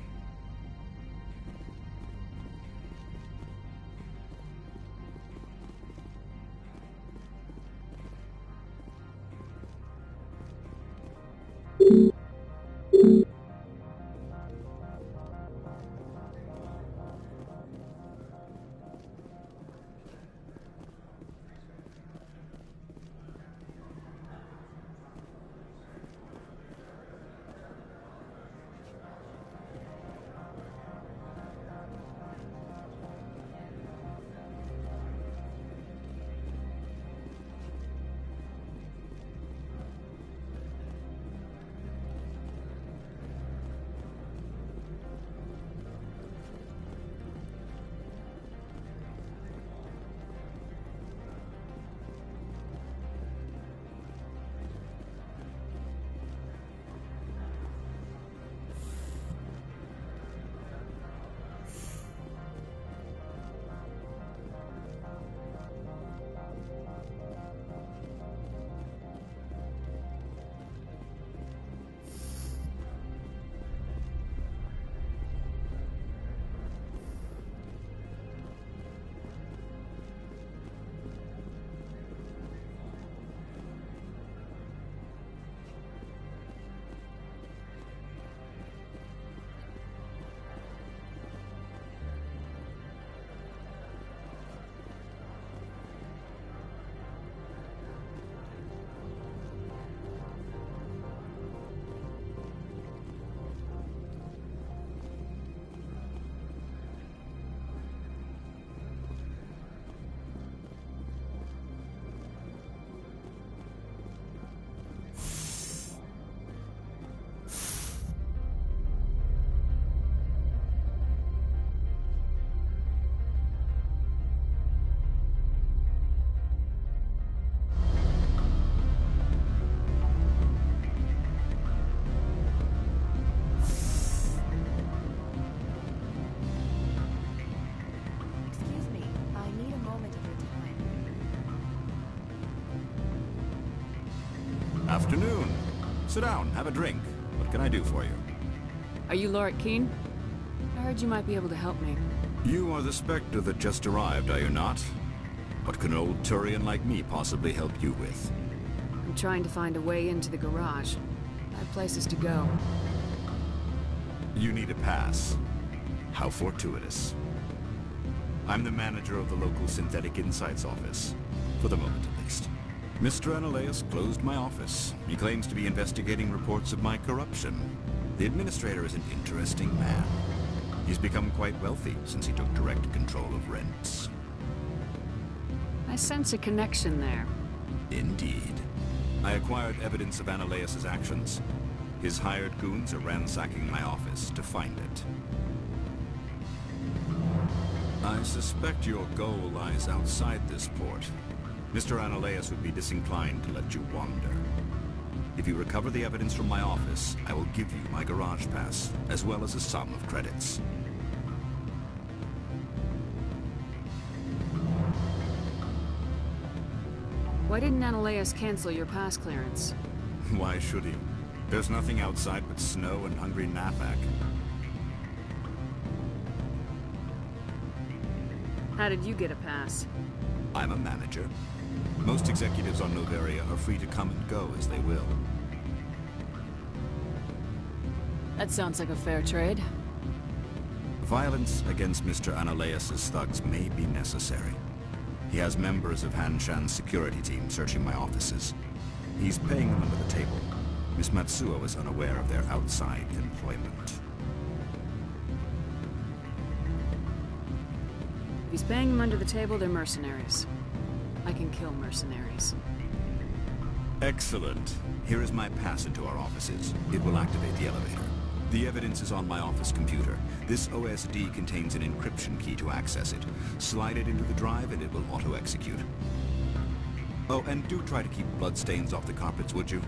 Afternoon. Sit down, have a drink. What can I do for you? Are you Lorik Keene? I heard you might be able to help me. You are the Spectre that just arrived, are you not? What can an old Turian like me possibly help you with? I'm trying to find a way into the garage. I have places to go. You need a pass. How fortuitous. I'm the manager of the local Synthetic Insights office. For the moment, at least. Mr. Analeas closed my office. He claims to be investigating reports of my corruption. The administrator is an interesting man. He's become quite wealthy since he took direct control of rents. I sense a connection there. Indeed. I acquired evidence of Analeas' actions. His hired goons are ransacking my office to find it. I suspect your goal lies outside this port. Mr. Analeas would be disinclined to let you wander. If you recover the evidence from my office, I will give you my garage pass, as well as a sum of credits. Why didn't Analeas cancel your pass clearance? Why should he? There's nothing outside but snow and hungry Nafak. How did you get a pass? I'm a manager. Most executives on Noveria are free to come and go as they will. That sounds like a fair trade. Violence against Mr. Analeas' thugs may be necessary. He has members of Hanshan's security team searching my offices. He's paying them under the table. Miss Matsuo is unaware of their outside employment. If he's paying them under the table, they're mercenaries. I can kill mercenaries. Excellent. Here is my pass into our offices. It will activate the elevator. The evidence is on my office computer. This OSD contains an encryption key to access it. Slide it into the drive and it will auto-execute. Oh, and do try to keep bloodstains off the carpets, would you?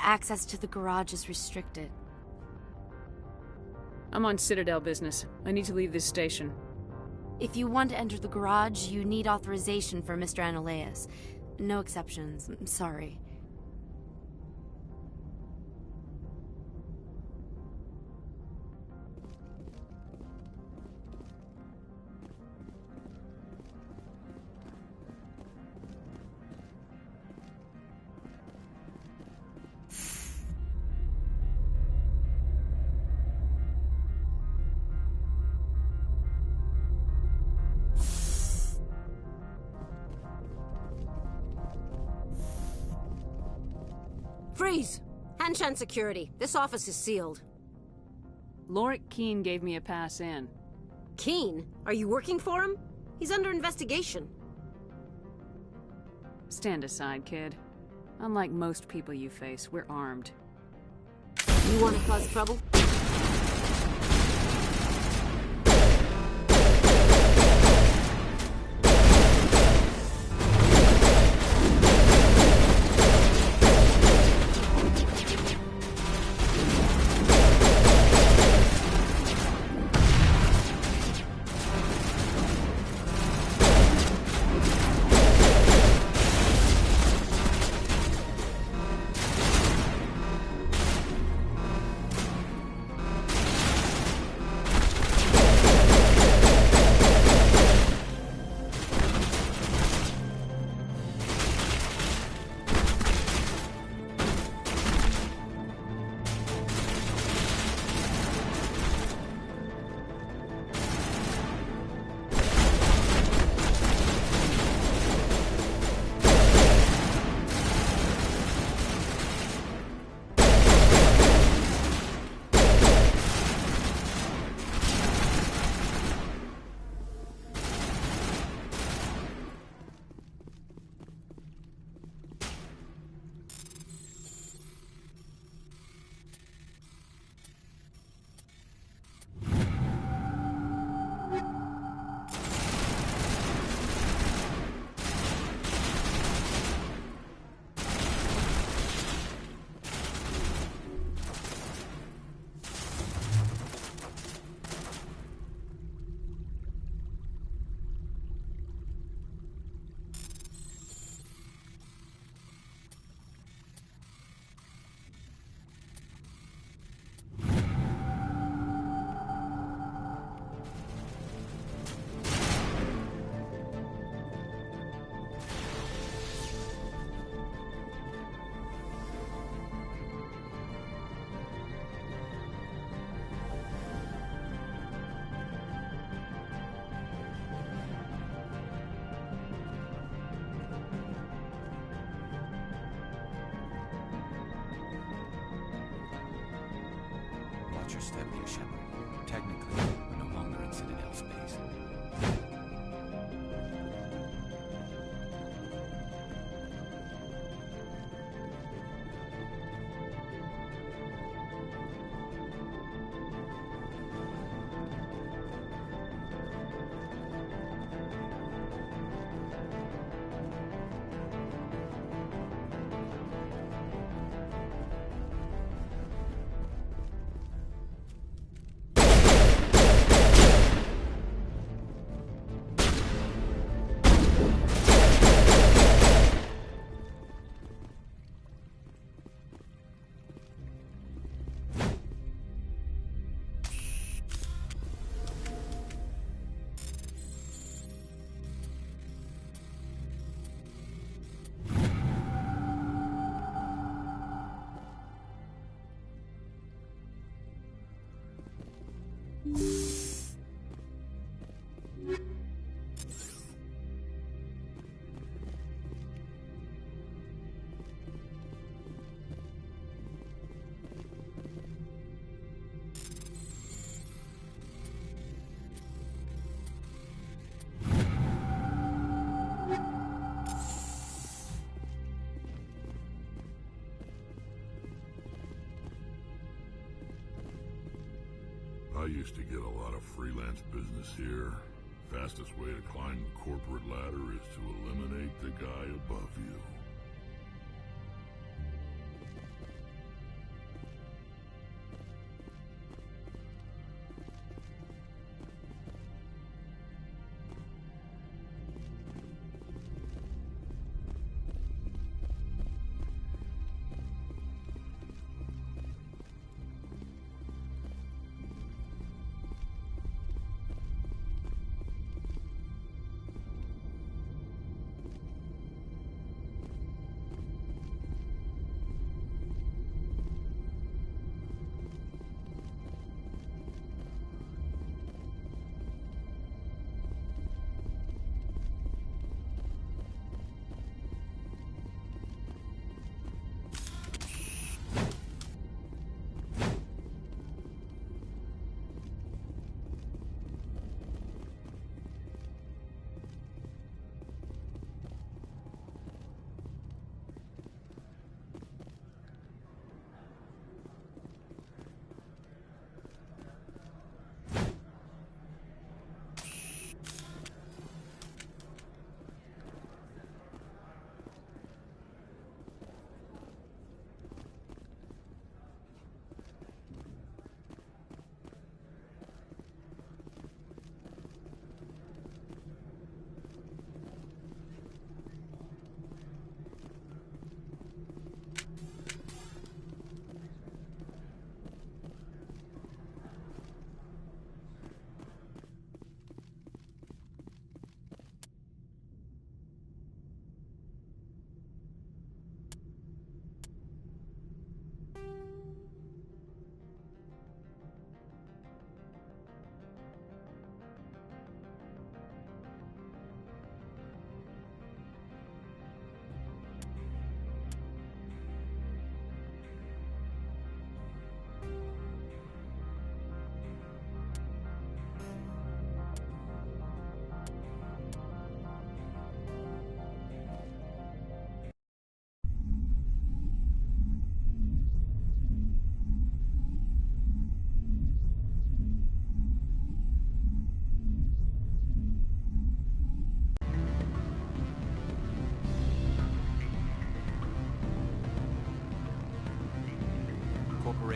access to the garage is restricted. I'm on Citadel business. I need to leave this station. If you want to enter the garage, you need authorization for Mr. Anolaeus. No exceptions. I'm sorry. Freeze! Hanshan security. This office is sealed. Lorik Keene gave me a pass in. Keene? Are you working for him? He's under investigation. Stand aside, kid. Unlike most people you face, we're armed. You want to cause trouble? Watch your step here, Shepard. Technically, we're no longer in Citadel space. I used to get a lot of freelance business here. Fastest way to climb the corporate ladder is to eliminate the guy above you.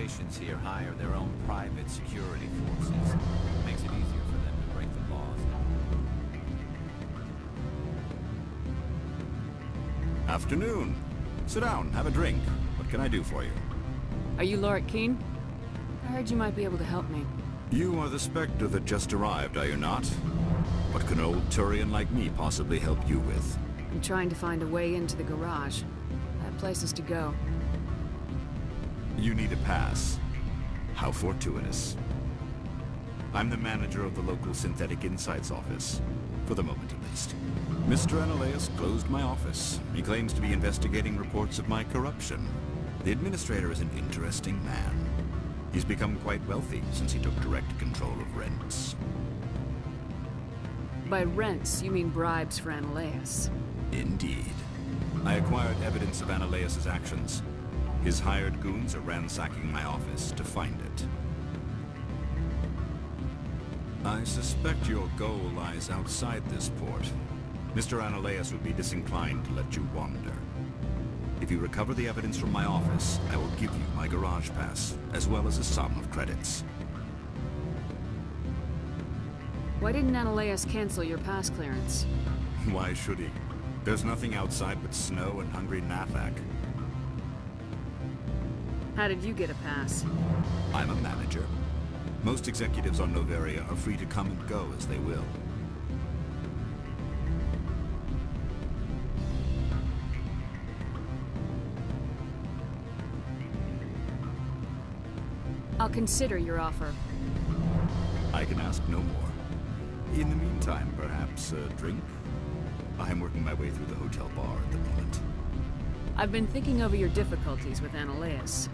corporations here hire their own private security forces. Makes it easier for them to break the laws. Afternoon. Sit down, have a drink. What can I do for you? Are you Lorik Keene? I heard you might be able to help me. You are the Spectre that just arrived, are you not? What can an old Turian like me possibly help you with? I'm trying to find a way into the garage. I have places to go. You need a pass. How fortuitous. I'm the manager of the local Synthetic Insights office. For the moment, at least. Mr. Analeas closed my office. He claims to be investigating reports of my corruption. The administrator is an interesting man. He's become quite wealthy since he took direct control of rents. By rents, you mean bribes for Analeas? Indeed. I acquired evidence of Analeas' actions. His hired goons are ransacking my office to find it. I suspect your goal lies outside this port. Mr. Analeas would be disinclined to let you wander. If you recover the evidence from my office, I will give you my garage pass, as well as a sum of credits. Why didn't Analeas cancel your pass clearance? Why should he? There's nothing outside but snow and hungry Nathak. How did you get a pass? I'm a manager. Most executives on Noveria are free to come and go as they will. I'll consider your offer. I can ask no more. In the meantime, perhaps a drink? I'm working my way through the hotel bar at the moment. I've been thinking over your difficulties with Analeas.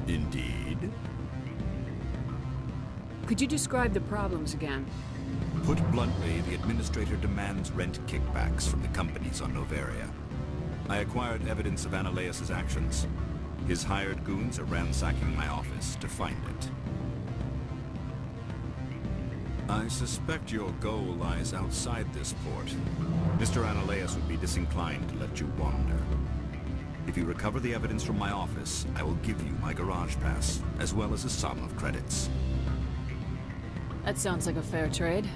Indeed? Could you describe the problems again? Put bluntly, the administrator demands rent kickbacks from the companies on Noveria. I acquired evidence of Analeas' actions. His hired goons are ransacking my office to find it. I suspect your goal lies outside this port. Mr. Analeas would be disinclined to let you wander. If you recover the evidence from my office, I will give you my garage pass, as well as a sum of credits. That sounds like a fair trade.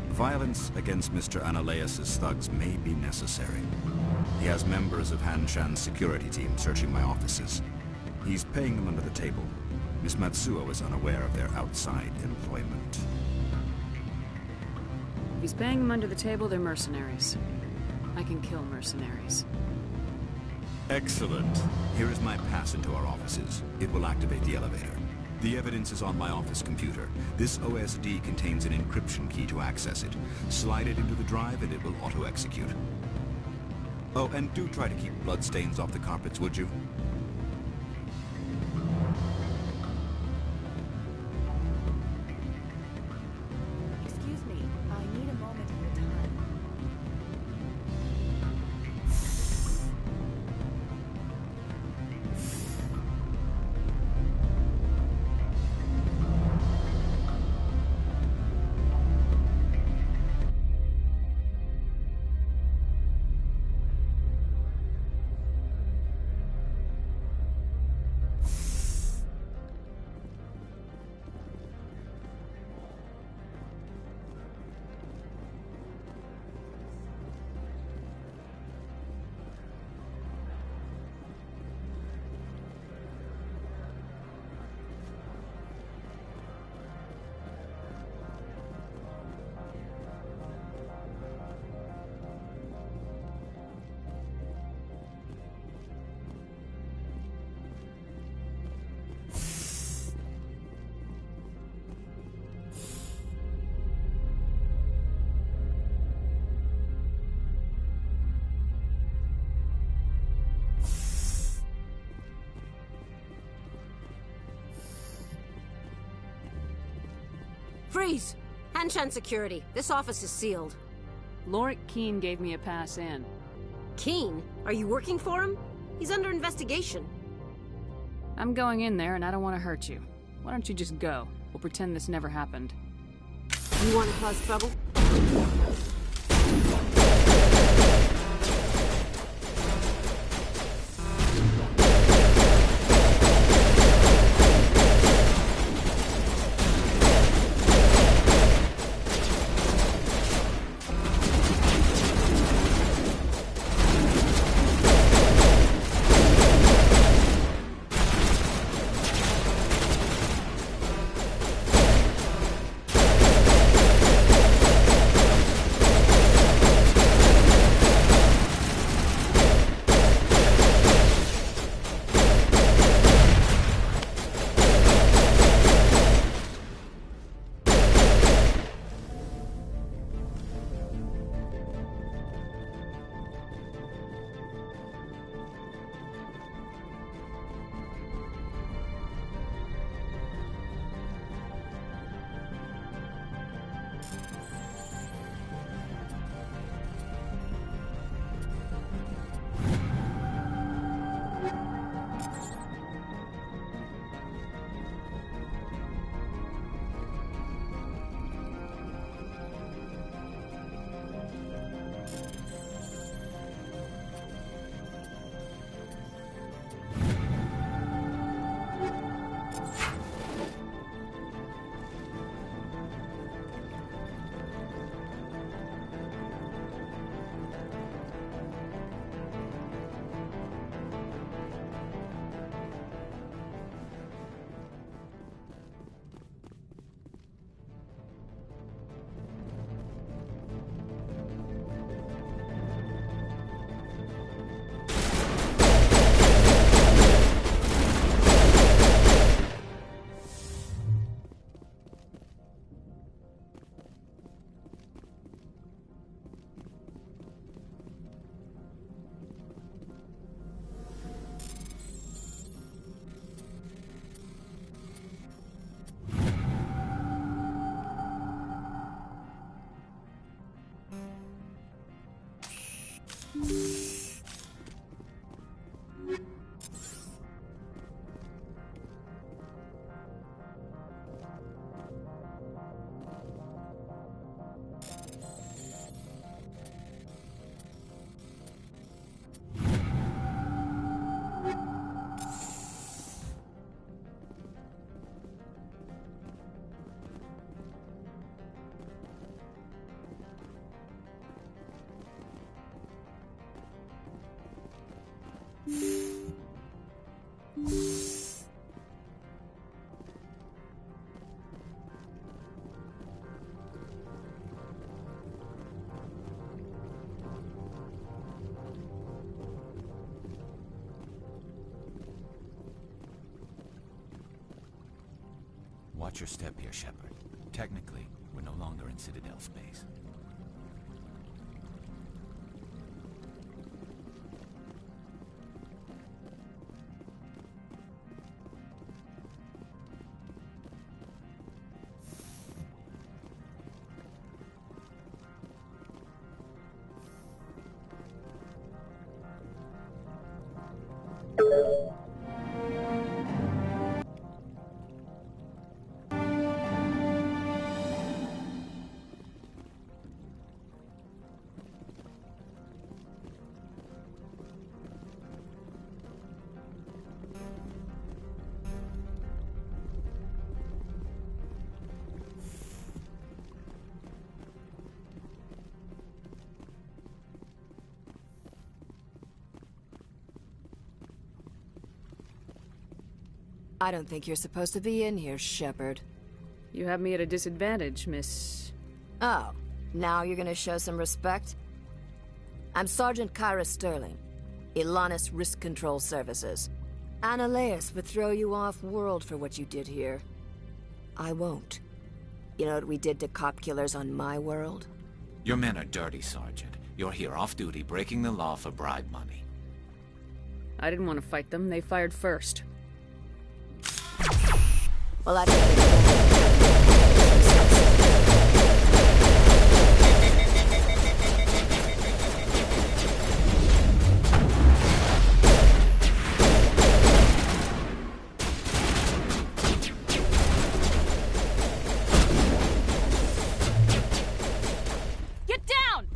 Violence against Mr. Analeas' thugs may be necessary. He has members of Han Shan's security team searching my offices. He's paying them under the table. Miss Matsuo is unaware of their outside employment. If he's paying them under the table, they're mercenaries. I can kill mercenaries. Excellent. Here is my pass into our offices. It will activate the elevator. The evidence is on my office computer. This OSD contains an encryption key to access it. Slide it into the drive and it will auto-execute. Oh, and do try to keep bloodstains off the carpets, would you? Excuse me, I need a moment of your time. Freeze! Hanshan Security. This office is sealed. Lorik Keene gave me a pass in. Keene? Are you working for him? He's under investigation. I'm going in there and I don't want to hurt you. Why don't you just go? We'll pretend this never happened. You want to cause trouble? Watch your step here, Shepard. Technically, we're no longer in Citadel space. I don't think you're supposed to be in here, Shepard. You have me at a disadvantage, Miss... Oh, now you're gonna show some respect? I'm Sergeant Kyra Sterling, Ilanis Risk Control Services. Analeas would throw you off-world for what you did here. I won't. You know what we did to cop killers on my world? Your men are dirty, Sergeant. You're here off-duty, breaking the law for bribe money. I didn't want to fight them. They fired first. Well, that's... Get down!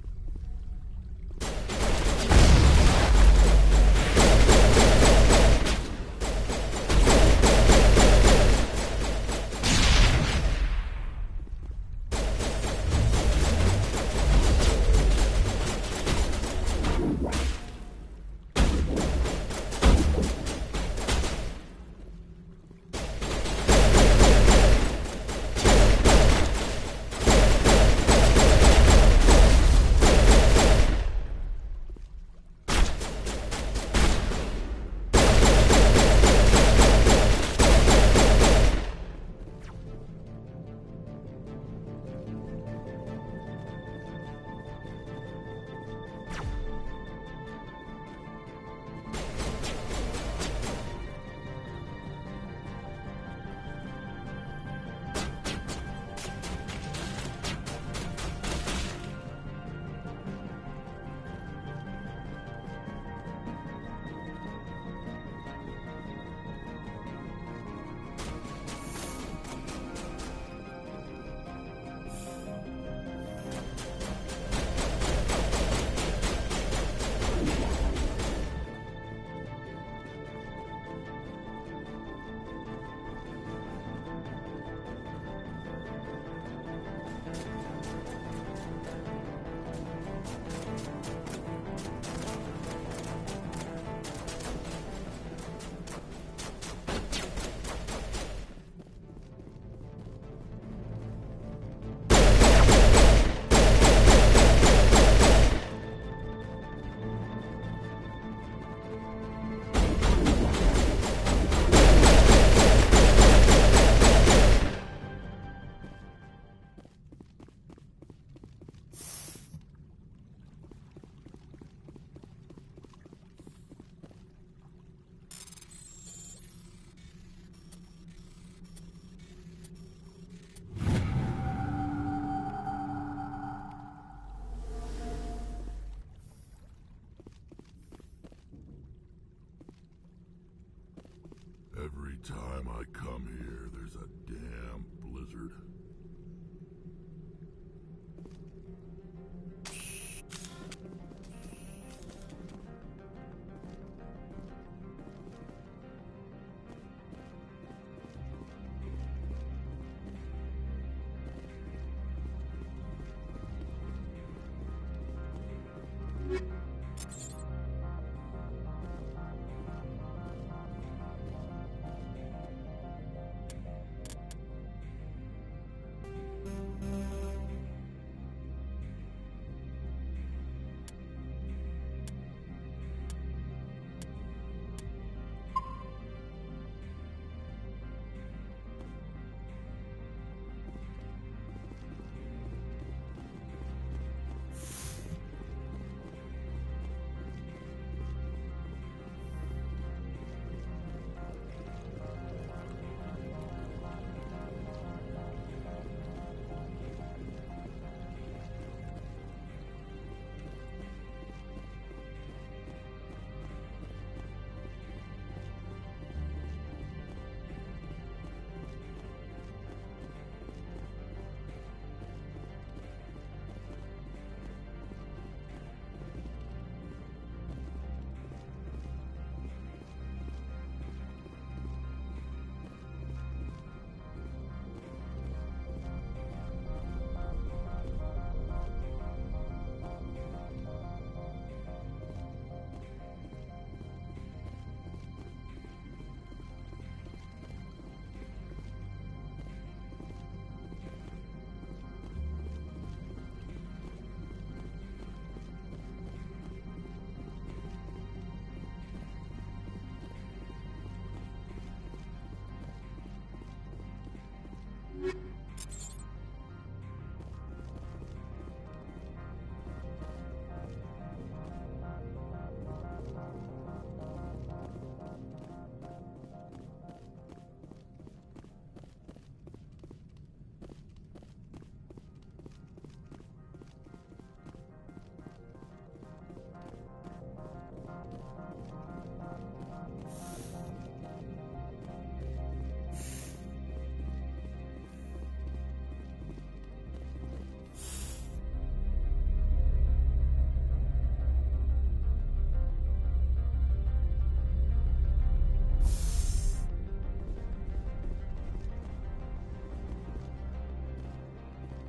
Every time I come here, there's a damn blizzard.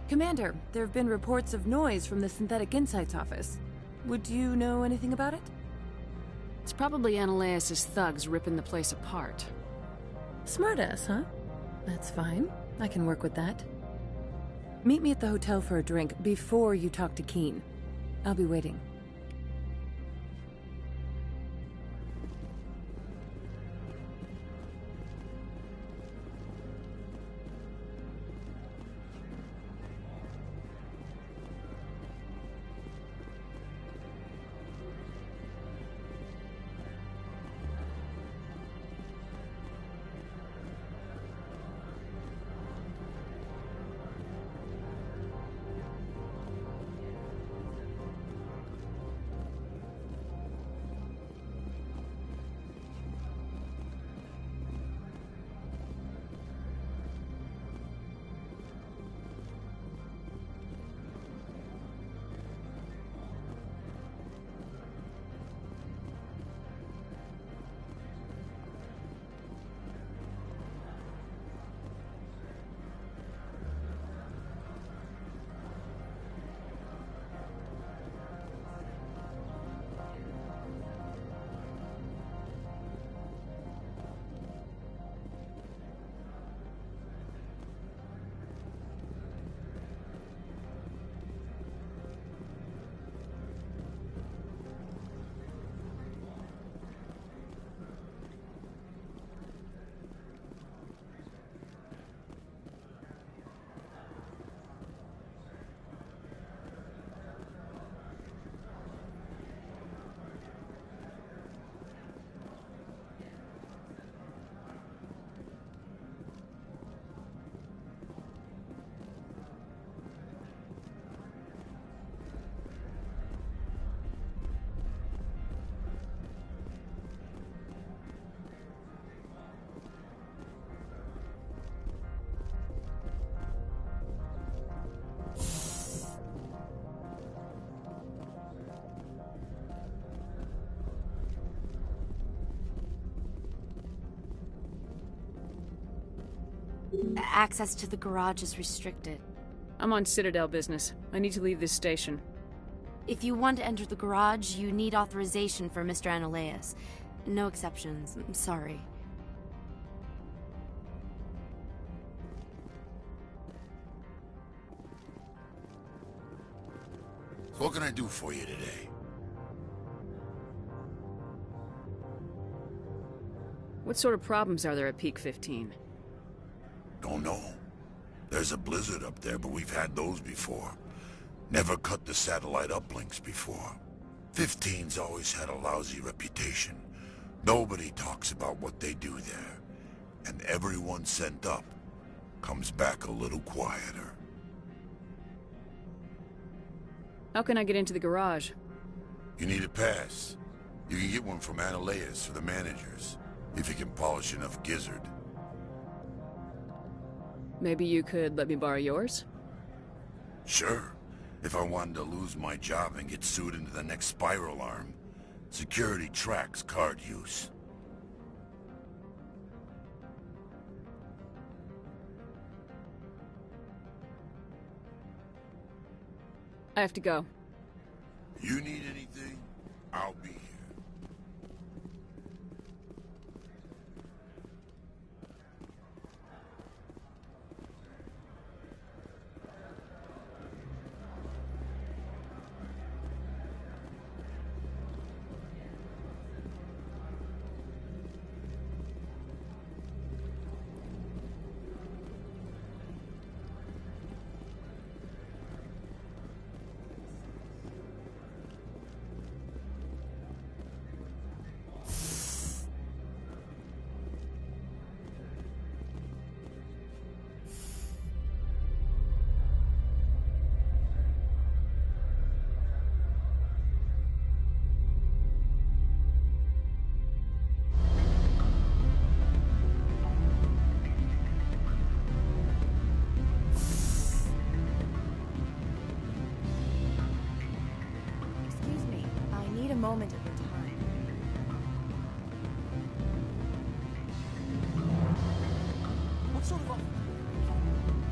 Commander, there have been reports of noise from the Synthetic Insights office. Would you know anything about it? It's probably Analaeus' thugs ripping the place apart. Smartass, huh? That's fine. I can work with that. Meet me at the hotel for a drink before you talk to Keen. I'll be waiting. Access to the garage is restricted. I'm on Citadel business. I need to leave this station. If you want to enter the garage, you need authorization for Mr. Analaeus. No exceptions. I'm sorry. What can I do for you today? What sort of problems are there at Peak 15? Don't know. There's a blizzard up there, but we've had those before. Never cut the satellite uplinks before. 15's always had a lousy reputation. Nobody talks about what they do there. And everyone sent up comes back a little quieter. How can I get into the garage? You need a pass. You can get one from Analaeus or the managers, if you can polish enough gizzard. Maybe you could let me borrow yours? Sure. If I wanted to lose my job and get sued into the next spiral arm. Security tracks card use. I have to go. You need anything? I'll be here. Moment of your time. What sort of...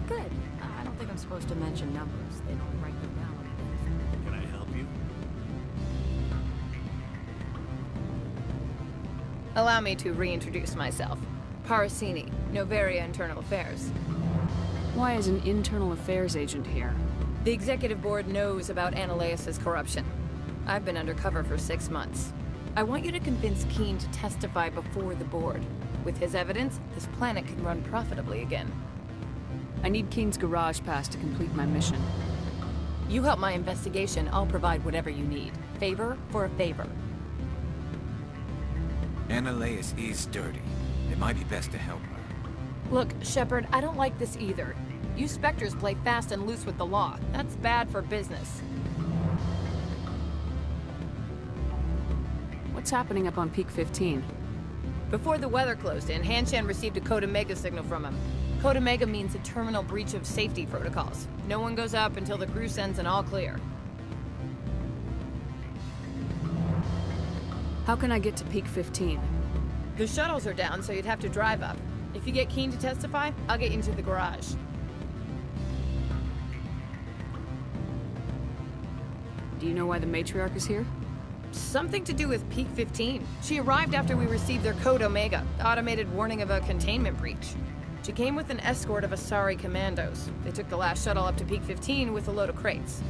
Good. I don't think think I'm supposed to mention numbers. They don't write them down on things. Can I help you? Allow me to reintroduce myself. Parasini, Novaria Internal Affairs. Why is an internal affairs agent here? The executive board knows about Ananias' corruption. I've been undercover for 6 months. I want you to convince Keene to testify before the board. With his evidence, this planet can run profitably again. I need Keene's garage pass to complete my mission. You help my investigation, I'll provide whatever you need. Favor for a favor. Ananias is dirty. It might be best to help her. Look, Shepard, I don't like this either. You Spectres play fast and loose with the law. That's bad for business. What's happening up on Peak 15? Before the weather closed in, Hanshan received a Code Omega signal from him. Code Omega means a terminal breach of safety protocols. No one goes up until the crew sends an all clear. How can I get to Peak 15? The shuttles are down, so you'd have to drive up. If you get Keene to testify, I'll get you into the garage. Do you know why the matriarch is here? Something to do with Peak 15. She arrived after we received their Code Omega, the automated warning of a containment breach. She came with an escort of Asari commandos. They took the last shuttle up to Peak 15 with a load of crates.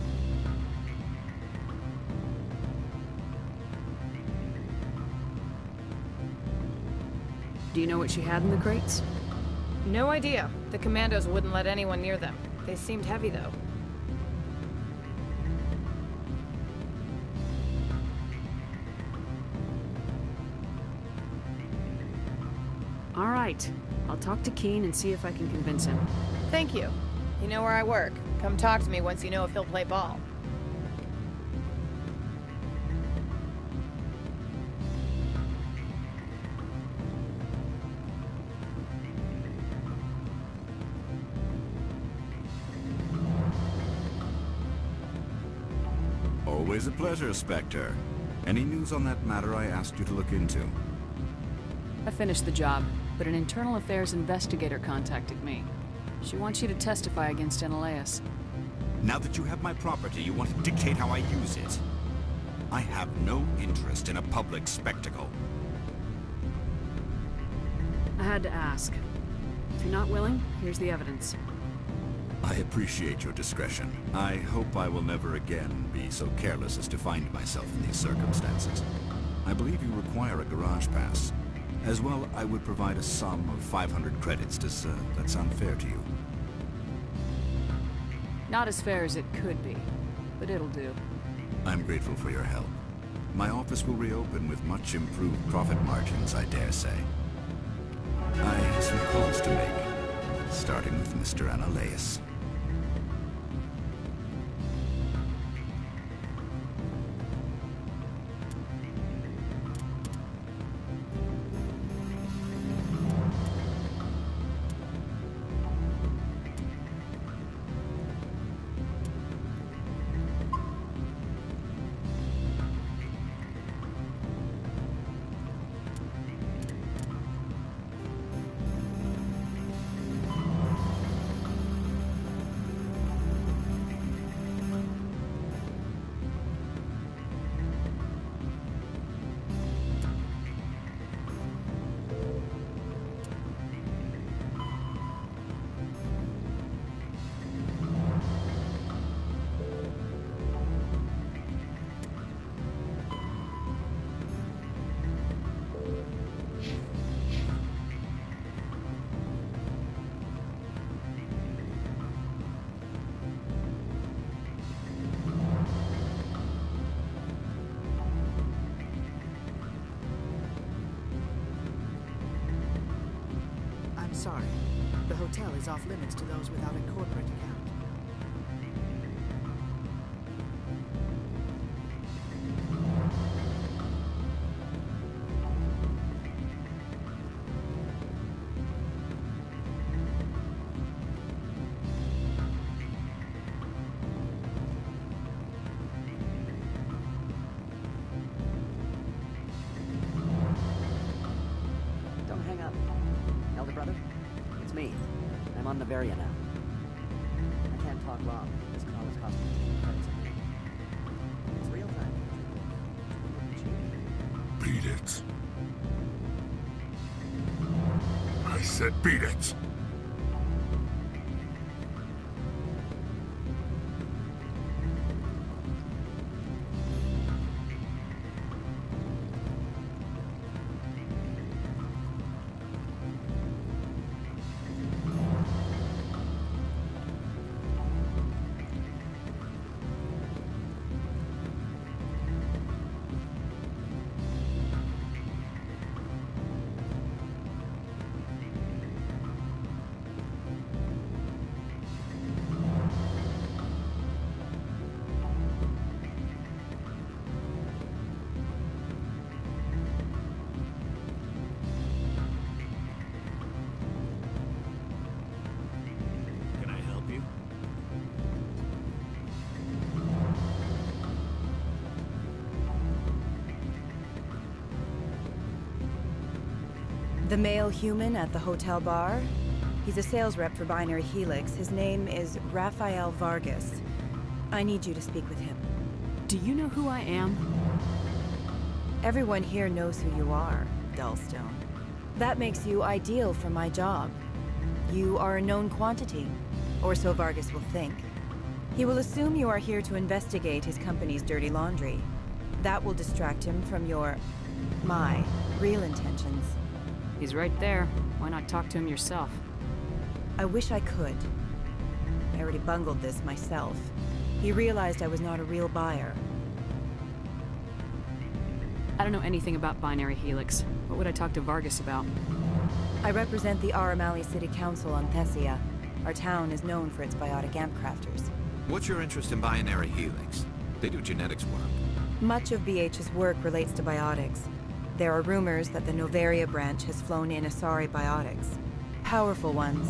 Do you know what she had in the crates? No idea. The commandos wouldn't let anyone near them. They seemed heavy, though. All right. I'll talk to Keene and see if I can convince him. Thank you. You know where I work. Come talk to me once you know if he'll play ball. Always a pleasure, Spectre. Any news on that matter I asked you to look into? I finished the job, but an internal affairs investigator contacted me. She wants you to testify against Ananias. Now that you have my property, you want to dictate how I use it. I have no interest in a public spectacle. I had to ask. If you're not willing, here's the evidence. I appreciate your discretion. I hope I will never again be so careless as to find myself in these circumstances. I believe you require a garage pass. As well, I would provide a sum of 500 credits. Does that sound fair to you? Not as fair as it could be, but it'll do. I'm grateful for your help. My office will reopen with much improved profit margins, I dare say. I have some calls to make, starting with Mr. Ananias. Sorry. The hotel is off limits to those without a corporate account. Don't hang up. Elder brother? It's me. I'm on Novaria now. I can't clock log. This car was costing 10 credits a minute. It's real time. Beat it. I said beat it. The male human at the hotel bar? He's a sales rep for Binary Helix. His name is Rafael Vargas. I need you to speak with him. Do you know who I am? Everyone here knows who you are, Dullstone. That makes you ideal for my job. You are a known quantity, or so Vargas will think. He will assume you are here to investigate his company's dirty laundry. That will distract him from my real intentions. He's right there. Why not talk to him yourself? I wish I could. I already bungled this myself. He realized I was not a real buyer. I don't know anything about Binary Helix. What would I talk to Vargas about? I represent the Aramali City Council on Thessia. Our town is known for its biotic amp crafters. What's your interest in Binary Helix? They do genetics work. Much of BH's work relates to biotics. There are rumors that the Novaria branch has flown in Asari biotics. Powerful ones.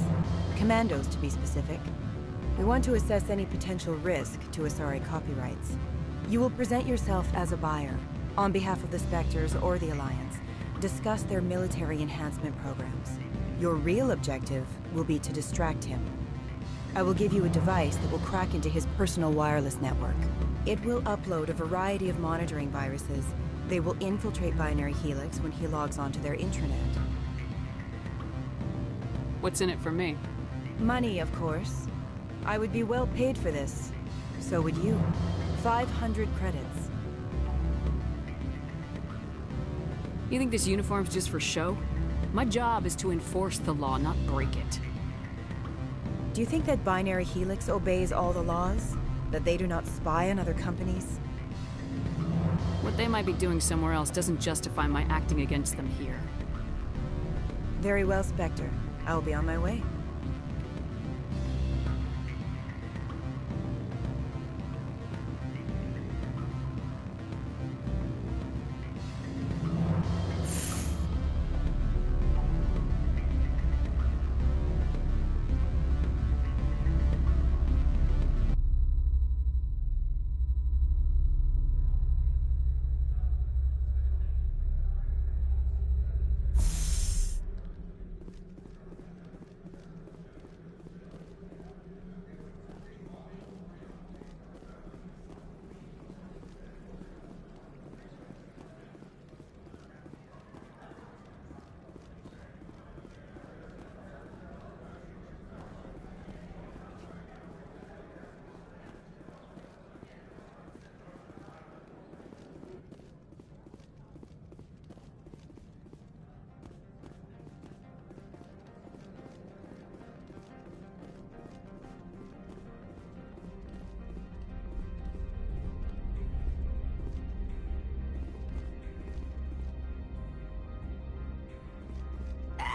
Commandos, to be specific. We want to assess any potential risk to Asari copyrights. You will present yourself as a buyer, on behalf of the Spectres or the Alliance. Discuss their military enhancement programs. Your real objective will be to distract him. I will give you a device that will crack into his personal wireless network. It will upload a variety of monitoring viruses. They will infiltrate Binary Helix when he logs onto their intranet. What's in it for me? Money, of course. I would be well paid for this. So would you. 500 credits. You think this uniform's just for show? My job is to enforce the law, not break it. Do you think that Binary Helix obeys all the laws? That they do not spy on other companies? What they might be doing somewhere else doesn't justify my acting against them here. Very well, Spectre. I will be on my way.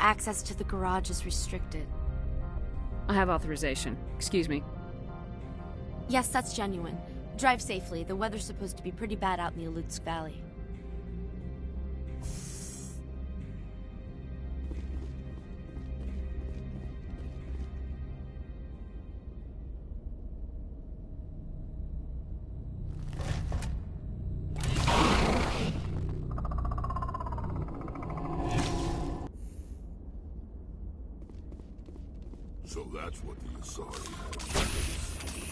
Access to the garage is restricted. I have authorization. Excuse me. Yes, that's genuine. Drive safely. The weather's supposed to be pretty bad out in the Alutsk Valley. So that's what the Asari had.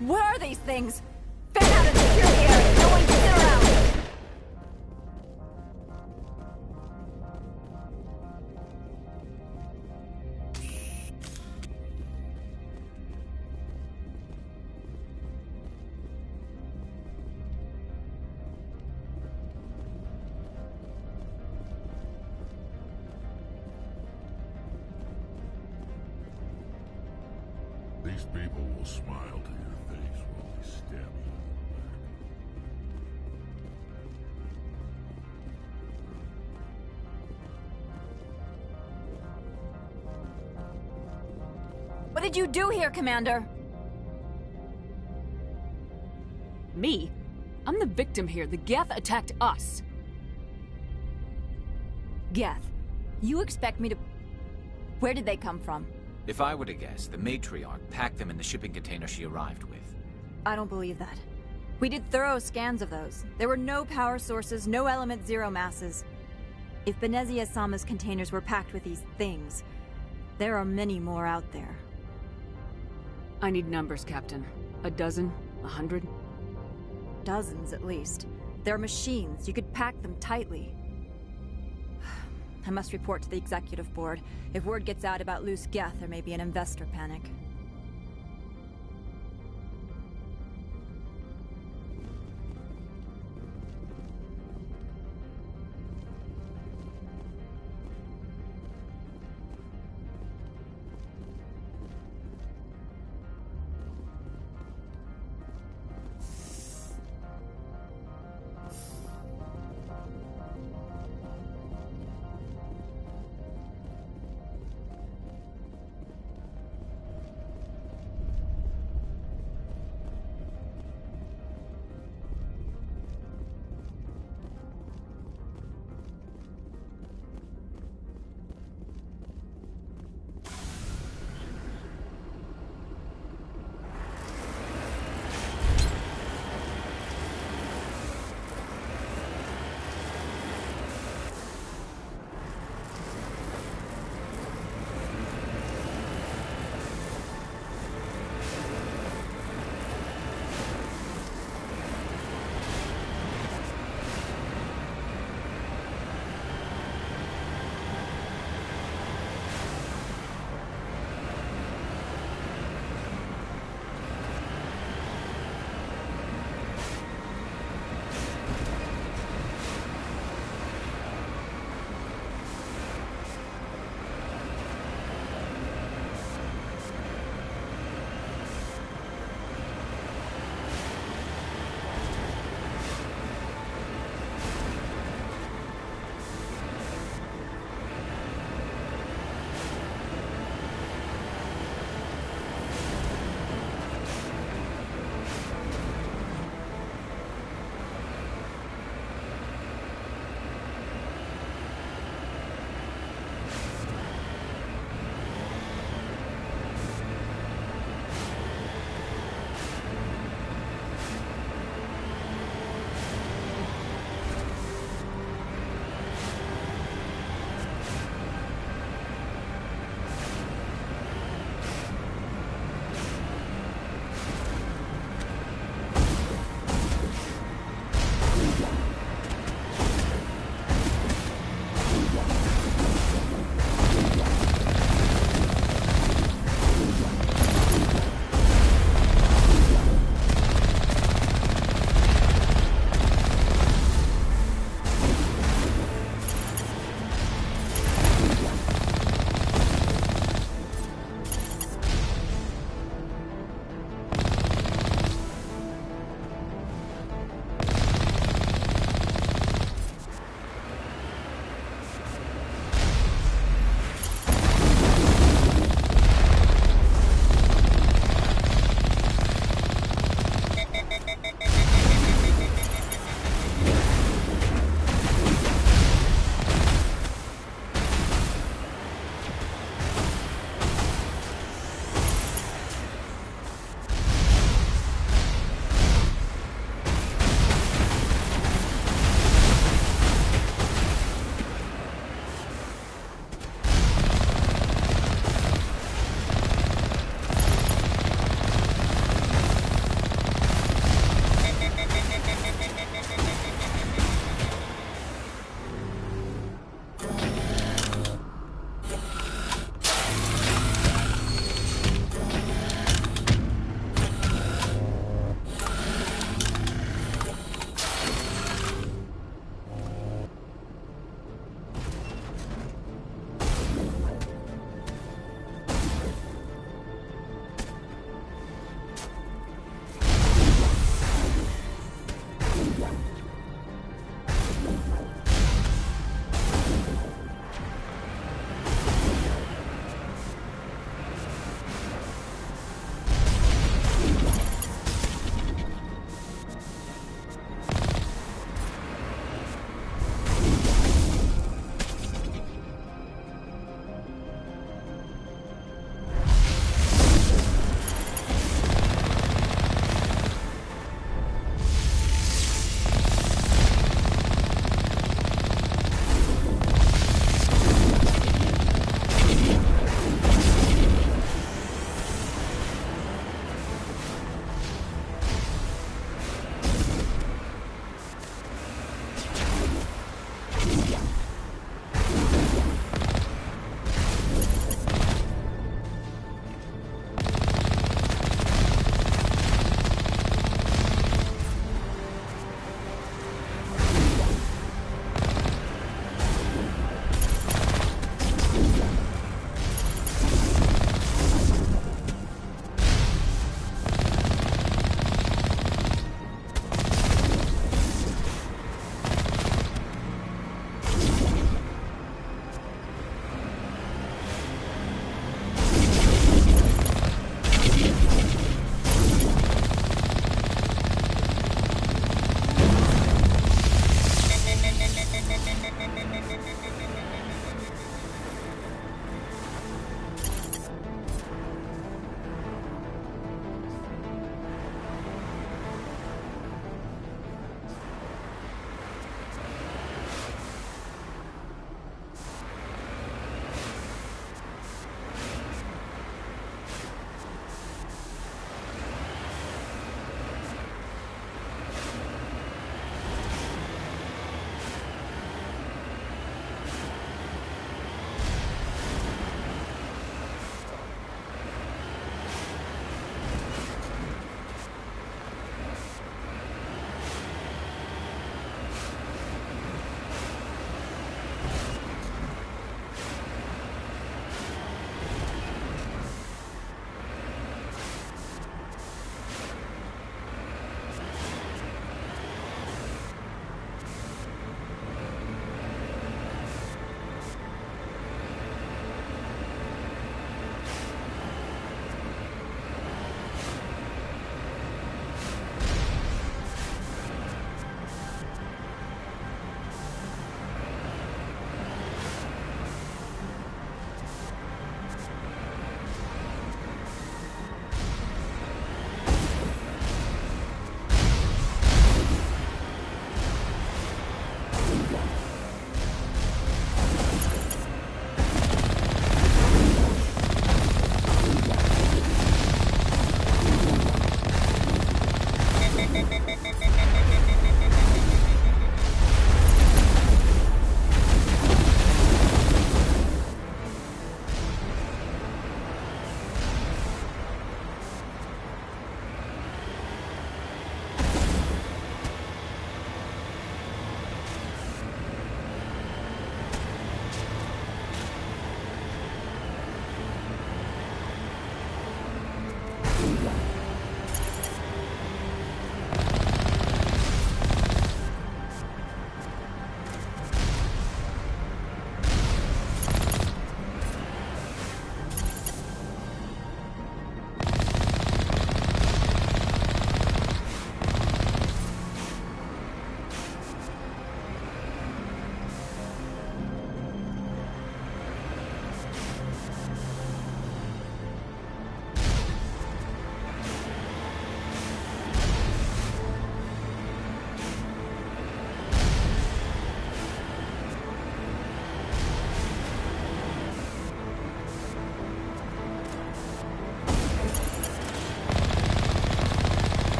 Where are these things? Fan out and secure the area. No one can sit around. These people will smile to your face while they stab you in the back. What did you do here, Commander? Me? I'm the victim here. The Geth attacked us. Geth, you expect me to... Where did they come from? If I were to guess, the matriarch packed them in the shipping container she arrived with. I don't believe that. We did thorough scans of those. There were no power sources, no element zero masses. If Benezia-sama's containers were packed with these things, there are many more out there. I need numbers, Captain. A dozen? 100? Dozens, at least. They're machines. You could pack them tightly. I must report to the executive board. If word gets out about loose Geth, there may be an investor panic.